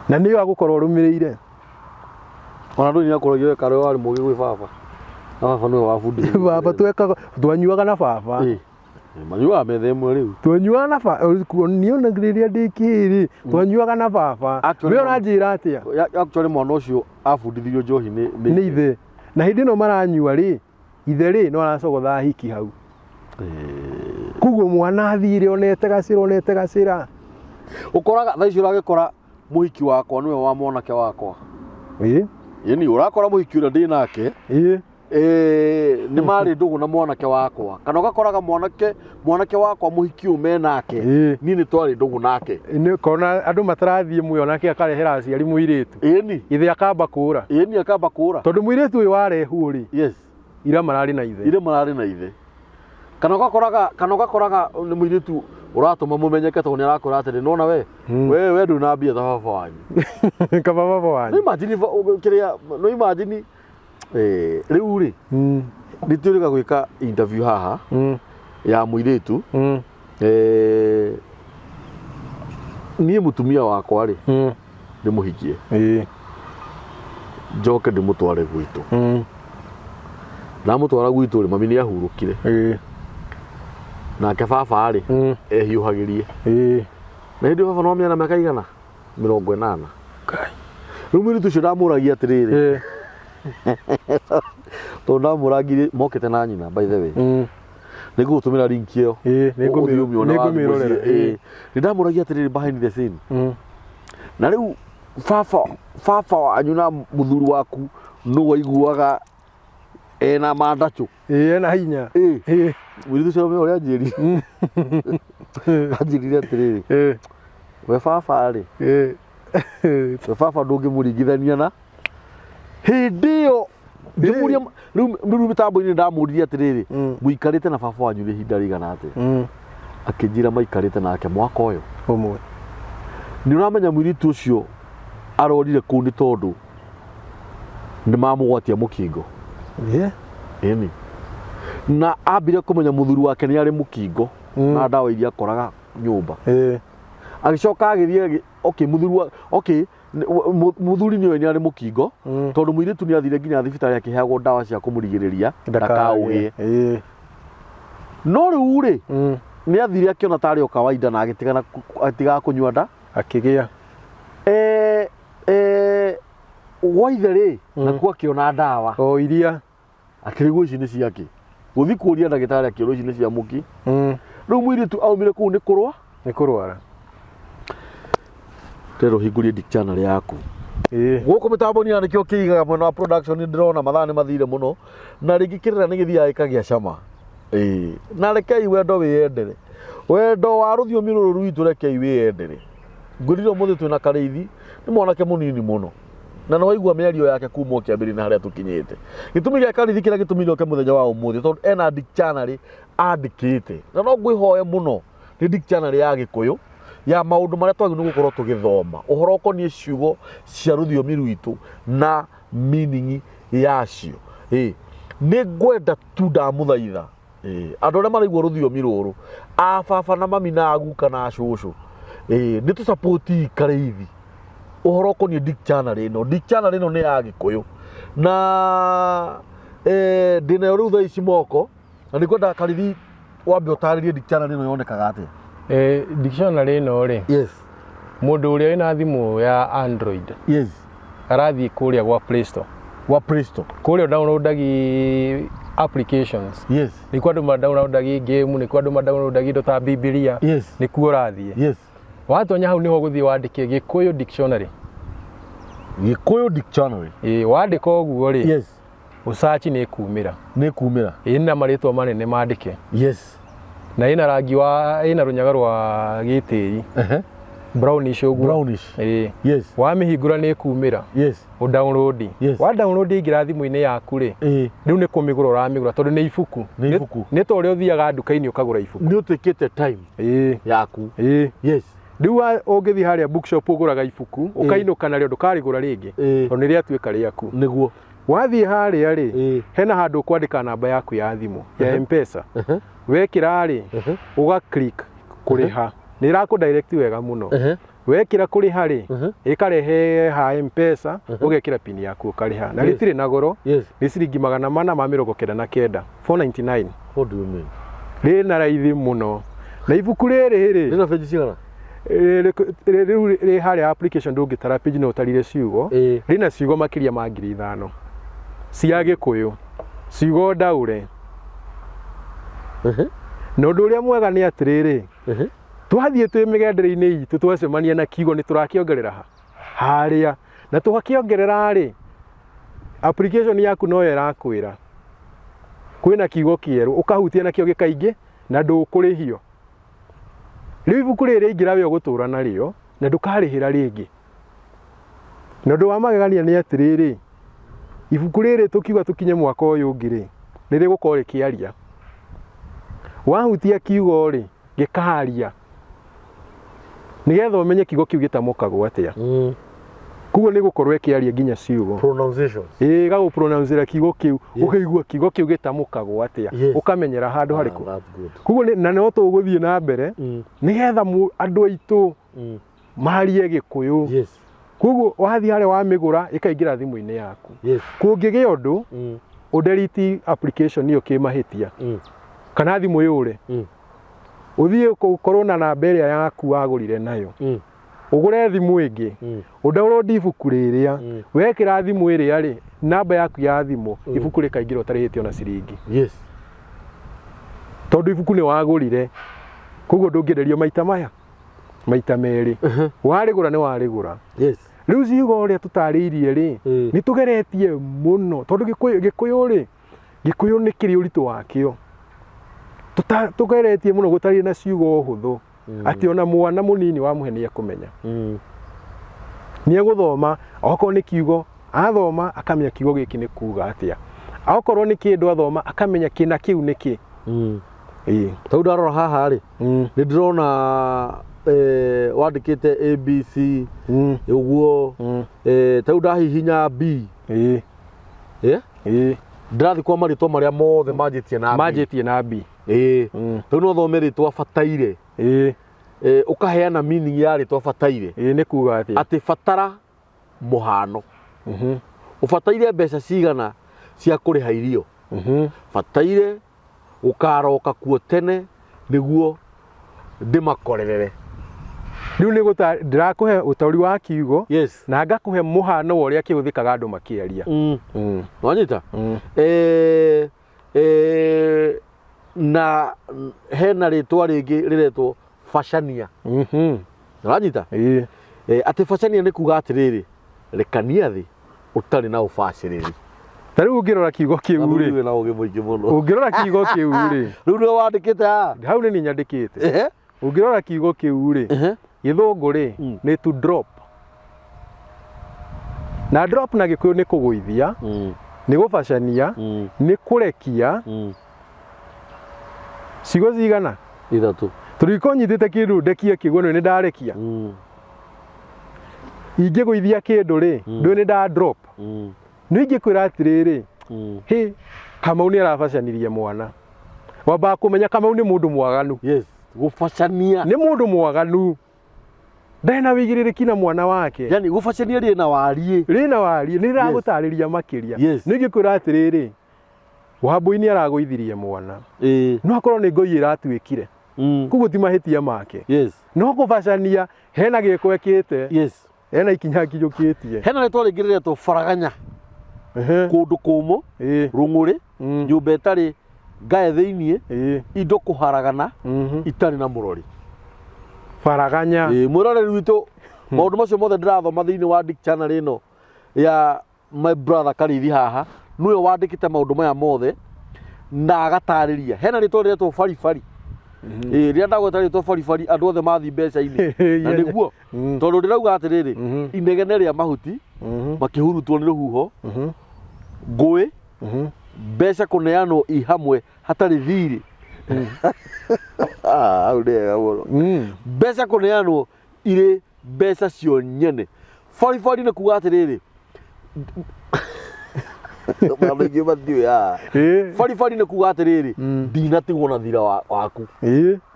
na nĩyo agũkorwo ũrũmĩrĩire ona ndũĩ nĩakoragio karĩ warĩ mũgĩ gwĩ baba na baba nĩwe wabundithia baba twekaga twanyuaga na baba manyuaga metha ĩmwe rĩu twanyuaga na baba niĩ ona rĩrĩa ndĩ kĩrĩ twanyuaga na baba we ũranjĩra atĩa actually mwana ũcio abundithirio njohi nĩ ithe na hĩndĩ ĩno maranyua rĩ ithe rĩ no aracogotha hiki hau koguo mwana athire onete gacĩra ũkoraga thaa ici ũragĩkora mũhiki wakwa nĩwe wa mwanake wakwa ĩni ũrakora mũhiki ũrĩa ndĩ nake nĩ marĩ ndũgũ na mwanake wakwa kana ũgakoraga mwanake wakwa mũhiki ũyũ me nake niĩ nĩ twarĩ ndũgũ nake kona andũ matarathiĩ muoyo nake akarehera aciari mũirĩtu ithe akamba kũra tondũ mũirĩtu ũyũ warehwo rĩ ira mararĩ na ithe kana ũgakoraga nĩ mũirĩtu ũratũma mũmenyeke tondũ nĩ arakũra atĩrĩ nona we ndũrĩ na mbia ta baba wanyu kaba baba wanyu no imagine rĩu rĩ nĩtũrĩga gwĩka interview haha ya mũirĩtu niĩ mũtumia wakwa rĩ ndĩmũhikie njoke ndĩmũtware gwitũ ndamũtwara gwitũ rĩ mami nĩ ahurũkire nake baba rĩ ehiũhagĩrie na hĩndĩ baba no mĩana mĩaka igana 80 rĩu mũirĩtu ũcio ndamũragia atĩrĩrĩ tondũ ndamũragire mokĩte na nyina by the way nĩngũgũtũmĩra link ĩyo nĩ ndamũragia atĩrĩrĩ behind the scene na rĩu baba wanyu na mũthuri waku nũ waiguaga ena mandachũ ena hinya mũirĩtu ũcio ũrĩa anjĩrire atĩrĩrĩ we baba rĩ we baba ndũngĩmũringithania na hĩndĩ ĩyo ngĩmũria rĩu mĩtambo-inĩ ndamũririe atĩrĩrĩ mũikarĩte na baba wanyu nĩ ihinda rĩigana atĩa akĩnjĩra maikarĩte nake mwaka ũyũ ũmwe nĩ ũramenya mũirĩtu ũcio arorire kũu nĩ tondũ nĩ mamũgwatia mũkingo ĩni na ambire kũmenya mũthuri wake nĩ arĩ mũkingo na ndawa iria akoraga nyũmba agĩcoka agĩthiĩ okay muthuri ni ari mukingo tondu muiritu ni athire nginya thibitari akiheagwo ndawa cia kumurigiriria ndakaugie no riu ri ni athire akiona tari o kawaida na atiga kunyua nda akigia waithe ri na ku akiona ndawa o iria akirigwo ici ni ciake guthi kuria ndagitari akirwo ici ni cia muki riu muiritu aumire kuu ni kurwara tero hingurie dictionary yaku guku mitamboni ya nikio kiigaga mwena wa production ni ndirona mathaa ni mathire muno na ringi kirira ni githia ikagia cama na rekei wendo wiyendere wendo wa ruthiomi ruru rwitu rekei wiyendere nguriro muthi twina karithi ni mwanake munini muno na no waigua miario yake kuma kiambiri na haria tukinyite gitumi gia karithi kira gitumire ke muthenya wa umuthi tondu ena dictionary andikite na no ngwihoya muno ni dictionary ya Gikuyu ya maundu maria twagirwo gukorwo tugithoma uhoro ukonie ciugo cia ruthiomi rwitu na meaning yacio ni ngwenda tu ndamuthaitha andu aria maraigua ruthiomi ruru a baba na mami na aguka na cucu ni tu support karithi uhoro ukonie dictionary ino ni ya Gikuyu na ndina riu thaa ici moko na ni kwenda karithi wambe utaririe dictionary ino yonekaga atia dictionary ino ri yes mundu uria ina thimu ya Android yes arathi kuria gwa Play Store kuria downloadagi applications yes ni kwa andu downloadagi game ni kwa andu downloadagi indo ta Biblia yes ni ku urathie yes watonya hau niho guthii wandike Gikuyu dictionary wandika uguo ri yes usearch ni kumira ina maritwa manene mandike yes na ina rangi wa ina runyaga rwa gitiri brownish uguo yes wamihingura ni kumira yes o download wa download ingira thimu-ini yaku ri riu ni kumigura uramigura tondu ni ibuku ni to uri uthiaga nduka-ini ukagura ibuku ni utikite time yaku yes riu ungithi haria bookshop uguraga ibuku ukainuka nario ndukarigura ringi tondu ni riatuika riaku niguo wathie haria ri hena handu kwandika namba yaku ya thimu ya M-Pesa wekira ri uga click kuriha ni iraku direct wega muno wekira kuriha ri ikarehe ha M-Pesa ugekira pin yaku ukariha na ritire na goro ni ciringi 499 499 what do you mean rina raithi muno na ibuku riri rina page cigana ri haria application ndungitara page no utarire ciugo rina ciugo makiria ma 5,000 cia Gikuyu ciugo ndaure no nduria mwega ni atiriri twathie twi migendere-ini itu twacemania na kiugo ni turakiongerera haria na twakiongerera ri application yaku no irakwira kwina kiugo kieru ukahutia na kio gikaingi na ndukurihio riu ibuku riri ingira we gutura na rio na ndukarihira ringi no ndu wa magegania ni atiriri ibuku riri tukiuga tukinye mwaka uyu ngiri riri gukorwo rikiaria wahutia kiugo ri gikaharia nigetha umenye kiugo kiu gitamukagwo atia kuguo ni gukorwo ikiaria nginya ciugo pronunciations gagu pronounce kiugo kiu ukaigua kiugo kiu gitamukagwo atia ukamenyera handu hariku kuguo na no tuguthie na mbere nigetha andu aitu maharie Gikuyu kuguo wathi haria wamigura ikaingira thimu-ini yaku kungigia undu udelete application iyo kimahitia kana thimu yure uthie gukorwo na namba iria yaku wagurire nayo ugure thimu ingi udownload ibuku riria wekira thimu iria ri namba yaku ya thimu ibuku rikaingira utarihitio na ciringi tondu ibuku ni wagurire kuguo ndungirerio maita meri warigura ni warigura riu ciugo uria tutariirie ri ni tugeretie muno tondu Gikuyu ri Gikuyu ni kiri uritu wakio tugeretie muno gutari na ciugo huthu ati ona mwana munini wa muhenia kumenya ni eguthoma okorwo ni kiugo athoma akamenya kiugo giki ni kuga atia okorwo ni kindu athoma akamenya kina kiu niki tau ndarora haha ri ni ndirona wandikite ABC uguo tau ndahihinya B ndirathi kwa maritwa maria mothe manjitie na B tau no thome ritwa bataire ukaheana meaning ya ritwa bataire nĩ kuga atĩa ati batara muhano ubataire mbeca cigana cia kuriha irio bataire ukaroka kuo tene niguo ndimakorerere riu nĩ ndĩrakũhe ũtaũri wa kiugo yes na ngakũhe mũhano wa ũrĩa kĩhũthĩkaga andũ makĩaria wanyita na hena ritwa ringi riretwo bacania wanyita ati bacania nĩ kuga atiriri rekania thi utari na ubaciriri ta rĩu ũngĩrora kiugo kĩu rĩ na ũgĩ mũingĩ mũno ũngĩrora kiugo kĩu rĩ rĩu nĩ wandĩkĩte hau nĩ nyandĩkĩte ũngĩrora kiugo kĩu rĩ gĩthũngũ rĩ nĩ to drop na drop na gĩkũyũ nĩ kũgũithia nĩ gũbacania nĩ kũrekia cigo cigana ithatũ tũrĩko nyitĩte kĩndũ ndekie kĩguo nĩ ndarekia ingĩgũithia kĩndũ rĩ ndũ nĩ nda drop nĩ ingĩkwĩra atĩrĩrĩ hĩ Kamau nĩ arabacanirie mwana wamba kũmenya Kamau nĩ mũndũ mwaganu yes gũbacania nĩ mũndũ mwaganu ndena wĩigĩrĩrĩki na mwana wake yani gũbacania rĩna wariĩ nĩ rĩragũtarĩria makĩria nĩ ingĩkwĩra atĩrĩrĩ Wambui nĩ aragũithirie mwana no akorwo nĩ ngũi ĩratuĩkire koguo ti mahĩtia make no gũbacania hena gĩko ekĩte hena ikinya kinyũkĩtie hena rĩtwa rĩngĩ rĩretwo baraganya kũndũ kũmũ rũng'ũrĩ nyũmba ĩtarĩ ngae thĩiniĩ indo kũharagana itarĩ na mũrori baraganya mwĩroreri witũ maũndũ macio mothe ndĩrathoma thĩinĩ wa dictionary ĩno ya my brother Karithi haha nĩwe wandĩkĩte maũndũ maya mothe na agatarĩria hena rĩtwa rĩretwo baribari rĩrĩa ndagweta rĩtwa baribari andũ othe mathi mbeca-inĩ na nĩguo tondũ ndĩrauga atĩrĩrĩ inegene rĩa mahuti makĩhurutwo nĩ rũhuho ngũĩ mbeca kũneanwo i hamwe hatarĩ thirĩ hau nĩ wega mũno mbeca kũneanwo irĩ mbeca cio nyene baribari nĩ kuga atĩrĩrĩ maingĩ matiũĩ baribari nĩ kuga atĩrĩrĩ ndinatigwo na thira waku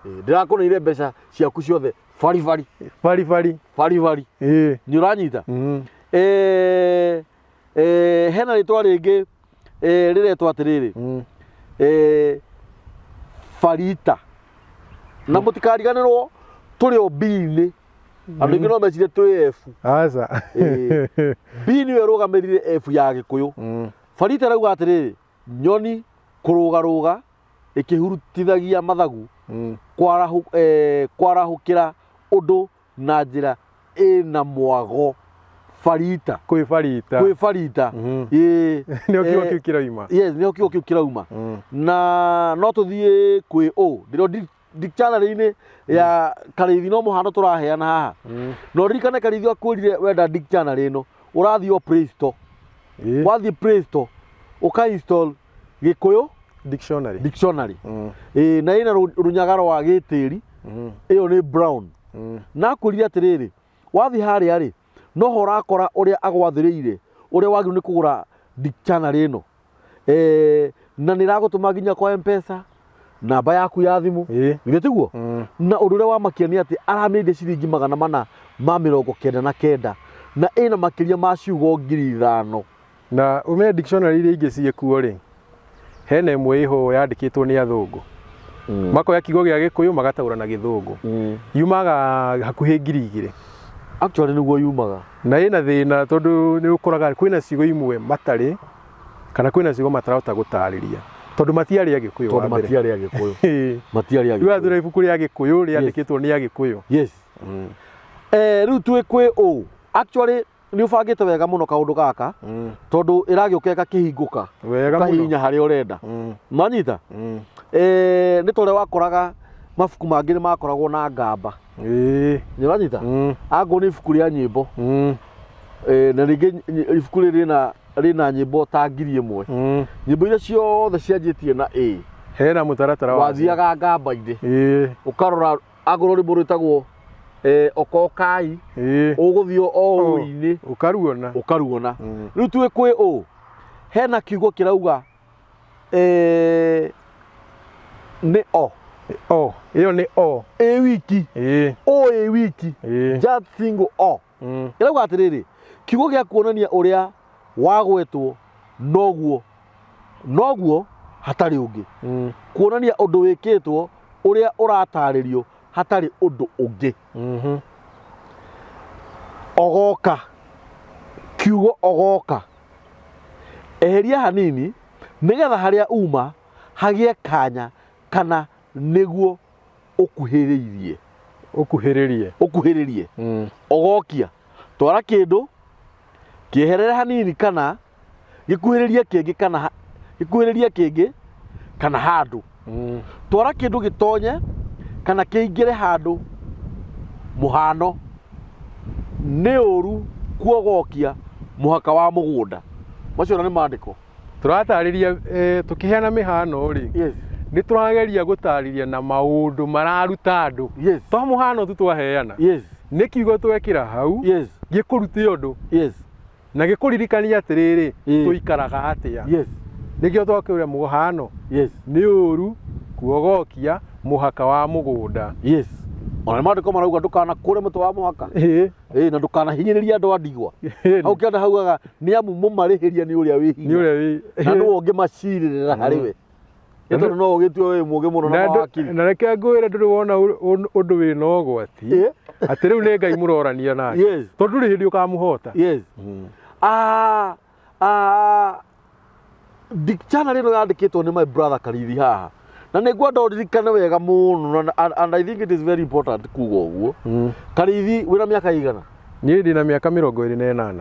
ndĩrakũneire mbeca ciaku ciothe baribari nĩ ũranyita hena rĩtwa rĩngĩ rĩretwo atĩrĩrĩ barita na mũtikariganĩrwo tũrĩ o B-inĩ andũ aingĩ no mecire twĩ F aca B nĩyo ĩrũgamĩrire F ya Gĩkũyũ barita rauga atĩrĩrĩ nyoni kũrũgarũga ĩkĩhurutithagia mathagu kwarahũkĩra ũndũ na njĩra ĩna mwago barita kwĩ barita nĩo kiugo kĩu kĩrauma nĩo kiugo kĩu kĩrauma na no tũthiĩ kwĩ ndĩro dictionary-inĩ ya Karithi no mũhano tũraheana haha no ririkane Karithi akwĩrire wenda dictionary ĩno ũrathiĩ o Play Store wathiĩ Play Store ũka-install Gĩkũyũ dictionary na ĩna rũnyagara wa gĩtĩri ĩyo nĩ brown na akwĩrire atĩrĩrĩ wathiĩ harĩa rĩ noho ũrakora ũrĩa agwathĩrĩire ũrĩa wagĩrĩirwo nĩ kũgũra dictionary ĩno na nĩ ĩragũtũma nginya kwa M-Pesa namba yaku ya thimũ githĩ tiguo na ũndũ ũrĩa wamakia nĩ atĩ aramĩendia ciringi 499 na ĩna makĩria ma ciugo 5,000 na ũmenya dictionary iria ingĩ ciĩkuo rĩ hena ĩmwe ĩho yandĩkĩtwo nĩ athũngũ makoya kiugo gĩa Gĩkũyũ magataũra na Gĩthũngũ yumaga hakuhĩ 2,000 actually nĩguo yumaga na ĩna thĩna tondũ nĩ ũkoraga kwĩna ciugo imwe matarĩ kana kwĩna ciugo matarahota gũtarĩria tondũ matiarĩ Agĩkũyũ wa mbere matiarĩ rĩu athura ibuku rĩa Gĩkũyũ rĩandĩkĩtwo nĩ Agĩkũyũ rĩu twĩ actually nĩ ũbangĩte wega mũno kaũndũ gaka tondũ ĩragĩũka ĩgakĩhingũka ũkahihinya harĩa ũrenda manyita nĩ ta ũrĩa wakoraga mabuku mangĩ nĩ makoragwo na ngamba nĩ ũranyita angũ nĩ ibuku rĩa nyĩmbo na rĩngĩ ibuku rĩrĩ rĩna nyĩmbo ta 1,000 nyĩmbo iria ciothe cianjĩtie na A hena mũtaratara wathiaga ngamba-inĩ ũkarora angũrwo rĩmbo rĩtagwo okokai ũgũthio o ũũ-inĩ ũkaruona rĩu twĩ kwĩ hena kiugo kĩrauga nĩ O iyo ni o ä wiki o ä wiki just single o ĩrauga atĩrĩrĩ kiugo gĩa kuonania ũrĩa wagwetwo noguo hatarĩ ũngĩ kuonania ũndũ wĩkĩtwo ũrĩa ũratarĩrio hatarĩ ũndũ ũngĩ ogoka kiugo ogoka eheria hanini nĩgetha harĩa uma hagĩe kanya kana nĩguo ũkuhĩrĩrie ogokia twara kĩndũ kĩeherere hanini kana gĩkuhĩrĩrie kĩngĩ kana handũ twara kĩndũ gĩtonye kana kĩingĩre handũ mũhano nĩ ũru kuogokia mũhaka wa mũgũnda macio nĩ maandĩko tũratarĩria tũkĩheana mĩhano rĩ nĩ tũrageria gũtarĩria na maũndũ mararuta andũ to mũhano tu twaheana nĩ kiugo twekĩra hau gĩkũrute ũndũ na gĩkũririkania atĩrĩrĩ tũikaraga atĩa nĩkĩo twakĩũria mũhano nĩ ũru kuogokia mũhaka wa mũgũnda ona maandĩko marauga ndũkanakũre mũtĩ wa mũhaka na ndũkanahinyĩrĩria andũ a ndigwa hau kĩanda haugaga nĩ amu mũmarĩhĩria nĩ ũrĩa wĩhinya na nĩwe ũngĩmacirĩrĩra harĩ we nĩ tondũ no ũgĩtue wĩ mũũgĩ mũno na mawakiri na reke ngwĩre ndũrĩ wona ũndũ wĩna ũgwati atĩ rĩu nĩ Ngai mũrorania nake tondũ ndũrĩ hĩndĩ ũkamũhota dictionary ĩno yandĩkĩtwo nĩ my brother Karithi haha na nĩngwenda ũririkane wega mũno and I think it is very important kuga ũguo Karithi wĩna mĩaka igana niĩ ndĩ na mĩaka 28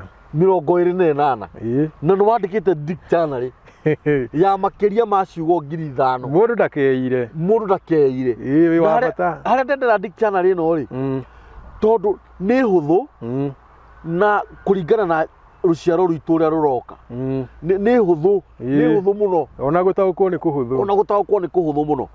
na nĩ wandĩkĩte dictionary ya makĩria ma ciugo 5,000 mũndũ ndakeire wĩ wa bata harĩa ndendera dictionary ĩno rĩ tondũ nĩ hũthũ na kũringana na rũciaro rwitũ ũrĩa rũroka nĩ hũthũ mũno ona gũtaũkwo nĩ kũhũthũ mũno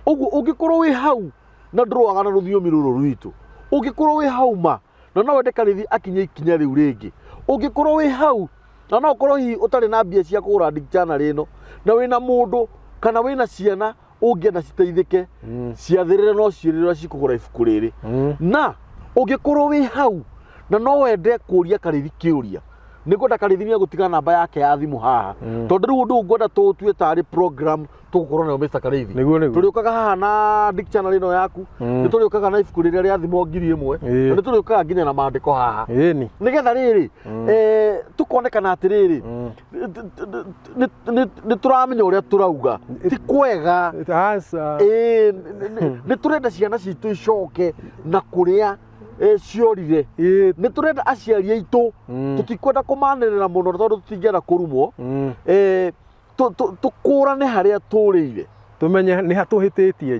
ũguo ũngĩkorwo wĩ hau na ndũroaga na rũthiomi rũrũ rwitũ ũngĩkorwo wĩ hau ma na no wende Karithi akinye ikinya rĩu rĩngĩ ũngĩkorwo wĩ hau na no ũkorwo hihi ũtarĩ na mbia cia kũgũra dictionary ĩno na wĩna mũndũ kana wĩna ciana ũngĩenda citeithĩke ciathĩrĩre no ciĩrĩra cikũgũra ibuku rĩrĩ na ũngĩkorwo wĩ hau na no wende kũũria Karithi kĩũria nĩngwenda Karithi nĩ agũtiga namba yake ya thimũ haha tondũ rĩu ũndũ ngwenda tũtue tarĩ program tũgũkorwo nayo Mr. Karithi tũrĩũkaga haha na dictionary ĩno yaku nĩ tũrĩũkaga na ibuku rĩrĩa rĩa thimũ 1,000 na nĩ tũrĩũkaga nginya na maandĩko haha nĩgetha rĩrĩ tũkonekana atĩrĩrĩ nĩ tũramenya ũrĩa tũrauga ti kwega nĩ tũrenda ciana citũ icoke na kũrĩa ciorire nĩ tũrenda aciari aitũ tũtikwenda kũmanĩrĩra mũno tondũ tũtingĩenda kũrumwo tũkũrane harĩa tũrĩire tumenye nĩ hatũhĩtĩtie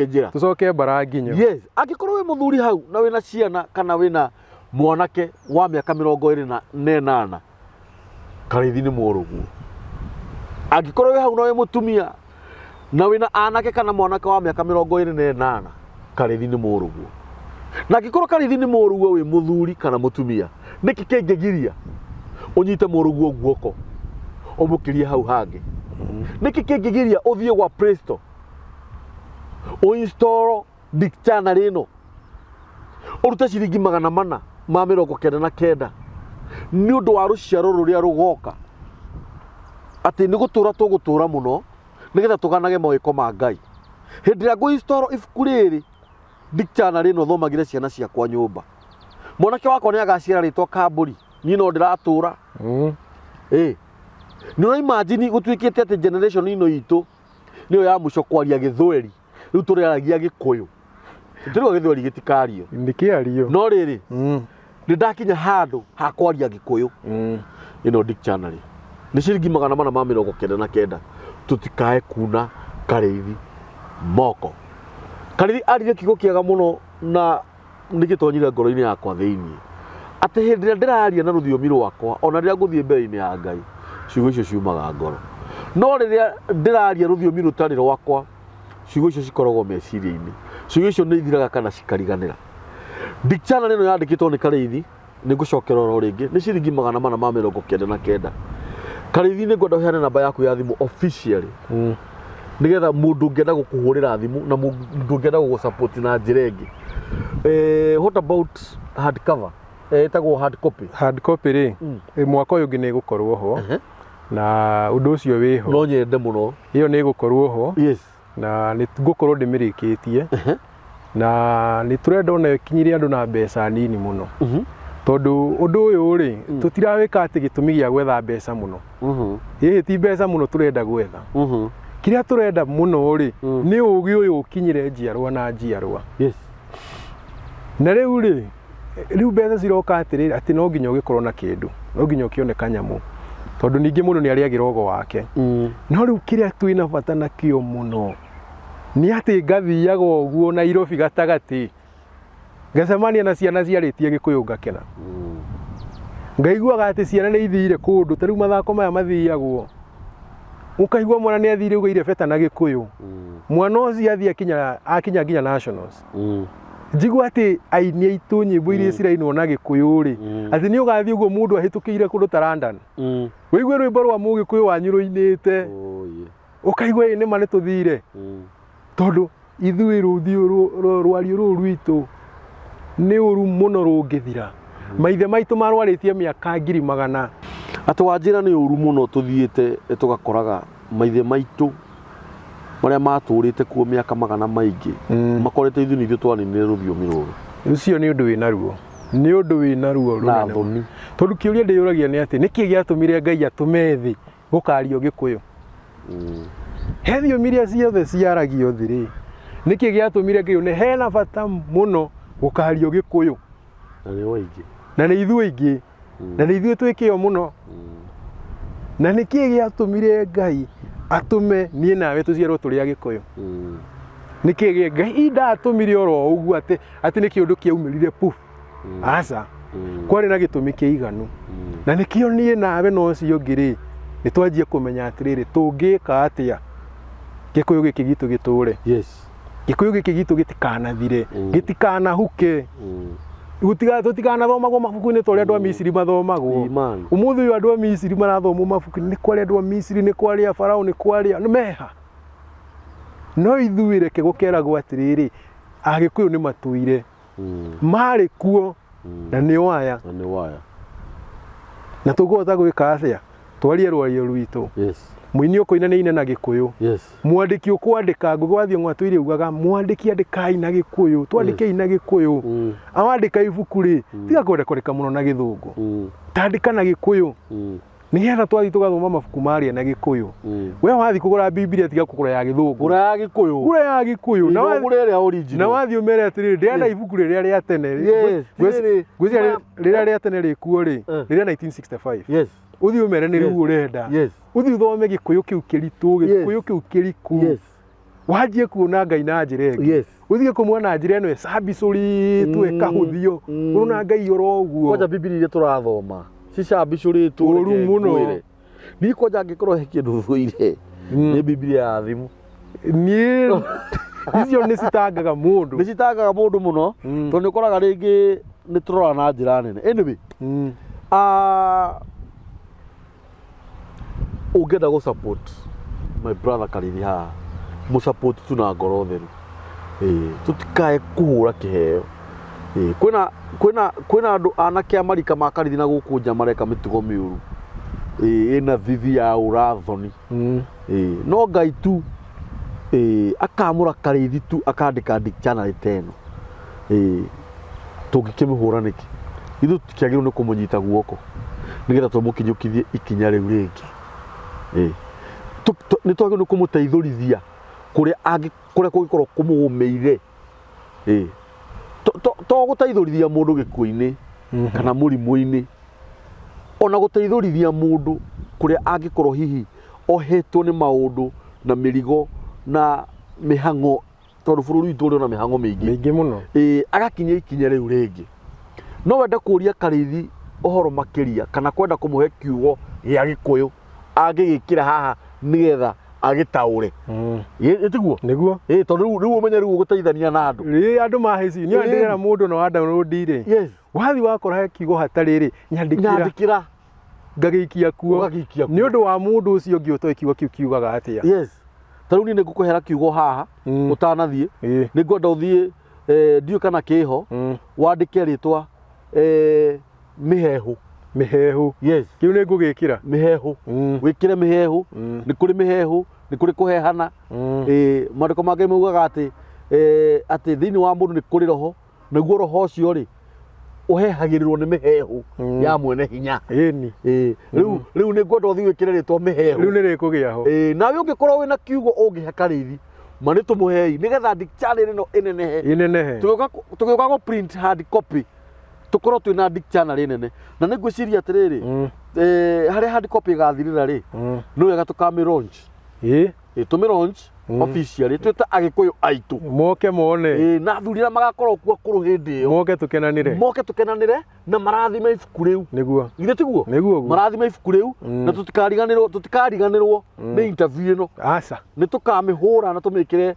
njĩra tucoke mbara nginyo angĩkorwo wĩ mũthuri hau na wĩna ciana kana wĩna mwanake wa mĩaka 28 Karithi nĩ mũrũguo angĩkorwo wĩ hau na wĩ mũtumia na wĩna anake kana mwanake wa mĩaka 28 Karithi nĩ mũrũguo na angĩkorwo Karithi nĩ mũrũguo wĩ mũthuri kana mũtumia nĩkĩ kĩngĩgiria ũnyite mũrũguo guoko ũmũkĩrie hau hangĩ nĩkĩ kĩngĩgiria ũthiĩ gwa Play Store ũinstall dictionary ĩno ũrute ciringi 499 nĩ ũndũ wa rũciaro rũrĩa rũgoka atĩ nĩ gũtũra tũgũtũra mũno nĩgetha tũganage mawĩko ma Ngai hĩndĩ ĩrĩa ngũinstall ibuku rĩrĩ dictionary ĩno thomagĩre ciana ciakwa nyũmba mwanake wakwa nĩ agaciara rĩtwa Kambũri niĩ no ndĩratũra nĩ ũra imagine gũtuĩkĩte atĩ generation ĩno itũ nĩyo ya mũico kwaria Gĩthweri rĩu tũrĩaragia Gĩkũyũ tũrĩuga Gĩthweri gĩtikario nĩkĩario no rĩrĩ nĩ ndakinya handũ ha kwaria Gĩkũyũ ĩno dictionary nĩ ciringi 499 tũtikae kuna Karithi moko Karithi arire kiugo kĩega mũno na nĩgĩtonyire ngoro-inĩ yakwa thĩinĩ atĩ hĩndĩ ĩrĩa ndĩraria na rũthiomi rwakwa ona rĩrĩa ngũthiĩ mbere-inĩ ya Ngai ciugo icio ciumaga ngoro no rĩrĩa ndĩraria rũthiomi rũtarĩ rwakwa ciugo icio cikoragwo meciria-inĩ ciugo icio nĩ ithiraga kana cikariganĩra dictionary ĩno yandĩkĩtwo nĩ Karithi nĩ ngũcokera oro rĩngĩ nĩ ciringi 499 Karithi nĩ ngwenda ũheane namba yaku ya thimũ officially nigetha mundu ngenda gukuhurira thimu na mundu ngenda gugusupport na njira ingi. What about hardcover? Etagwo hard copy. Hard copy ri mwaka uyu ngi ni gukorwo ho na undu ucio wi ho no nyende muno iyo ni gukorwo ho. Yes. Na ni gukorwo ndimirikitie na ni turenda ona kinyire andu na mbeca nini muno tondu undu uyu ri tutirawika ati gitumi gia gwetha mbeca muno hihi ti mbeca muno turenda gwetha kiria turenda muno ri ni ugi uyu ukinyire njiarwa na njiarwa. Yes. Na riu mbeca ciroka atiri ati no nginya ugikorwo na kindu no nginya ukione kanyamu tondu ningi mundu ni ariagira ugo wake no riu kiria twina bata na kio muno ni ati ngathiaga uguo Nairobi gatagati ngacemania na ciana ciaritie Gikuyu ngakena ngaiguaga ati ciana ni ithire kundu tariu mathako maya mathiagwo ukaigua mwana ni athire ugeire beta na Gikuyu mwana ucio akinya nginya nationals njigua ati aini aitu nyimbo iria cirainwo na Gikuyu ri ati ni ugathi uguo mundu ahitukire kundu ta London wigue rwimbo rwa Mugikuyu wanyu ruinite ukaigua ni mane tuthire tondu ithui ruthio rwario ru rwitu ni uru muno rungithira maithe maitu marwaritie miaka 100,000 atwanjira ni uru muno tuthiite tugakoraga maithe maitu maria maturite kuo miaka 100 maingi makorete ithu nithio twaninire ruviomi ruru ucio ni undu wina ruo ni undu wina ruo na thoni tondu kiuria ndiyuragia ni ati niki giatumire Ngai atume thi gukario Gikuyu he thiomi iria ciothe ciaragio thi ri niki giatumire Ngai une hena bata muno gukario Gikuyu na ni ithu ingi na ni ithu twikio muno na niki giatumire Ngai atume nie nawe tuciarwo turi a Gikuyu niki Ngai ndatumire oro ugu ati niki undu kiaumirire puf aca kwari na gitumi kiiganu na nikio nie nawe no cio ngiri ni twanjie kumenya atiriri tungika atia Gikuyu giki gitu giture. Yes. Gikuyu giki gitu gitikanathire gitikana huke tutigana thomagwo mabuku-ini ta uria andu a Misiri mathomagwo umuthi uyu andu a Misiri marathomwo mabuku-ini ni kwari andu a Misiri ni kwari a Farao ni kwari ni meha no ithui reke gukeragwo atiriri Agikuyu ni matuire mari kuo na ni waya na tuguhota gwika atia twarie rwario rwitu. Yes. Muini ukoina ni ine na Gikuyu. Yes. Mwandiki ukwandika ngugwathio ngwatwire ugaga mwandiki andikai na Gikuyu twandike na Gikuyu awandika ibuku ri tiga kwendeka muno na Githungu tandika na Gikuyu nigetha twathi tugathoma mabuku maria na Gikuyu we wathi kugura Biblia tiga kugura ya Githungu gura ya Gikuyu na wathi original na wathi umere atiri ndienda ibuku riria ria tene gwicira riria ria tene rikuo ri riria 1965. Yes. Uthi umere ni riu urenda. Yes. Uthi uthome Gikuyu kiu kiritu Gikuyu kiu kiriku. Yes. Wajie kuona Ngai na njira ingi. Yes. Uthie kumwona njira eno ecambicuri twekahuthio urona Ngai oro uguo koja Biblia iria turathoma cicambicuri tu uru muno ni koja ngikorwo he kindu thuire ni Biblia ya thimu ni icio ni citangaga mundu muno tondu ni koraga ringi ni turora na njira nene. Anyway ungenda go support my brother Karithi haha mu support tu na ngoro theru tutikae kuhura kiheo kwina andu anake amarika ma Karithi na guku nja mareka mitugo miuru ina thithi ya urathoni no Ngai tu akamura Karithi tu akandika dictionary teno tungikimihura niki ithu tikiagirwo ni kumunyita guoko nigetha tumukinyukithie ikinya riu ringi ni twagirwo ni kumuteithurithia kuria kugikorwo kumugumeire to guteithurithia mundu gikuini kana murimu-ini ona guteithurithia mundu kuria angikorwo hihi ohetwo ni maundu na mirigo na mihango tondu bururi witu uri na mihango mingi muno agakinya ikinya riu ringi no wenda kuria Karithi ohoro makiria kana kwenda kumuhe kiugo gia Gikuyu angigikira haha nigetha agitaure itiguo niguo tondu riu umenye riu guteithania na andu andu maheci ni andira mundu no download ri wathi wakora he kiugo hatari ri nyandikira ngagikia kuo ni undu wa mundu ucio ngi utoe kiugo kiu kiugaga atia Tarau ni ngukuhera kiugo haha utanathie ni ngwenda uthie ndiu kana kiho wandike ritwa mihehu yes kiu ni ngugikira mihehu wikire mihehu ni kuri mihehu ni kuri kuhehana mandiko mangĩ maugaga ati thiini wa mundu ni kuri roho naguo roho ucio ri uhehagirirwo ni mihehu ya mwene hinya riu ni ngwenda uthie wikire ritwa mihehu riu ni rikugia ho nawe ungikorwo wina kiugo ungiheka rithi mani tumuhei nigetha dictionary ino inenehe tugiuka go print hard copy tukorwo twina dictionary nene na nĩ ngwĩciria atĩrĩrĩ harĩa hard copy igathirĩra rĩ nĩ wega tũkamĩ launch tũmĩ launch officially twĩta agĩkũyũ aitũ moke mone na athuri arĩa magakorwo kuo kũrũ hĩndĩ ĩyo moke tũkenanĩre na marathime ibuku rĩu nĩguo githĩ tiguo marathime ibuku rĩu na tũtikariganĩrwo nĩ interview ĩno aca nĩ tũkamĩhũra na tũmĩkĩre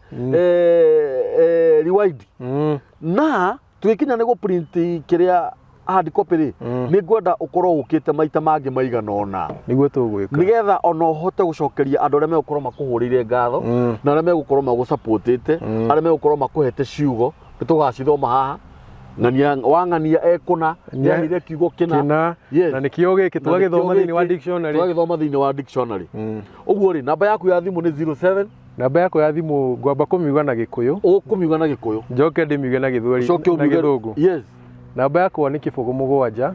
rewind na twikinya nĩ print kĩrĩa hard copy rĩ nĩ ngwenda ũkorwo ũkĩte maita mangĩ maigana ona nĩguo tũgwĩka nĩgetha ona ũhote gũcokeria andũ arĩa megũkorwo makũhũrĩire ngatho na arĩa megũkorwo magũsupportĩte arĩa megũkorwo makũhete ciugo nĩ tũgacithoma haha ng'ania wang'ania ekũna nĩahire kiugo kĩna na nĩkĩo gĩkĩ tũgagĩthoma thĩinĩ wa dictionary ũguo rĩ namba yaku ya thimũ nĩ 07 namba yakwa ya thimũ ngwamba kũmiuga na gĩkũyũ ũkũmiuga na gĩkũyũ njoke ndĩmiuge na gĩthweri na gĩthũngũ yes namba yakwa nĩ kĩbũgũ mũgwanja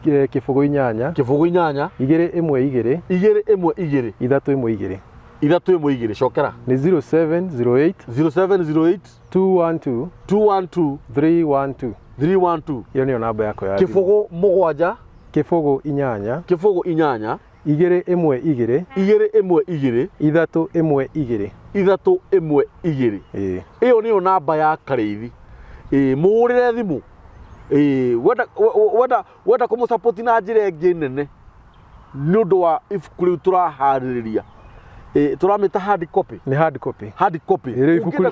kĩbũgũ inyanya 212 312 cokera nĩ 0708 212 312 iyo nĩyo namba yakwa ya kĩbũgũ mũgwanja kĩbũgũ inyanya 212 312 iyo niyo namba ya Karĩithi mũhũrĩre thimũ wenda kũmũsupport na njĩra ĩngĩ nene nĩ ũndũ wa ibuku rĩu tũraharĩrĩria turamita hard copy ni hard copy ibuku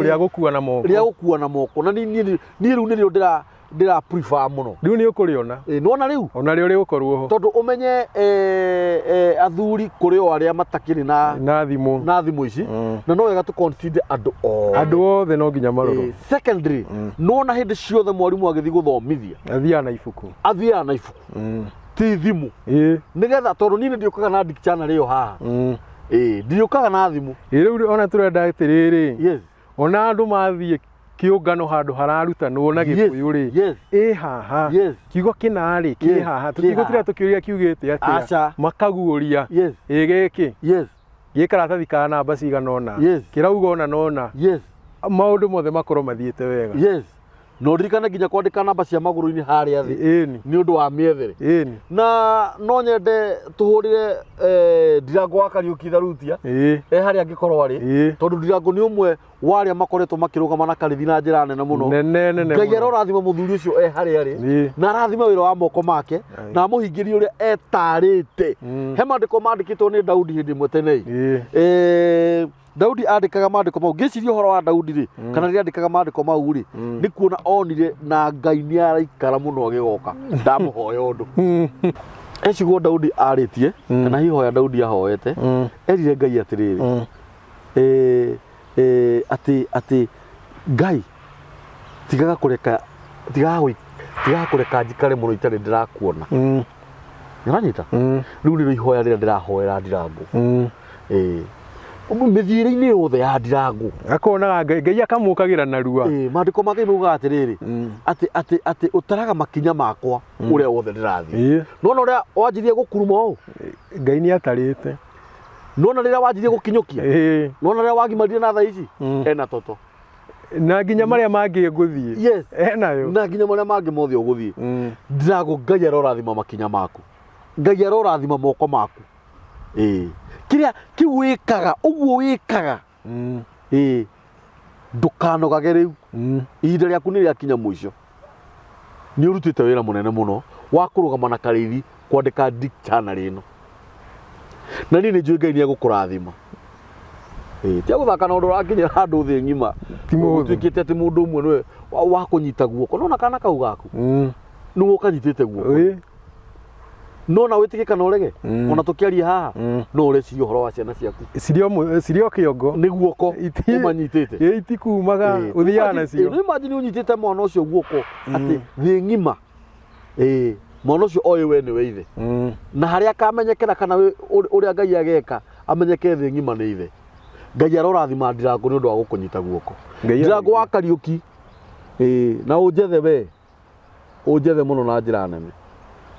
rĩa gũkua na moko na niĩ rĩu nĩrĩo ndĩra prefer mũno rĩu nĩ ũkũrĩona nĩwona rĩu ona rĩo rĩgũkorwo ho tondũ ũmenye athuri kũrĩ o arĩa matakĩrĩ na thimũ ici na no wega tũ consider andũ othe no nginya marorwo secondary nona hĩndĩ ciothe mwarimũ agĩthiĩ gũthomithia athiaga na ibuku ti thimũ nĩgetha tondũ niĩ ndiũkaga na dictionary ĩyo haha ndiũkaga na thimũ rĩu ona tũrenda atĩrĩrĩ ona andũ mathiĩ kĩũngano handũ hararutanwo na gĩkũyũ rĩ haha kiugo kĩna rĩ kĩ haha tũtigũtira tũkĩũria kiugĩte atĩa makaguũria gĩkĩ gĩkaratathi ka namba cigana ũna kĩrauga ũna nona maũndũ mothe makorwo mathiĩte wega no ririkane nginya kwandĩka namba cia magũrũ-inĩ harĩa thĩ nĩ ũndũ wa mĩethere na no nyende tũhũrĩre Ndirango wa Kariũki Tharutia harĩa angĩkorwo arĩ tondũ Ndirango nĩ ũmwe wa arĩa makoretwo makĩrũgama na Karĩithi na njĩra nene mũno Ngai arorathima mũthuri ũcio harĩa arĩ na arathima wĩra wa moko make na amũhingĩrie ũrĩa etarĩte he mandĩko mandĩkĩtwo nĩ Daudi hĩndĩ ĩmwe tene Daudi andĩkaga mandĩko mau ngĩciria ũhoro wa Daudi rĩ kana rĩrĩa andĩkaga mandĩko mau rĩ nĩ kuona onire na Ngai nĩ araikara mũno agĩgoka ndamũhoya ũndũ ecigwo Daudi arĩtie kana hihoya Daudi ahoete erire Ngai atĩrĩrĩ atĩ Ngai tigaga kũreka njikare mũno itarĩ ndĩrakuona nĩranyita rĩu nĩrĩo ihoya rĩrĩa ndĩrahoera Ndirango mĩthiĩre-inĩ yothe ya Ndirango akonaga Ngai akamũkagĩra narua mandĩko mangĩ maugaga atĩrĩrĩ atĩ ũtaraga makinya makwa ũrĩa wothe ndĩrathiĩ nona ũrĩa wanjirie gũkuruma ũũ Ngai nĩ atarĩte nona rĩrĩa wanjirie gũkinyũkia nona rĩrĩa wagimarire na thaa ici ena toto na nginya marĩa mangĩ ngũthiĩ enayo na nginya marĩa mangĩ mothe ũgũthiĩ Ndirango Ngai arorathima makinya maku Ngai arorathima moko maku kĩrĩa kĩu wĩkaga ũguo wĩkaga ndũkanogage rĩu ihinda rĩaku nĩ rĩakinya mũico nĩ ũrutĩte wĩra mũnene mũno wa kũrũgama na Karĩithi kwandĩka dictionary ĩno na niĩ nĩnjũĩ Ngai nĩegũkũrathima tia gũthaka na ũndũ ũrakinyĩra handũ thĩ ng'ima ũtuĩkĩte atĩ mũndũ ũmwe nĩwe wa kũnyita guoko nona kana kau gaku nĩwe ũkanyitĩte guoko no na witige kana urege ona tukiaria haha no ureci uhoro wa ciana ciaku cirio kiongo ni guoko umanyitite itikumaga uthiaga nacio no imagine unyitite mwana ucio guoko ati thi ngima mwana ucio oyi we ni we ithe na haria akamenyekera kana uria Ngai ageka amenyeke thi ngima ni ithe Ngai arorathima Ndirango ni undu wa gukunyita guoko Ndirango wa Kariuki na unjethe we unjethe muno na njira nene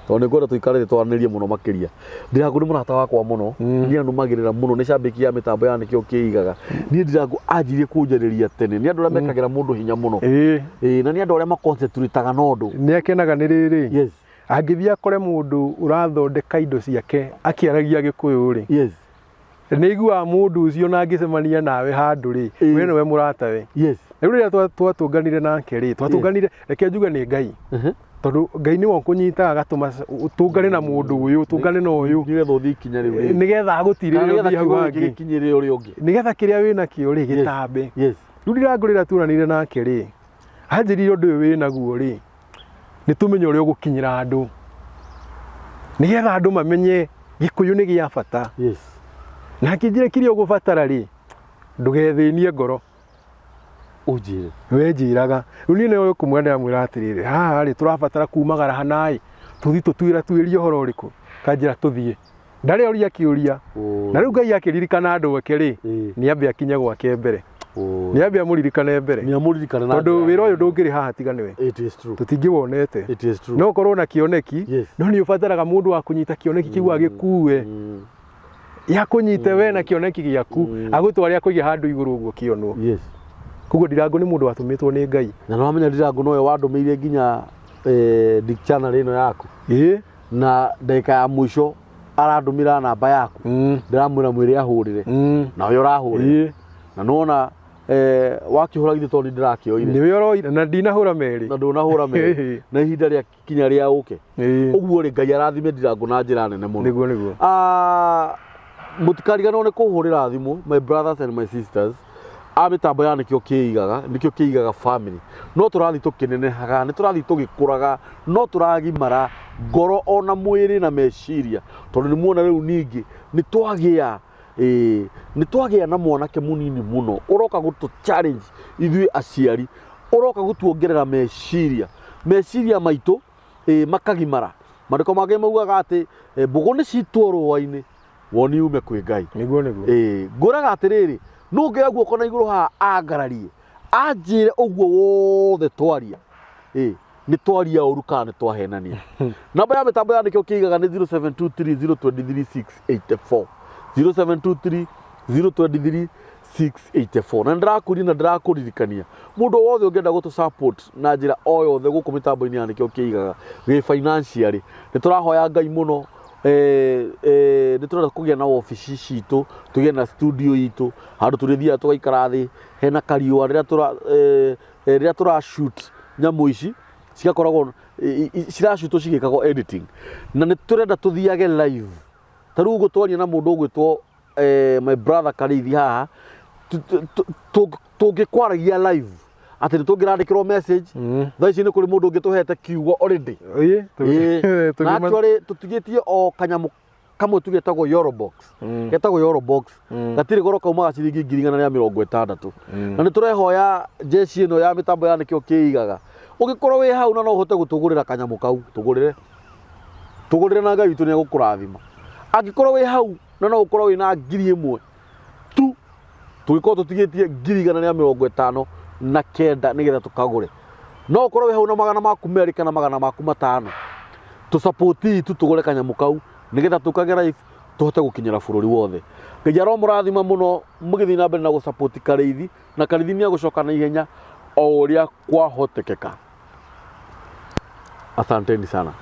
tondu ngwenda tuikarire twaranirie muno makiria Ndirango ni murata wakwa muno ni andu magirira muno ni cambiki ya mitambo ya nikio kiigaga ni Ndirango anjirie kunjariria tene ni andu aria mekagira mundu hinya muno na ni andu aria maconcentrataga na undu ni akenaga ni riri yes angithia akore mundu urathondeka indo ciake akiaragia Gikuyu ri yes ni igua mundu ucio na angicemania nawe handu ri we niwe murata we yes riu riria twatunganire nake ri twatunganire reke njuge ni Ngai tondu Ngai ni wokunyita agatuma utungane na mundu uyu utungane na uyu nigetha uthii kinya riu nigetha agutirire hau hangi kinyire uri ungi nigetha kiria wina kio ri gitambe yes riu Ndirango riria turanire nake ri anjirire undu uyu wina guo ri ni tumenye uria ugukinyira andu nigetha andu mamenye Gikuyu ni gia bata yes na kinjire kiria ugubatara ri ndugethinie ngoro unjire we njiraga riu ni no kumwenda mwira atiriri haha ri turabatara kumagara hanai tuthi tutwira twirie horo uriku kanjira tuthie ndari oria kiuria na riu Ngai akiririkana andu ake ri ni ambe akinya gwake mbere ni ambe amuririkane mbere ni amuririkane na tondu wira uyu ndungiri haha tiga niwe it is true tutingiwonete it is true no korwo na kioneki no ni ubataraga mundu wa kunyita kioneki kiu agikue ya kunyite we na kioneki giaku agutware akuige handu iguru uguo kionwo yes kugo Ndirango ni mundu watumitwo ni Ngai na no amenya Ndirango no we wandumiire nginya Dick channel ino yaku na ndeka ya mwisho arandumira namba yaku ndiramwira mwire ahurire na we urahurire na nona wakihuragithie tondu ndirakioire niwe uroire na ndinahura meri na ndunahura meri na ihinda ria kinya ria uke uguo ri Ngai arathime Ndirango na njira nene muno niguo mutikariganwo ni kuhurira thimu my brothers and my sisters mitambo ya nikio kiigaga family no turathi tukinenehaga ni turathi tugikuraga no turagimara ngoro ona mwiri na meciria tondu ni muona riu ningi ni twagia na mwanake munini muno uroka gutu challenge ithui aciari uroka gutuongerera meciria maitu makagimara mandiko mage maugaga ati mbugu ni citwo rũa-inĩ woni ume kwi Ngai niguo nguraga atiriri no ngeya guoko na iguru ha angararie anjire uguo wothe twaria ni twaria uru kana ni twahenania namba ya mitambo ya nikio kiigaga ni 0723023684 0723023684 na ndirakuria na ndirakuririkania mundu wothe ungienda gutu support na njira o yothe guku mitambo-ini ya nikio kiigaga gi financially ni turahoya Ngai muno ni turenda kugia na office citu tugie na studio itu handu turithia tugaikara thi hena kariwa riria tura shoot nyamu ici cigakoragwo cirashutwo cigikagwo editing na ni turenda tuthiage live taru gutwaria na mundu ugwitwo my brother Karithi haha tungikwaragia live ati tungirandikirwo message thaa ici ni kuri mundu ungituhete kiugo already na twari tutigitie o kanyamu kamwe tugetagwo Eurobox getagwo Eurobox gatiri goro kaumaga ciringi 160 na ni turehoya jeshi ino ya mitambo ya nikio kiigaga ugikorwo wi hau na no uhote gutugurira kanyamu kau tugurire na Ngai witu ni agukurathima angikorwo wi hau na no ukorwo wi na 1000 tu tugikorwo tutigitie 150 na kenda nigetha tukagure no ukorwo wi hau na magana maku meri kana magana maku matano tu support itu tugure kanyamu kau nigetha tukagera life tuhote gukinyira bururi wothe Ngai aromurathima muno mugithi na mbere na gu support Karithi na Karithi ni agucoka na ihenya o uria kwahotekeka. Asanteni sana.